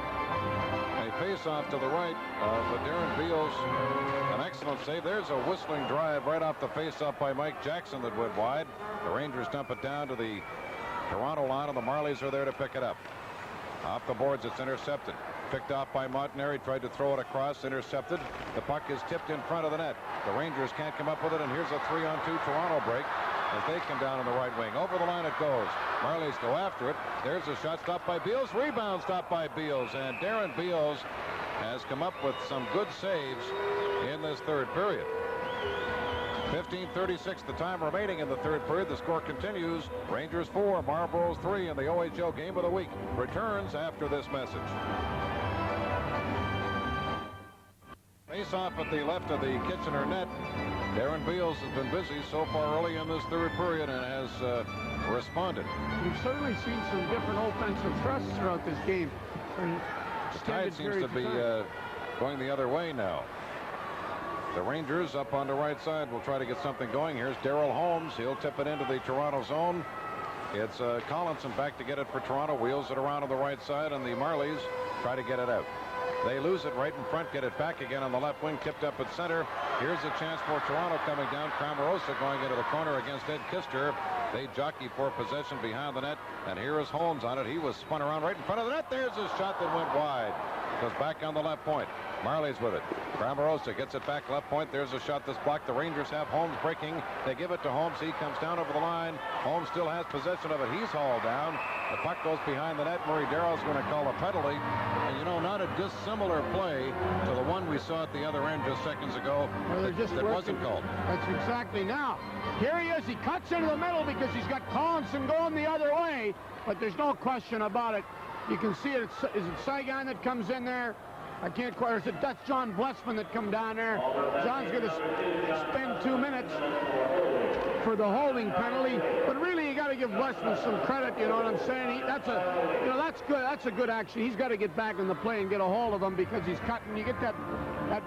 a face-off to the right of Darren Beals. An excellent save. There's a whistling drive right off the face-off by Mike Jackson that went wide. The Rangers dump it down to the Toronto line, and the Marlies are there to pick it up. Off the boards, it's intercepted. Picked off by Montanari, tried to throw it across, intercepted. The puck is tipped in front of the net. The Rangers can't come up with it, and here's a 3-on-2 Toronto break as they come down on the right wing. Over the line it goes. Marlies go after it. There's a shot stopped by Beals. Rebound stopped by Beals, and Darren Beals has come up with some good saves in this third period. 15:36 the time remaining in the third period. The score continues. Rangers 4, Marlboros 3 in the OHL game of the week. Returns after this message. Face off at the left of the Kitchener net. Darren Beals has been busy so far early in this third period and has responded. We've certainly seen some different offensive thrusts throughout this game. The tide seems to be going the other way now. The Rangers up on the right side will try to get something going. Here's Darrell Holmes. He'll tip it into the Toronto zone. It's Collinson back to get it for Toronto. Wheels it around on the right side, and the Marlies try to get it out. They lose it right in front, get it back again on the left wing, tipped up at center. Here's a chance for Toronto coming down. Cramarosa going into the corner against Ed Kister. They jockey for possession behind the net, and here is Holmes on it. He was spun around right in front of the net. There's a shot that went wide. Goes back on the left point. Marlies with it. Cramarosa gets it back left point. There's a shot that's blocked. The Rangers have Holmes breaking. They give it to Holmes. He comes down over the line. Holmes still has possession of it. He's hauled down. The puck goes behind the net. Murray Darrow's going to call a penalty. And, you know, not a dissimilar play to the one we saw at the other end just seconds ago that wasn't called. That's exactly now. Here he is. He cuts into the middle because he's got Collinson going the other way. But there's no question about it. You can see it. Is it Saigon that comes in there? I can't quite. Or is it that's John Blessman that come down there? John's going to spend 2 minutes for the holding penalty. But really, you got to give Blessman some credit. You know what I'm saying? That's good. That's a good action. He's got to get back in the play and get a hold of him because he's cutting. You get that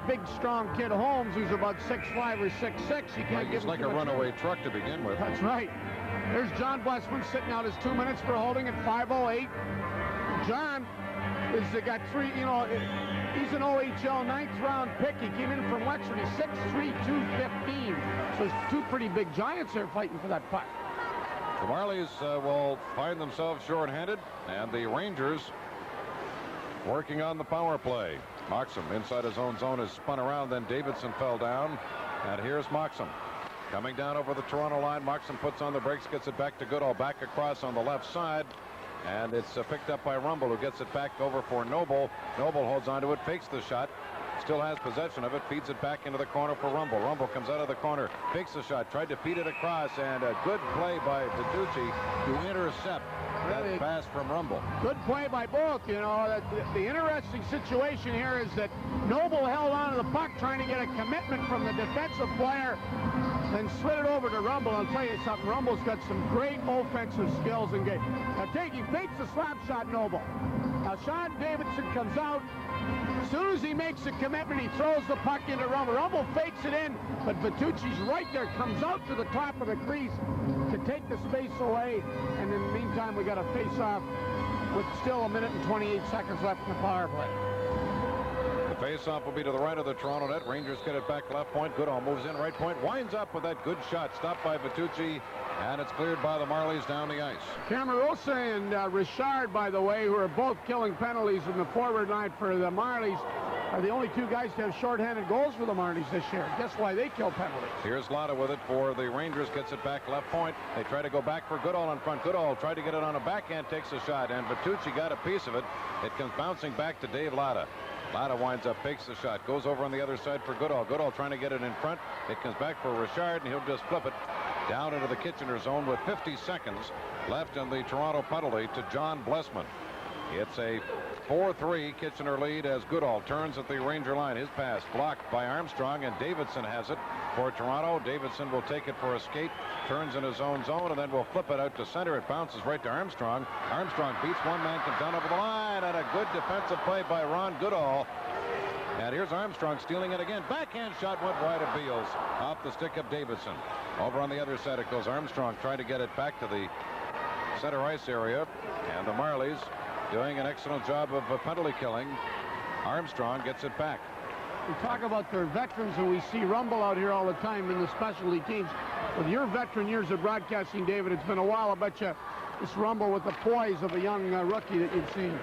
big, strong kid Holmes, who's about 6'5" or 6'6". You can't give him like a runaway truck to begin with. That's right. There's John Blessman sitting out his 2 minutes for holding at 5:08. John has got three, you know, he's an OHL 9th round pick. He came in from Wexford. He's 6'3", 215. So there's two pretty big giants there fighting for that puck. The Marlies will find themselves shorthanded, and the Rangers working on the power play. Moxham inside his own zone is spun around, then Davidson fell down, and here's Moxham. Coming down over the Toronto line, Moxham puts on the brakes, gets it back to Goodall, back across on the left side. And it's picked up by Rumble, who gets it back over for Noble. Noble holds onto it, fakes the shot, still has possession of it, feeds it back into the corner for Rumble. Rumble comes out of the corner, fakes the shot, tried to feed it across, and a good play by DiDucci to intercept that pass from Rumble. Good play by both. You know, the interesting situation here is that Noble held on to the puck, trying to get a commitment from the defensive player, then slid it over to Rumble. I'll tell you something, Rumble's got some great offensive skills and game. Now he fakes the slap shot, Noble. Now Now, Sean Davidson comes out. As soon as he makes the commitment, he throws the puck into Rumble. Rumble fakes it in, but Vitucci's right there, comes out to the top of the crease to take the space away. And in the meantime, we got a face-off with still 1 minute and 28 seconds left in the power play. The face-off will be to the right of the Toronto net. Rangers get it back left point. Goodall moves in right point, winds up with that good shot, stopped by Vitucci, and it's cleared by the Marlies down the ice. Camarosa and Richard, by the way, who are both killing penalties in the forward line for the Marlies, are the only two guys to have shorthanded goals for the Marlies this year. Guess why they kill penalties. Here's Lotta with it for the Rangers, gets it back left point. They try to go back for Goodall in front. Goodall tried to get it on a backhand, takes a shot, and Vitucci got a piece of it. It comes bouncing back to Dave Lotta. Lotta winds up, takes the shot, goes over on the other side for Goodall. Goodall trying to get it in front. It comes back for Richard, and he'll just flip it down into the Kitchener zone with 50 seconds left in the Toronto penalty to John Blessman. It's a 4-3 Kitchener lead as Goodall turns at the Ranger line. His pass blocked by Armstrong, and Davidson has it for Toronto. Davidson will take it for a skate, turns in his own zone, and then will flip it out to center. It bounces right to Armstrong. Armstrong beats one man, comes down over the line, and a good defensive play by Ron Goodall. And here's Armstrong stealing it again. Backhand shot went wide of Beals off the stick of Davidson. Over on the other side it goes. Armstrong trying to get it back to the center ice area, and the Marlies doing an excellent job of penalty killing. Armstrong gets it back. We talk about their veterans, and we see Rumble out here all the time in the specialty teams. With your veteran years of broadcasting, David, it's been a while. I bet you this Rumble with the poise of a young rookie that you've seen.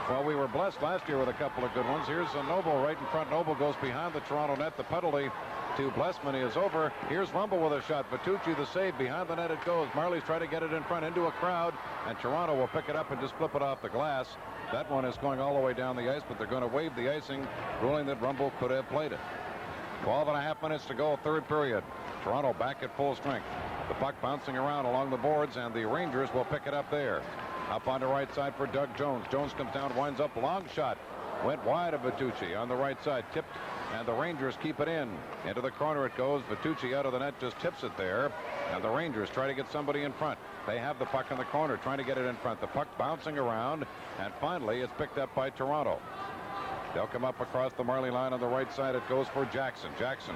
Well, we were blessed last year with a couple of good ones. Here's a Noble right in front. Noble goes behind the Toronto net. The penalty to Blessman is over. Here's Rumble with a shot. Vitucci the save. Behind the net it goes. Marlies try to get it in front into a crowd, and Toronto will pick it up and just flip it off the glass. That one is going all the way down the ice, but they're going to waive the icing, ruling that Rumble could have played it. 12.5 minutes to go, third period. Toronto back at full strength. The puck bouncing around along the boards, and the Rangers will pick it up there. Up on the right side for Doug Jones. Jones comes down, winds up, long shot. Went wide of Vitucci on the right side, tipped, and the Rangers keep it in. Into the corner it goes. Vitucci out of the net just tips it there, and the Rangers try to get somebody in front. They have the puck in the corner, trying to get it in front. The puck bouncing around, and finally it's picked up by Toronto. They'll come up across the Marley line on the right side. It goes for Jackson. Jackson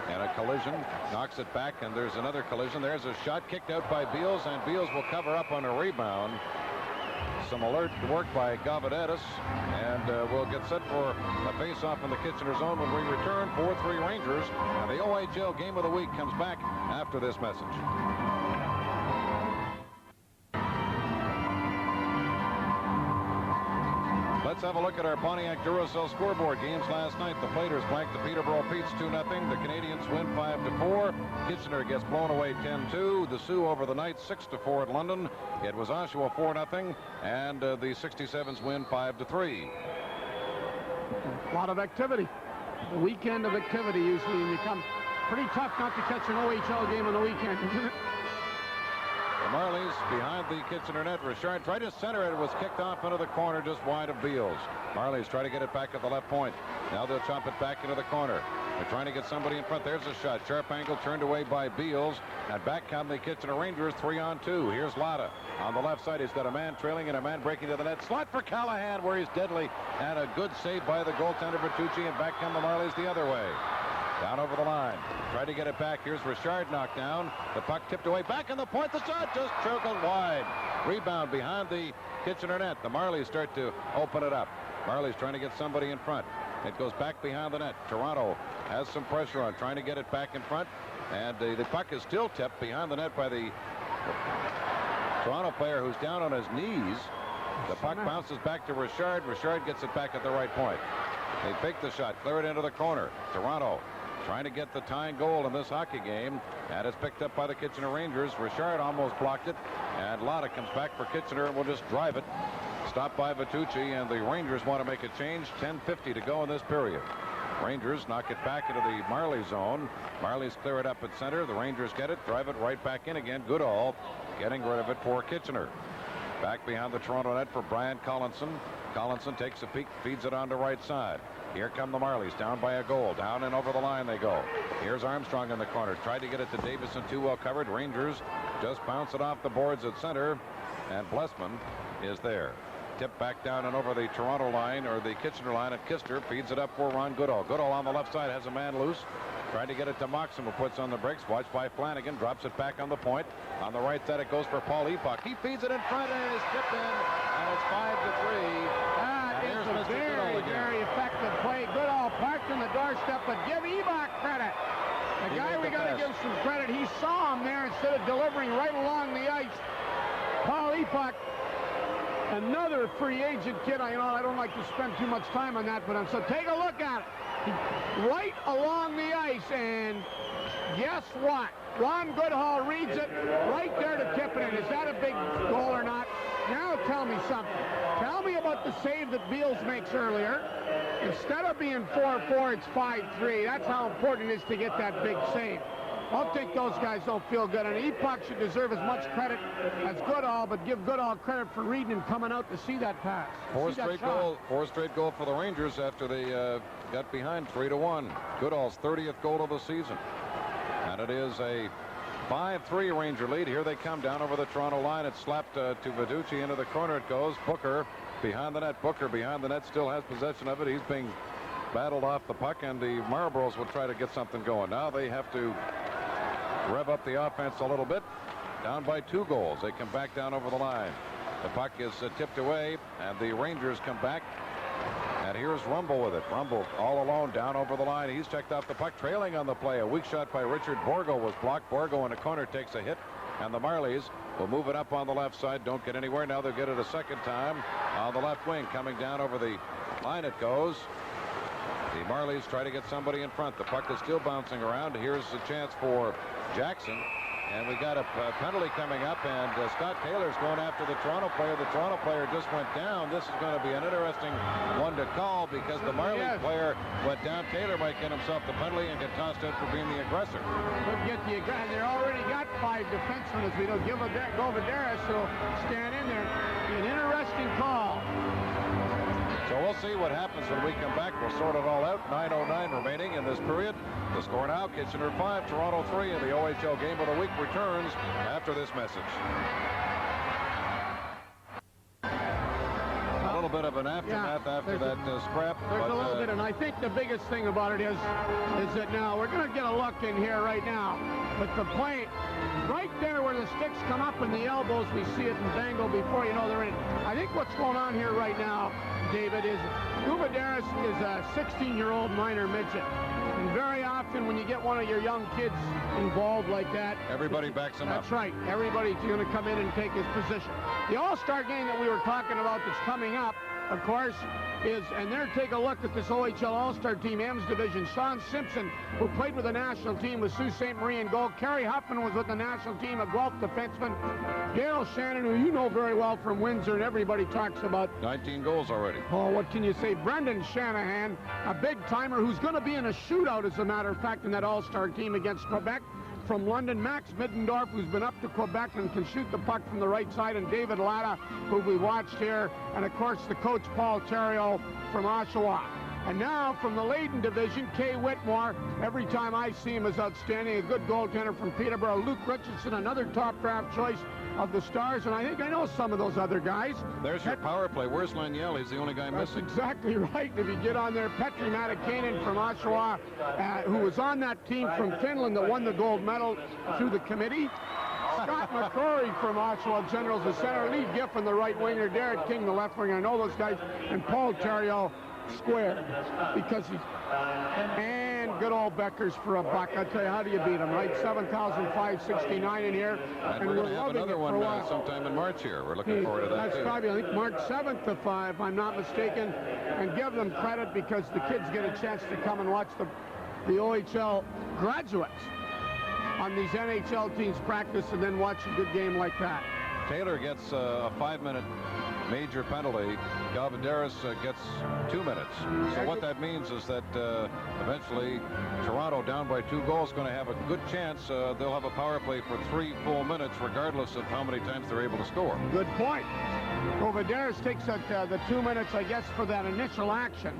and a collision, knocks it back, and there's another collision. There's a shot kicked out by Beals, and Beals will cover up on a rebound. Some alert work by Gavadetis, and we'll get set for a face-off in the Kitchener zone when we return. 4-3 Rangers, and the OHL game of the week comes back after this message. Let's have a look at our Pontiac Duracell scoreboard. Games last night. The Platers blanked the Peterborough Petes 2-0. The Canadians win 5-4. Kitchener gets blown away 10-2. The Sioux over the night 6-4 at London. It was Oshawa 4-0, and the 67s win 5-3. A lot of activity. The weekend of activity usually becomes pretty tough not to catch an OHL game on the weekend, isn't it? The Marlies behind the Kitchener net. Richard tried to center it. It was kicked off into the corner just wide of Beals. Marlies try to get it back at the left point. Now they'll chop it back into the corner. They're trying to get somebody in front. There's a shot. Sharp angle turned away by Beals. And back come the Kitchener Rangers 3-on-2. Here's Lotta. On the left side, he's got a man trailing and a man breaking to the net. Slot for Callahan where he's deadly. And a good save by the goaltender Vitucci. And back come the Marlies the other way. Down over the line. Tried to get it back. Here's Richard knocked down. The puck tipped away. Back in the point. The shot just trickled wide. Rebound behind the Kitchener net. The Marlies start to open it up. Marlies trying to get somebody in front. It goes back behind the net. Toronto has some pressure on, trying to get it back in front. And the puck is still tipped behind the net by the Toronto player who's down on his knees. The puck bounces back to Richard. Richard gets it back at the right point. They fake the shot, clear it into the corner. Toronto trying to get the tying goal in this hockey game, and it's picked up by the Kitchener Rangers. Richard almost blocked it, and Lotta comes back for Kitchener and will just drive it. Stopped by Vitucci, and the Rangers want to make a change. 10:50 to go in this period. Rangers knock it back into the Marley zone. Marlies clear it up at center. The Rangers get it, drive it right back in again. Goodall getting rid of it for Kitchener. Back behind the Toronto net for Brian Collinson. Collinson takes a peek, feeds it on the right side. Here come the Marlies, down by a goal. Down and over the line they go. Here's Armstrong in the corner. Tried to get it to Davison, too well covered. Rangers just bounce it off the boards at center, and Blessman is there. Tip back down and over the Toronto line, or the Kitchener line, and Kister feeds it up for Ron Goodall. Goodall on the left side has a man loose. Trying to get it to Moxon, who puts on the brakes. Watched by Flanagan. Drops it back on the point. On the right side, it goes for Paul Epoch. He feeds it in front and is tipped in. And it's 5-3. That is a very, very effective play. Goodall parked on the doorstep, but give Epoch credit. The guy we got to give some credit. He saw him there instead of delivering right along the ice. Paul Epoch, another free agent kid. I don't like to spend too much time on that, but so take a look at it. Right along the ice, and guess what? Ron Goodall reads it right there to tip it in. Is that a big goal or not? Now tell me something. Tell me about the save that Beals makes earlier. Instead of being 4-4, it's 5-3. That's how important it is to get that big save. I'll think those guys don't feel good, and Epoch should deserve as much credit as Goodall, but give Goodall credit for reading and coming out to see that pass. Four straight goal for the Rangers after they got behind 3-1. Goodall's 30th goal of the season, and it is a 5-3 Ranger lead. Here they come down over the Toronto line. It's slapped to Verducci into the corner. It goes. Booker behind the net. Booker behind the net still has possession of it. He's being battled off the puck, and the Marlboros will try to get something going. Now they have to rev up the offense a little bit. Down by 2 goals. They come back down over the line. The puck is tipped away, and the Rangers come back. And here's Rumble with it. Rumble all alone down over the line. He's checked off the puck, trailing on the play. A weak shot by Richard Borgo was blocked. Borgo in the corner takes a hit, and the Marlies will move it up on the left side. Don't get anywhere. Now they'll get it a second time on the left wing. Coming down over the line it goes. The Marlies try to get somebody in front. The puck is still bouncing around. Here's a chance for Jackson. And we got a penalty coming up, and Scott Taylor's going after the Toronto player. The Toronto player just went down. This is going to be an interesting one to call because the Marlies player went down. Taylor might get himself the penalty and get tossed out for being the aggressor. Could get the aggressor. They already got 5 defensemen as we don't give a Govidaris, so stand in there. An interesting call. So we'll see what happens when we come back. We'll sort it all out. 9:09 remaining in this period. The score now, Kitchener 5, Toronto 3, and the OHL Game of the Week returns after this message. A little bit of an aftermath after that scrap. There's a little bit, and I think the biggest thing about it is that now we're going to get a look in here right now. But the play right there where the sticks come up and the elbows, we see it in Dangle before you know they're in. I think what's going on here right now, David, is Govidaris is a 16-year-old minor midget. And very often when you get one of your young kids involved like that, everybody backs him up. That's right. Everybody's going to come in and take his position. The All-Star game that we were talking about that's coming up, of course, is, and there, take a look at this OHL All-Star team, M's division. Sean Simpson, who played with the national team, with Sault Ste. Marie in goal. Kerry Huffman was with the national team, a Guelph defenseman. Daryl Shannon, who you know very well from Windsor, and everybody talks about. 19 goals already. Oh, what can you say? Brendan Shanahan, a big-timer who's going to be in a shootout, as a matter of fact, in that All-Star team against Quebec. From London, Max Middendorf, who's been up to Quebec and can shoot the puck from the right side, and David Latta, who we watched here, and of course the coach Paul Theriault from Oshawa. And now from the Leyden division, Kay Whitmore, every time I see him, is outstanding. A good goaltender from Peterborough. Luke Richardson, another top draft choice of the Stars, and I think I know some of those other guys. There's your power play. Where's Laniel? He's the only guy missing. That's exactly right. If you get on there, Petri Matikainen from Oshawa, who was on that team from Finland that won the gold medal through the committee. Scott McCrory from Oshawa Generals, the center. Lee Giffen, the right winger. Derek King, the left winger. I know those guys. And Paul Theriault square because he's, and good old Beckers for a buck. I tell you, how do you beat him, right? 7,569 in here, and we're going to have another one sometime in March here. We're looking forward to that. That's too. Probably, I think, March 7th to 5, if I'm not mistaken. And give them credit because the kids get a chance to come and watch the OHL graduates on these NHL teams practice and then watch a good game like that. Taylor gets a 5-minute major penalty. Govidaris gets 2 minutes. So what that means is that eventually Toronto, down by 2 goals, is going to have a good chance. They'll have a power play for 3 full minutes, regardless of how many times they're able to score. Good point. Govidaris takes the 2 minutes, I guess, for that initial action,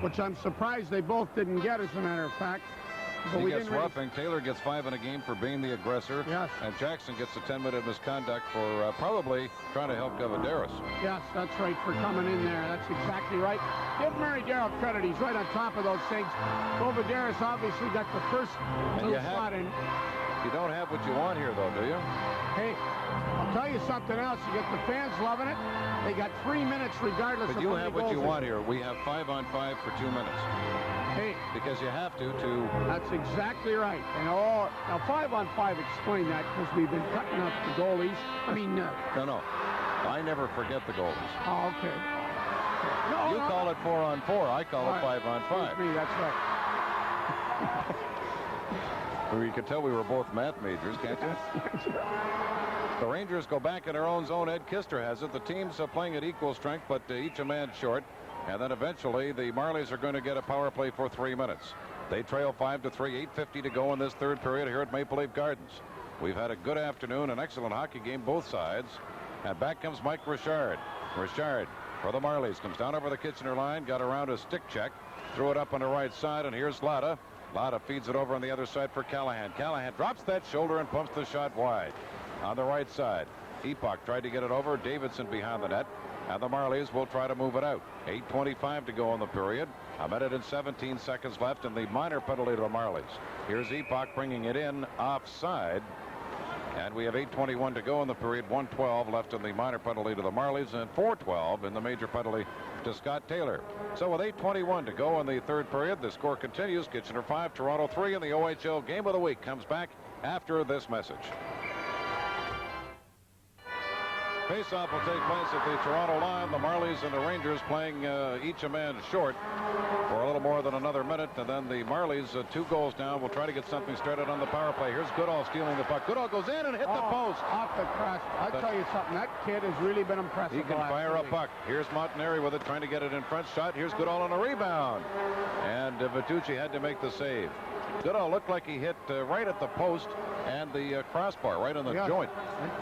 which I'm surprised they both didn't get, as a matter of fact. But he gets roughing. Taylor gets 5 in a game for being the aggressor. Yes. And Jackson gets a 10-minute misconduct for probably trying to help Gavaderis. Yes, that's right, for coming in there. That's exactly right. Give Murray Darrell credit. He's right on top of those things. Gavaderis obviously got the first little shot in. You don't have what you want here, though, do you? Hey, I'll tell you something else. You get the fans loving it. They got 3 minutes regardless but of you have what you want here. We have 5-on-5 for 2 minutes. Hey. Because you have to. That's exactly right. And now 5-on-5, explain that, because we've been cutting up the goalies. I mean... No. I never forget the goalies. Oh, okay. You call it 4-on-4. I call it 5-on-5. Me, that's right. Well, you can tell we were both math majors, can't you? The Rangers go back in their own zone. Ed Kister has it. The team's playing at equal strength, but each a man short. And then eventually the Marlies are going to get a power play for 3 minutes. They trail 5-3, 8:50 to go in this third period here at Maple Leaf Gardens. We've had a good afternoon, an excellent hockey game, both sides. And back comes Mike Richard. Richard for the Marlies comes down over the Kitchener line, got around a stick check, threw it up on the right side, and here's Lada. Lada feeds it over on the other side for Callahan. Callahan drops that shoulder and pumps the shot wide. On the right side, Epoch tried to get it over. Davidson behind the net. And the Marlies will try to move it out. 8:25 to go in the period. A minute and 17 seconds left, and the minor penalty to the Marlies. Here's Epoch bringing it in offside. And we have 8:21 to go in the period. 1:12 left in the minor penalty to the Marlies, and 4:12 in the major penalty to Scott Taylor. So with 8:21 to go in the third period, the score continues. Kitchener 5, Toronto 3, and the OHL Game of the Week comes back after this message. Faceoff will take place at the Toronto line. The Marlies and the Rangers playing each a man short for a little more than another minute. And then the Marlies, 2 goals down, will try to get something started on the power play. Here's Goodall stealing the puck. Goodall goes in and hit the post. Off the crest. I'll tell you something. That kid has really been impressive. He can fire a puck. Here's Montanari with it, trying to get it in front. Shot. Here's Goodall on a rebound. And Vitucci had to make the save. Goodall looked like he hit right at the post and the crossbar, right on the joint.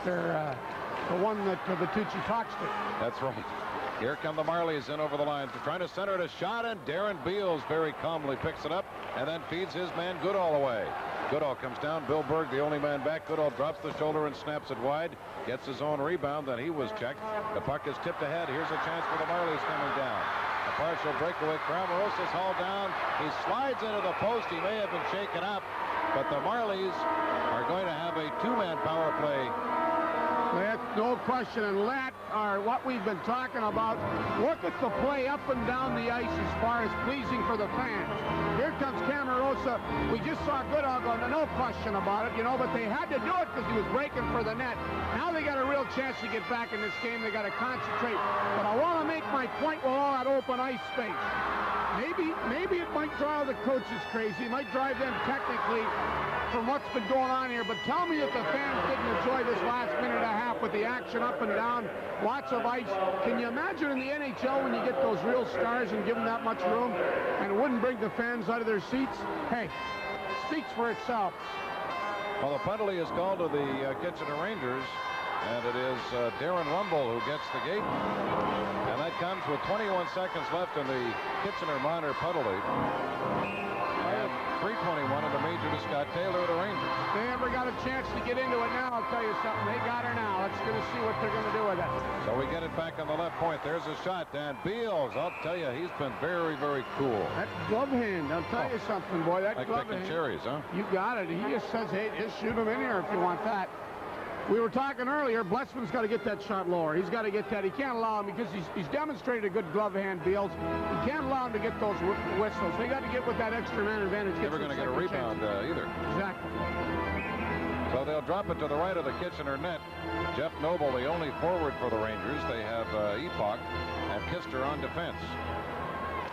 They're the one that Vitucci talks to. That's right. Here come the Marlies in over the line. Trying to center it, a shot, and Darren Beals very calmly picks it up and then feeds his man Goodall away. Goodall comes down. Bill Berg, the only man back. Goodall drops the shoulder and snaps it wide. Gets his own rebound. Then he was checked. The puck is tipped ahead. Here's a chance for the Marlies coming down. A partial breakaway. Kramarios is hauled down. He slides into the post. He may have been shaken up, but the Marlies are going to have a 2-man power play. That's no question, and that are what we've been talking about. Look at the play up and down the ice as far as pleasing for the fans. Here comes Camarosa. We just saw Goodall go, no question about it, but they had to do it because he was breaking for the net. Now they got a real chance to get back in this game. They got to concentrate. But I want to make my point with all that open ice space. Maybe it might drive the coaches crazy. It might drive them technically from what's been going on here. But tell me if the fans didn't enjoy this last minute and a half with the action up and down, lots of ice. Can you imagine in the NHL when you get those real stars and give them that much room and it wouldn't bring the fans out of their seats? Hey, speaks for itself. Well, the penalty is called to the Kitchener Rangers, and it is Darren Rumble who gets the gate. And that comes with 21 seconds left in the Kitchener minor penalty. And 3:21 in the major to Scott Taylor of the Rangers. They never got a chance to get into it now. I'll tell you something. They got her now. Let's going to see what they're going to do with it. So we get it back on the left point. There's a shot. And Beals, I'll tell you, he's been very, very cool. That glove hand. I'll tell you something, boy. That like glove picking hand. cherries, huh? You got it. He just says, hey, just shoot him in here if you want that. We were talking earlier, Blessman's got to get that shot lower. He's got to get that. He can't allow him because he's demonstrated a good glove hand, Beals. He can't allow him to get those whistles. They got to get with that extra man advantage. Never going to get a rebound either. Exactly. So they'll drop it to the right of the Kitchener net. Jeff Noble, the only forward for the Rangers. They have Epoch and Kister on defense.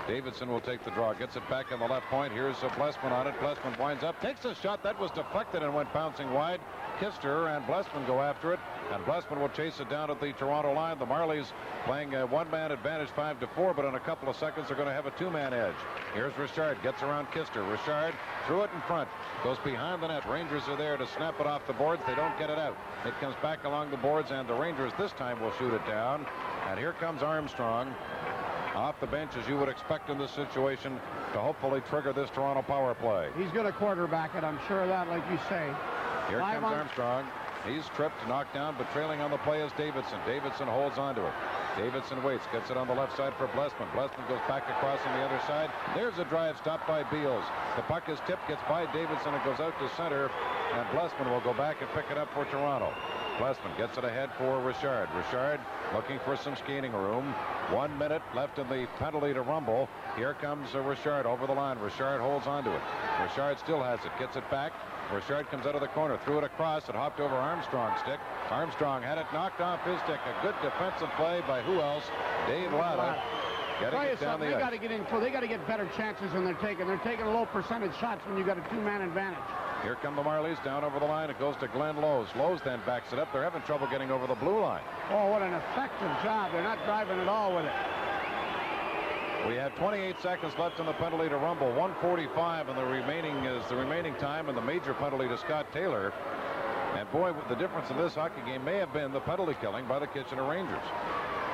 Davidson will take the draw, gets it back on the left point. Here's Blessman on it. Blessman winds up, takes a shot that was deflected and went bouncing wide. Kister and Blessman go after it, and Blessman will chase it down at the Toronto line. The Marlies playing a 1-man advantage 5-4, but in a couple of seconds they're going to have a 2-man edge. Here's Richard, gets around Kister. Richard threw it in front, goes behind the net. Rangers are there to snap it off the boards. They don't get it out. It comes back along the boards, and the Rangers this time will shoot it down. And here comes Armstrong. off the bench, as you would expect in this situation, to hopefully trigger this Toronto power play. He's going to quarterback it, I'm sure of that, like you say. Here comes Armstrong. He's tripped, knocked down, but trailing on the play is Davidson. Davidson holds onto it. Davidson waits, gets it on the left side for Blessman. Blessman goes back across on the other side. There's a drive stopped by Beals. The puck is tipped, gets by Davidson, and goes out to center, and Blessman will go back and pick it up for Toronto. Blessman gets it ahead for Richard. Richard looking for some skating room. 1 minute left in the penalty to rumble. Here comes Richard over the line. Richard holds onto it. Richard still has it, gets it back. Richard comes out of the corner, threw it across, it hopped over Armstrong's stick. Armstrong had it knocked off his stick. A good defensive play by who else? Dave Latta. Getting it down the ice. They got to get in. They got to get better chances than they're taking. They're taking low percentage shots when you got a two-man advantage. Here come the Marlies down over the line. It goes to Glenn Lowe's. Lowe's then backs it up. They're having trouble getting over the blue line. Oh, what an effective job. They're not driving at all with it. We have 28 seconds left in the penalty to rumble. 1:45, and the remaining time, and the major penalty to Scott Taylor. And boy, the difference in this hockey game may have been the penalty killing by the Kitchener Rangers.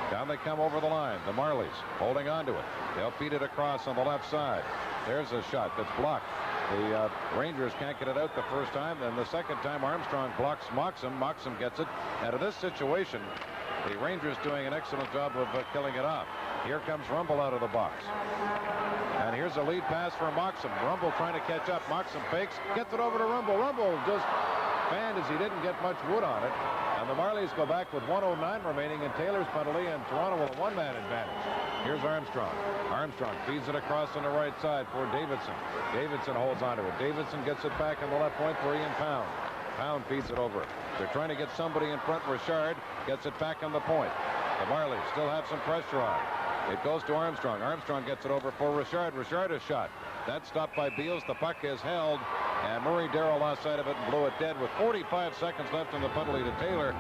Down they come over the line. The Marlies holding on to it. They'll feed it across on the left side. There's a shot that's blocked. The Rangers can't get it out the first time. Then the second time, Armstrong blocks Moxham. Moxham gets it. Out of this situation, the Rangers doing an excellent job of killing it off. Here comes Rumble out of the box. And here's a lead pass for Moxham. Rumble trying to catch up. Moxham fakes, gets it over to Rumble. Rumble just fanned as he didn't get much wood on it. And the Marlies go back with 1:09 remaining in Taylor's penalty, and Toronto with a one-man advantage. Here's Armstrong. Armstrong feeds it across on the right side for Davidson. Davidson holds onto it. Davidson gets it back on the left point for Ian Pound. Pound feeds it over. They're trying to get somebody in front. Richard gets it back on the point. The Marlies still have some pressure on. It goes to Armstrong. Armstrong gets it over for Richard. Richard is shot. That's stopped by Beals. The puck is held, and Murray Darrell lost sight of it and blew it dead with 45 seconds left in the penalty to Taylor.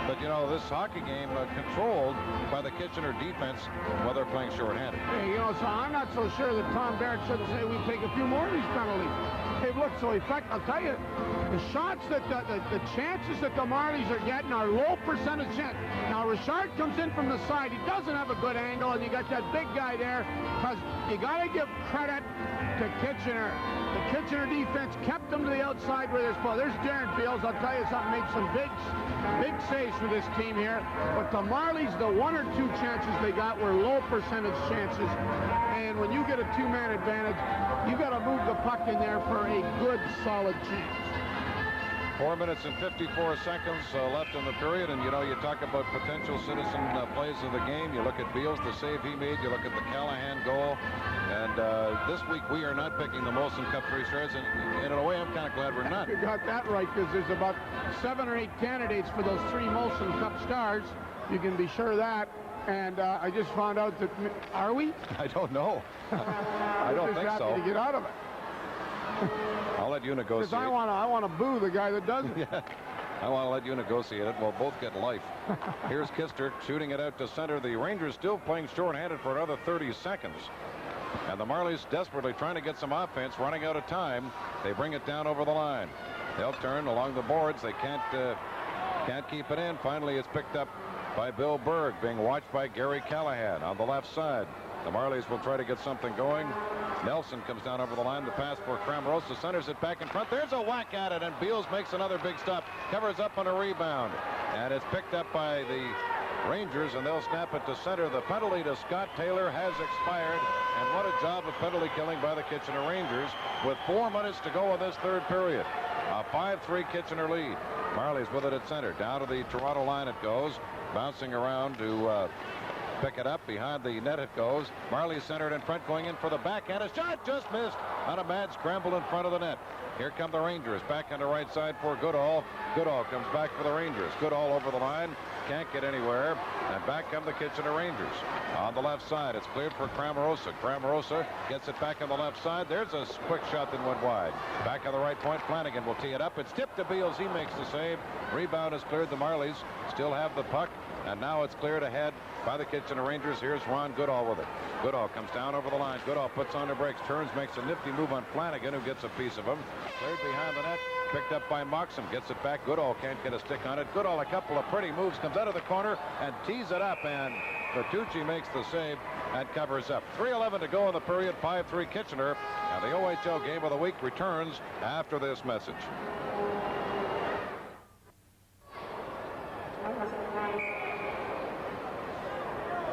But, you know, this hockey game controlled by the Kitchener defense while they're playing shorthanded. Hey, you know, so I'm not so sure that Tom Barrett shouldn't say we take a few more of these penalties. They've looked so effective. I'll tell you, the shots that the chances that the Marlies are getting are low percentage chance. Now, Richard comes in from the side. He doesn't have a good angle, and you got that big guy there, because you got to give credit to Kitchener. The Kitchener defense kept them to the outside where there's Darren Beals. I'll tell you something, made some big saves for this team here. But the Marlies, the one or two chances they got were low percentage chances. And when you get a two-man advantage, you got to move the puck in there for a good, solid chance. 4 minutes and 54 seconds left in the period, and you know, you talk about potential citizen plays of the game. You look at Beals, the save he made. You look at the Callahan goal, and this week we are not picking the Molson Cup 3 stars, and in a way I'm kind of glad we're not. You got that right, because there's about 7 or 8 candidates for those 3 Molson Cup stars. You can be sure of that. And I just found out that, are we? I don't know. I don't think so. To get out of it. I'll let you negotiate. Because I want to boo the guy that doesn't. Yeah. I want to let you negotiate it. We'll both get life. Here's Kister shooting it out to center. The Rangers still playing shorthanded for another 30 seconds. And the Marlies desperately trying to get some offense, running out of time. They bring it down over the line. They'll turn along the boards. They can't keep it in. Finally, it's picked up by Bill Berg, being watched by Gary Callahan on the left side. The Marlies will try to get something going. Nelson comes down over the line. The pass for Cramarosa, centers it back in front. There's a whack at it, and Beals makes another big stop. Covers up on a rebound, and it's picked up by the Rangers, and they'll snap it to center. The penalty to Scott Taylor has expired, and what a job of penalty killing by the Kitchener Rangers with 4 minutes to go in this third period. A 5-3 Kitchener lead. Marlies with it at center. Down to the Toronto line it goes, bouncing around to pick it up. Behind the net it goes. Marlies centered in front, going in for the backhand. A shot just missed on a mad scramble in front of the net. Here come the Rangers. Back on the right side for Goodall. Goodall comes back for the Rangers. Goodall over the line. Can't get anywhere. And back come the Kitchener Rangers. On the left side, it's cleared for Cramarosa. Cramarosa gets it back on the left side. There's a quick shot that went wide. Back on the right point, Flanagan will tee it up. It's tipped to Beals. He makes the save. Rebound is cleared. The Marlies still have the puck. And now it's cleared ahead by the Kitchener Rangers. Here's Ron Goodall with it. Goodall comes down over the line. Goodall puts on the brakes, turns, makes a nifty move on Flanagan, who gets a piece of him. Cleared behind the net. Picked up by Moxham. Gets it back. Goodall can't get a stick on it. Goodall, a couple of pretty moves. Comes out of the corner and tees it up. And Bertucci makes the save and covers up. 3:11 to go in the period. 5-3 Kitchener. And the OHL game of the week returns after this message.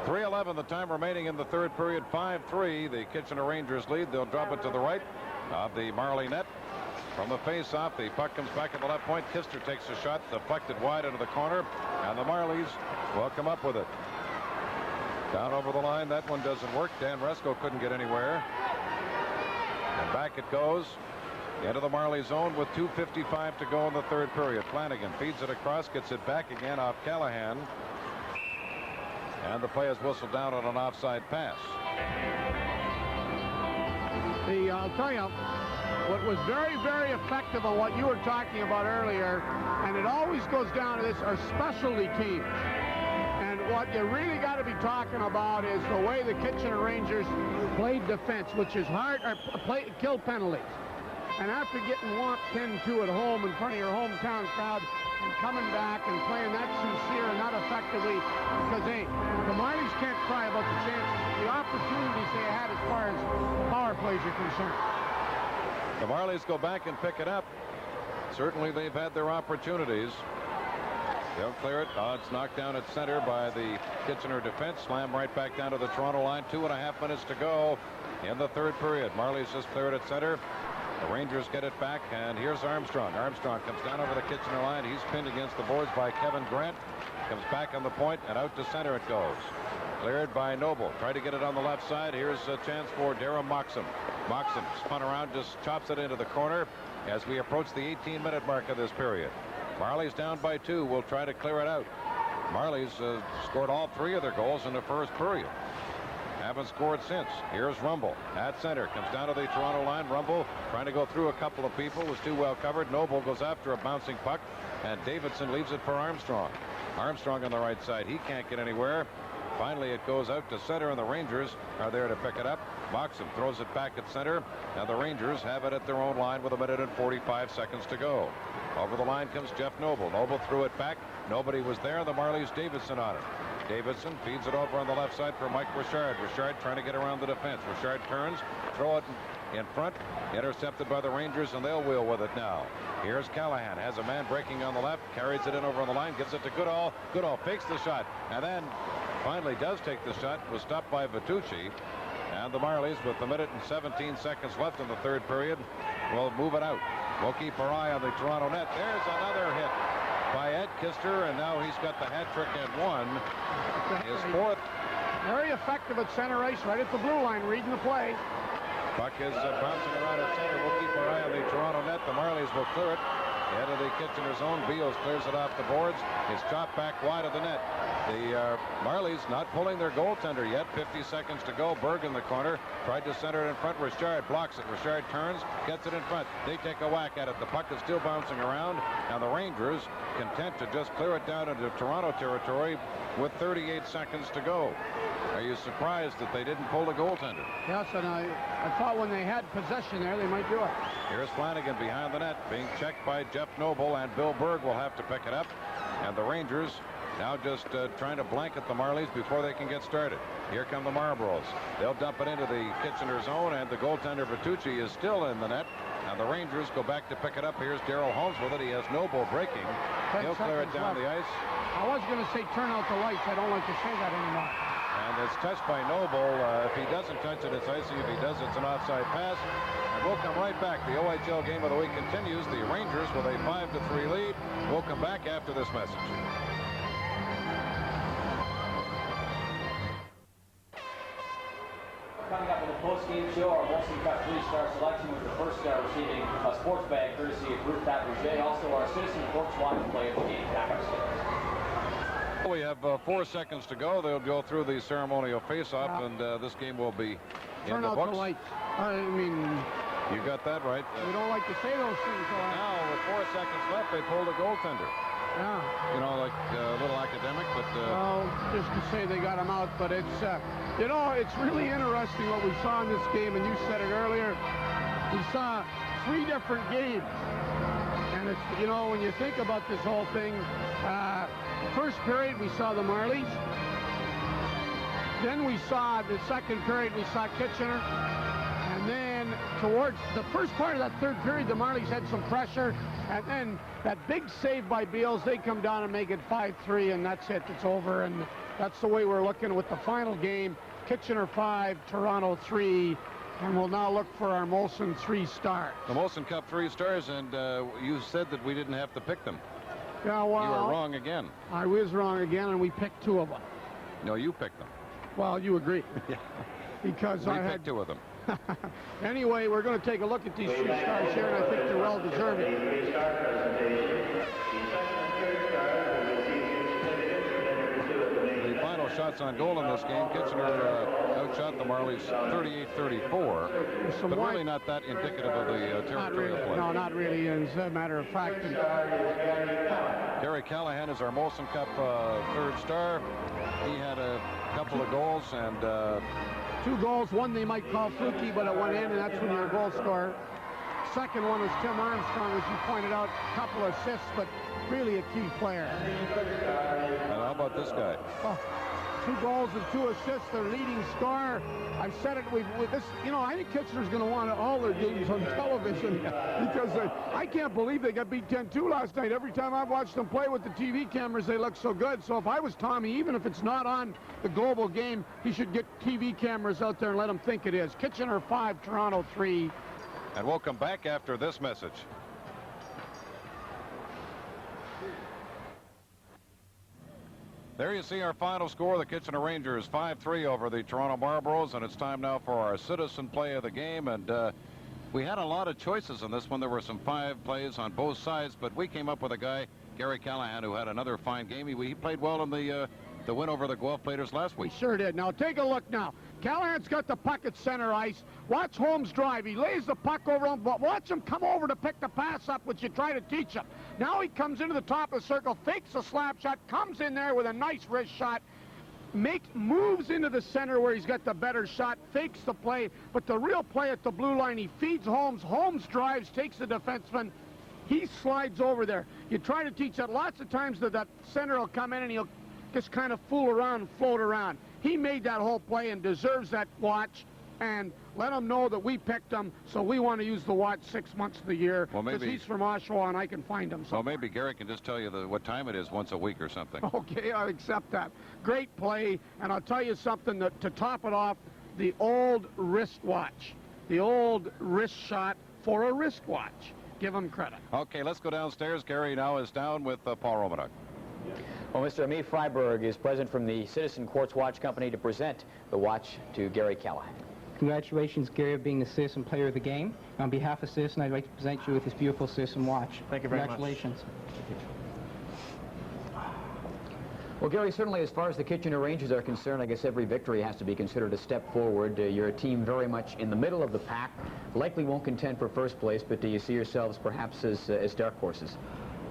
.3:11 the time remaining in the third period. 5-3 the Kitchener Rangers lead. They'll drop it to the right of the Marley net. From the face-off, the puck comes back at the left point. Kister takes a shot, deflected wide into the corner, and the Marlies will come up with it. Down over the line, that one doesn't work. Dan Resko couldn't get anywhere. And back it goes into the Marley zone with 2:55 to go in the third period. Flanagan feeds it across, gets it back again off Callahan. And the play is whistled down on an offside pass. I'll tell you, what was very, very effective on what you were talking about earlier, and it always goes down to this, are specialty teams. And what you really got to be talking about is the way the Kitchener Rangers played defense, which is hard, or kill penalties. And after getting whomped 10-2 at home in front of your hometown crowd, and coming back and playing that sincere and not effectively, because hey, the Marlies can't cry about the chances, the opportunities they had as far as power plays are concerned. The Marlies go back and pick it up. Certainly they've had their opportunities. They'll clear it. It's knocked down at center by the Kitchener defense. Slam right back down to the Toronto line. 2.5 minutes to go in the third period. Marlies just cleared at center. The Rangers get it back, and here's Armstrong. Armstrong comes down over the Kitchener line. He's pinned against the boards by Kevin Grant. Comes back on the point, and out to center it goes. Cleared by Noble. Tried to get it on the left side. Here's a chance for Darragh Moxham. Moxham spun around, just chops it into the corner as we approach the 18-minute mark of this period. Marlies down by 2. Will try to clear it out. Marlies scored all 3 of their goals in the first period. Haven't scored since. Here's Rumble at center. Comes down to the Toronto line. Rumble trying to go through a couple of people. Was too well covered. Noble goes after a bouncing puck. And Davidson leaves it for Armstrong. Armstrong on the right side. He can't get anywhere. Finally, it goes out to center, and the Rangers are there to pick it up. Moxham throws it back at center, and the Rangers have it at their own line with 1 minute and 45 seconds to go. Over the line comes Jeff Noble. Noble threw it back. Nobody was there. The Marlies Davidson on it. Davidson feeds it over on the left side for Mike Richard. Richard trying to get around the defense. Richard turns, throw it in front, intercepted by the Rangers, and they'll wheel with it now. Here's Callahan, has a man breaking on the left, carries it in over on the line, gives it to Goodall. Goodall fakes the shot, and then finally does take the shot. Was stopped by Bertucci. And the Marlies, with 1 minute and 17 seconds left in the third period, will move it out. We'll keep our eye on the Toronto net. There's another hit by Ed Kister, and now he's got the hat trick at 1. His 4th. Very effective at center ice, right at the blue line, reading the play. Puck is bouncing around at center. We'll keep our eye on the Toronto net. The Marlies will clear it. Into the Kitchener zone. Beals clears it off the boards. It's chopped back wide of the net. The Marlies not pulling their goaltender yet. 50 seconds to go. Berg in the corner. Tried to center it in front. Richard blocks it. Richard turns. Gets it in front. They take a whack at it. The puck is still bouncing around. And the Rangers content to just clear it down into Toronto territory with 38 seconds to go. Are you surprised that they didn't pull the goaltender? Yes, and I thought when they had possession there, they might do it. Here's Flanagan behind the net, being checked by Jeff Noble, and Bill Berg will have to pick it up. And the Rangers now just trying to blanket the Marlies before they can get started. Here come the Marlboros. They'll dump it into the Kitchener zone, and the goaltender Bertucci is still in the net. And the Rangers go back to pick it up. Here's Darrell Holmes with it. He has Noble breaking. He'll clear it down the ice. I was going to say turn out the lights. I don't like to say that anymore. And it's touched by Noble. If he doesn't touch it, it's icy. If he does, it's an offside pass. And we'll come right back. The OHL game of the week continues. The Rangers with a 5-3 lead. We'll come back after this message. Coming up in the post-game show, our Molson Cup 3-star selection with the first star receiving a sports bag courtesy of Ruth Papaget. Also, our Citizen Corps watch play of the game. Back upstairs. We have 4 seconds to go. They'll go through the ceremonial face-off, and this game will be in the books. Turn out the lights. I mean, you got that right. We don't like to say those things. Now, with 4 seconds left, they pulled a goaltender. Yeah. You know, like a little academic, but... well, just to say they got him out, but it's, you know, it's really interesting what we saw in this game, and you said it earlier. We saw 3 different games. And it's, you know, when you think about this whole thing, first period we saw the Marlies. Then we saw the second period, we saw Kitchener. And then towards the first part of that third period, the Marlies had some pressure. And then that big save by Beals, they come down and make it 5-3, and that's it. It's over. And that's the way we're looking with the final game. Kitchener 5, Toronto 3. And we'll now look for our Molson 3-star. The Molson Cup 3 stars, and you said that we didn't have to pick them. Yeah, well, you were wrong again. I was wrong again, and we picked 2 of them. No, you picked them. Well, you agree. Yeah. Because we I picked 2 of them. Anyway, we're going to take a look at these 3 stars here, and I think they're well deserving. The final shots on goal in this game, Kitchener outshot the Marlies 38-34, but really not that indicative of the territory of play. No, not really, as a matter of fact. Gary Callahan is our Molson Cup 3rd star. He had a couple of goals and 2 goals, one they might call fluky, but it went in, and that's when you're a goal scorer. Second one was Tim Armstrong, as you pointed out, a couple of assists, but really a key player. And how about this guy? Oh, 2 goals and 2 assists, their leading scorer. I've said it with this, you know, I think Kitchener's going to want all their games on television because I can't believe they got beat 10-2 last night. Every time I've watched them play with the TV cameras, they look so good. So if I was Tommy, even if it's not on the global game, he should get TV cameras out there and let them think it is. Kitchener 5, Toronto 3. And we'll come back after this message. There you see our final score. The Kitchener Rangers 5-3 over the Toronto Marlboros, and it's time now for our citizen play of the game. And we had a lot of choices in this one. There were some 5 plays on both sides, but we came up with a guy, Gary Callahan, who had another fine game. He played well in the win over the Guelph Platers last week. He sure did. Now take a look now. Callahan's got the puck at center ice. Watch Holmes drive. He lays the puck over him, but watch him come over to pick the pass up, which you try to teach him. Now he comes into the top of the circle, fakes a slap shot, comes in there with a nice wrist shot, moves into the center where he's got the better shot, fakes the play, but the real play at the blue line, he feeds Holmes. Holmes drives, takes the defenseman. He slides over there. You try to teach that. Lots of times that center will come in and he'll just kind of fool around and float around. He made that whole play and deserves that watch, and let him know that we picked him, so we want to use the watch 6 months of the year. Well, because he's from Oshawa and I can find him somewhere. Well, maybe Gary can just tell you what time it is once a week or something. Okay, I accept that. Great play, and I'll tell you something that to top it off, the old wristwatch, the old wrist shot for a wristwatch. Give him credit. Okay, let's go downstairs. Gary now is down with Paul Romanuk. Well, Mr. Amit Freiberg is present from the Citizen Quartz Watch Company to present the watch to Gary Callahan. Congratulations, Gary, of being the Citizen Player of the Game. On behalf of Citizen, I'd like to present you with this beautiful Citizen watch. Thank you very much. Congratulations. Well, Gary, certainly as far as the Kitchener Rangers are concerned, I guess every victory has to be considered a step forward. You're a team very much in the middle of the pack. Likely won't contend for first place, but do you see yourselves perhaps as dark horses?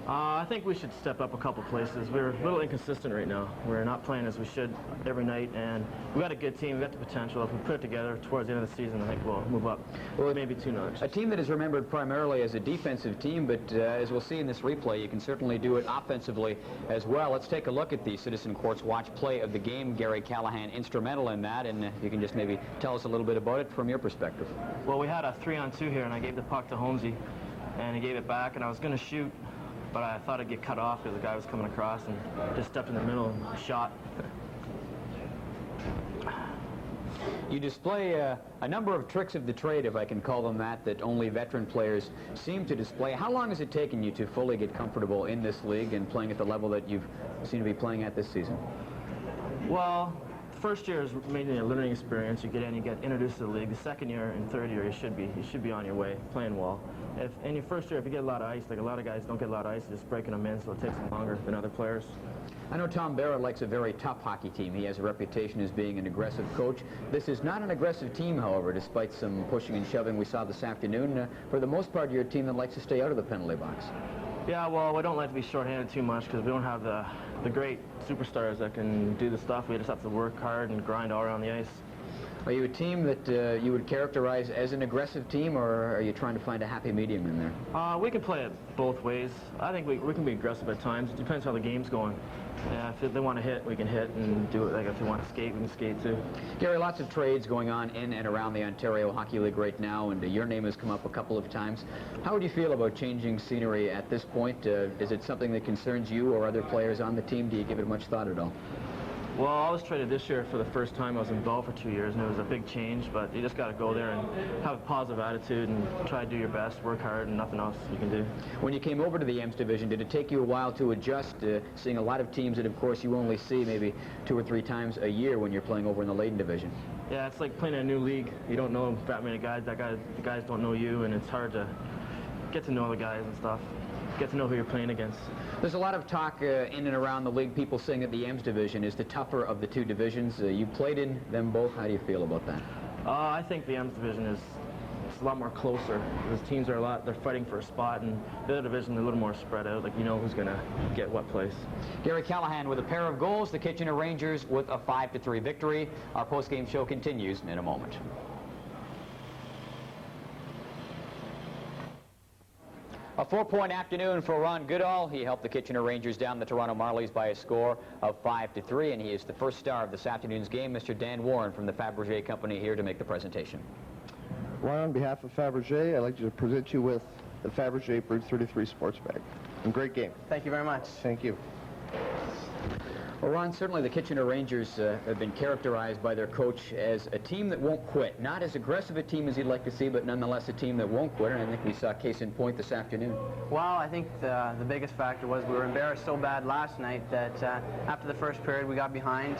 I think we should step up a couple places. We're a little inconsistent right now. We're not playing as we should every night, and we've got a good team. We've got the potential. If we put it together towards the end of the season, I think we'll move up. Well, maybe 2 notches. A team that is remembered primarily as a defensive team, but as we'll see in this replay, you can certainly do it offensively as well. Let's take a look at the Citizen Quartz Watch play of the game. Gary Callahan instrumental in that, and you can just maybe tell us a little bit about it from your perspective. Well, we had a 3-on-2 here, and I gave the puck to Holmesy, and he gave it back, and I was going to shoot, but I thought I'd get cut off because the guy was coming across and just stepped in the middle and shot. You display a number of tricks of the trade, if I can call them that only veteran players seem to display. How long has it taken you to fully get comfortable in this league and playing at the level that you seem to be playing at this season? Well, the first year is mainly a learning experience. You get in, you get introduced to the league. The second year and third year, you should be on your way, playing well. If in your first year, if you get a lot of ice, like a lot of guys don't get a lot of ice, just breaking them in, so it takes them longer than other players. I know Tom Barrett likes a very tough hockey team. He has a reputation as being an aggressive coach. This is not an aggressive team, however, despite some pushing and shoving we saw this afternoon. For the most part, you're a team that likes to stay out of the penalty box. Yeah, well, we don't like to be shorthanded too much because we don't have the great superstars that can do the stuff. We just have to work hard and grind all around the ice. Are you a team that you would characterize as an aggressive team, or are you trying to find a happy medium in there? We can play it both ways. I think we can be aggressive at times. It depends how the game's going. Yeah, if they want to hit, we can hit and do it. Like if they want to skate, we can skate too. Gary, lots of trades going on in and around the Ontario Hockey League right now, and your name has come up a couple of times. How would you feel about changing scenery at this point? Is it something that concerns you or other players on the team? Do you give it much thought at all? Well, I was traded this year for the first time. I was in Bell for 2 years, and it was a big change, but you just got to go there and have a positive attitude and try to do your best, work hard, and nothing else you can do. When you came over to the Ems division, did it take you a while to adjust, seeing a lot of teams that, of course, you only see maybe 2 or 3 times a year when you're playing over in the Leyden division? Yeah, it's like playing in a new league. You don't know that many guys. The guys don't know you, and it's hard to get to know the guys and stuff. Get to know who you're playing against. There's a lot of talk in and around the league, people saying that the Ems division is the tougher of the 2 divisions. You played in them both. How do you feel about that? I think the Ems division is a lot more closer. Because teams are they're fighting for a spot, and the other division, they're a little more spread out. Like, you know who's going to get what place. Gary Callahan with a pair of goals, the Kitchener Rangers with a 5-3 victory. Our post-game show continues in a moment. A 4-point afternoon for Ron Goodall. He helped the Kitchener Rangers down the Toronto Marlies by a score of 5-3, and he is the first star of this afternoon's game. Mr. Dan Warren from the Fabergé Company here to make the presentation. Ron, on behalf of Fabergé, I'd like to present you with the Fabergé Brood 33 sports bag. And great game. Thank you very much. Thank you. Well, Ron, certainly the Kitchener Rangers have been characterized by their coach as a team that won't quit. Not as aggressive a team as you'd like to see, but nonetheless a team that won't quit, and I think we saw case in point this afternoon. Well, I think the biggest factor was we were embarrassed so bad last night that after the first period we got behind,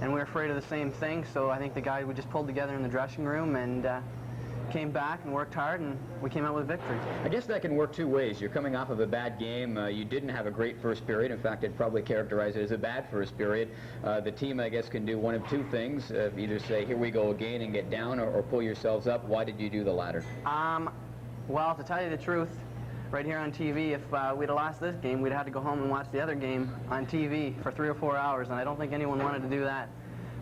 and we were afraid of the same thing, so I think the guys, we just pulled together in the dressing room and came back and worked hard, and we came out with victory. I guess that can work 2 ways. You're coming off of a bad game. You didn't have a great first period. In fact, I'd probably characterize it as a bad first period. The team, I guess, can do one of 2 things. Either say, here we go again and get down, or pull yourselves up. Why did you do the latter? Well, to tell you the truth, right here on TV, if we'd have lost this game, we'd have had to go home and watch the other game on TV for 3 or 4 hours, and I don't think anyone wanted to do that.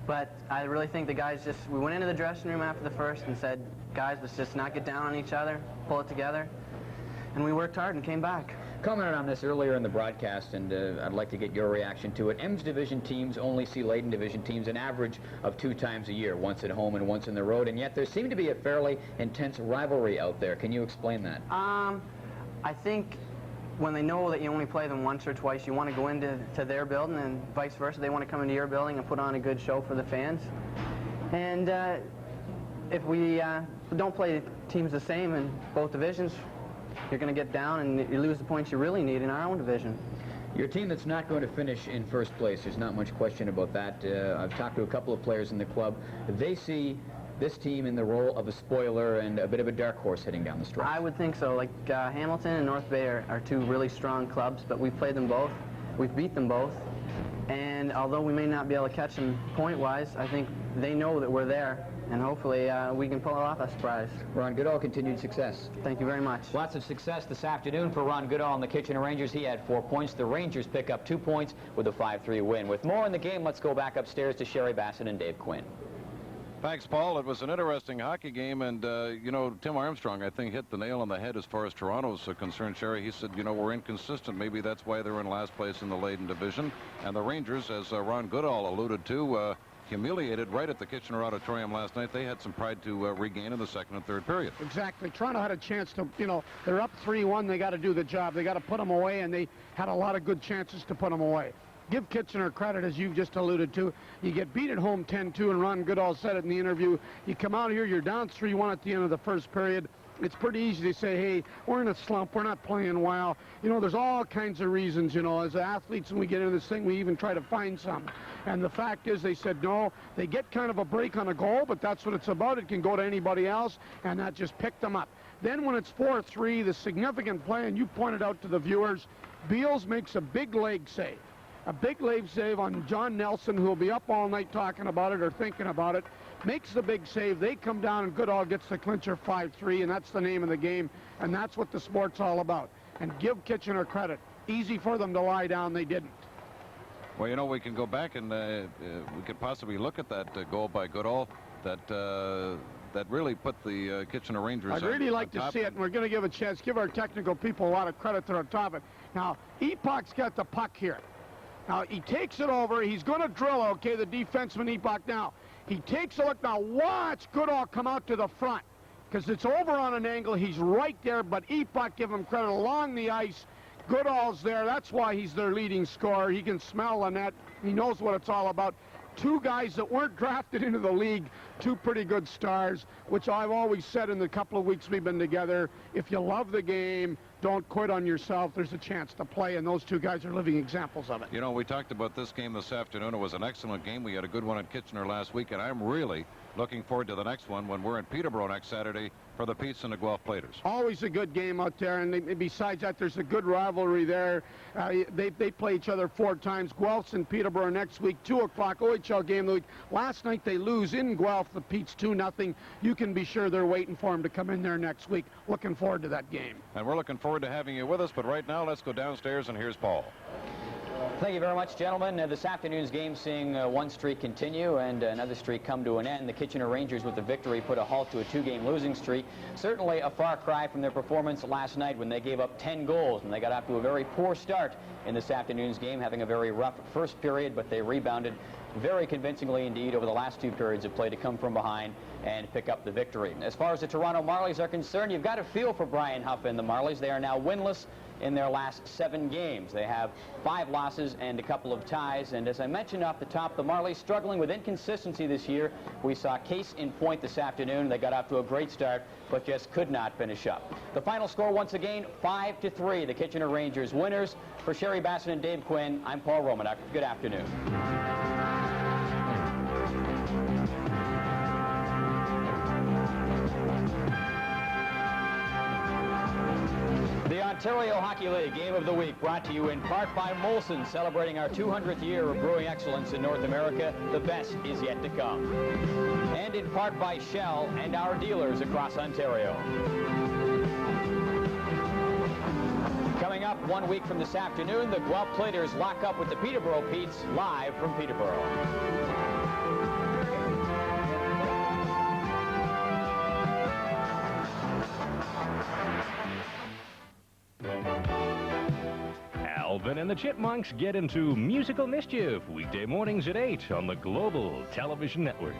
But I really think the guys we went into the dressing room after the first and said, guys, let's just not get down on each other, pull it together. And we worked hard and came back. Commented on this earlier in the broadcast, and I'd like to get your reaction to it. Ems division teams only see Leyden division teams an average of 2 times a year, once at home and once on the road, and yet there seemed to be a fairly intense rivalry out there. Can you explain that? I think when they know that you only play them once or twice, you want to go into their building, and vice versa. They want to come into your building and put on a good show for the fans. And if we don't play teams the same in both divisions, you're going to get down and you lose the points you really need in our own division. You're a team that's not going to finish in first place. There's not much question about that. I've talked to a couple of players in the club. They see this team in the role of a spoiler and a bit of a dark horse heading down the stretch. I would think so. Like Hamilton and North Bay are 2 really strong clubs, but we've played them both. We've beat them both. And although we may not be able to catch them point-wise, I think they know that we're there, and hopefully we can pull off a surprise. Ron Goodall, continued success. Thank you very much. Lots of success this afternoon for Ron Goodall and the Kitchener Rangers. He had 4 points. The Rangers pick up 2 points with a 5-3 win. With more in the game, let's go back upstairs to Sherry Bassin and Dave Quinn. Thanks, Paul. It was an interesting hockey game, and, you know, Tim Armstrong, I think, hit the nail on the head as far as Toronto's concerned, Sherry. He said, you know, we're inconsistent. Maybe that's why they're in last place in the Leyden division. And the Rangers, as Ron Goodall alluded to, humiliated right at the Kitchener Auditorium last night. They had some pride to regain in the second and third period. Exactly. Toronto had a chance to, you know, they're up 3-1. They got to do the job. They got to put them away, and they had a lot of good chances to put them away. Give Kitchener credit, as you've just alluded to. You get beat at home 10-2, and Ron Goodall said it in the interview. You come out here, you're down 3-1 at the end of the first period. It's pretty easy to say, hey, we're in a slump, we're not playing well. You know, there's all kinds of reasons, you know. As athletes, when we get into this thing, we even try to find some. And the fact is, they said no. They get kind of a break on a goal, but that's what it's about. It can go to anybody else, and that just picked them up. Then when it's 4-3, the significant play, and you pointed out to the viewers, Beals makes a big leg save. A big leg save on John Nelson, who will be up all night talking about it or thinking about it. Makes the big save. They come down, and Goodall gets the clincher 5-3, and that's the name of the game, and that's what the sport's all about. And give Kitchener credit. Easy for them to lie down. They didn't. Well, you know, we can go back and we could possibly look at that goal by Goodall. that really put the Kitchener Rangers I'd really like to see it, and we're going to give a chance, give our technical people a lot of credit to the top of it. Now, Epoch's got the puck here. Now, he takes it over. He's going to drill, okay, the defenseman Epoch now. He takes a look. Now, watch Goodall come out to the front because it's over on an angle. He's right there, but Epoch, give him credit, along the ice. Goodall's there. That's why he's their leading scorer. He can smell the net. He knows what it's all about. Two guys that weren't drafted into the league, two pretty good stars, which I've always said in the couple of weeks we've been together, if you love the game, don't quit on yourself. There's a chance to play, and those two guys are living examples of it. You know, we talked about this game this afternoon. It was an excellent game. We had a good one in Kitchener last week, and I'm really looking forward to the next one when we're in Peterborough next Saturday for the Pete's and the Guelph Platers. Always a good game out there, and besides that, there's a good rivalry there. They play each other 4 times. Guelph's in Peterborough next week, 2 o'clock, OHL game of the week. Last night they lose in Guelph, the Pete's 2-0. You can be sure they're waiting for them to come in there next week. Looking forward to that game. And we're looking forward to having you with us, but right now let's go downstairs, and here's Paul. Thank you very much, gentlemen. This afternoon's game seeing one streak continue and another streak come to an end. The Kitchener Rangers, with the victory, put a halt to a 2-game losing streak. Certainly a far cry from their performance last night when they gave up 10 goals, and they got off to a very poor start in this afternoon's game, having a very rough first period, but they rebounded very convincingly indeed over the last 2 periods of play to come from behind and pick up the victory. As far as the Toronto Marlies are concerned, you've got to feel for Brian Huff and the Marlies. They are now winless in their last 7 games. They have 5 losses and a couple of ties, and as I mentioned off the top, the Marlies struggling with inconsistency this year. We saw Case in point this afternoon. They got off to a great start, but just could not finish up. The final score once again, 5-3. The Kitchener Rangers winners. For Sherry Bassin and Dave Quinn, I'm Paul Romanuk. Good afternoon. The Ontario Hockey League Game of the Week brought to you in part by Molson, celebrating our 200th year of brewing excellence in North America. The best is yet to come. And in part by Shell and our dealers across Ontario. Coming up 1 week from this afternoon, the Guelph Platers lock up with the Peterborough Petes live from Peterborough. Alvin and the Chipmunks get into musical mischief weekday mornings at 8 on the Global Television Network.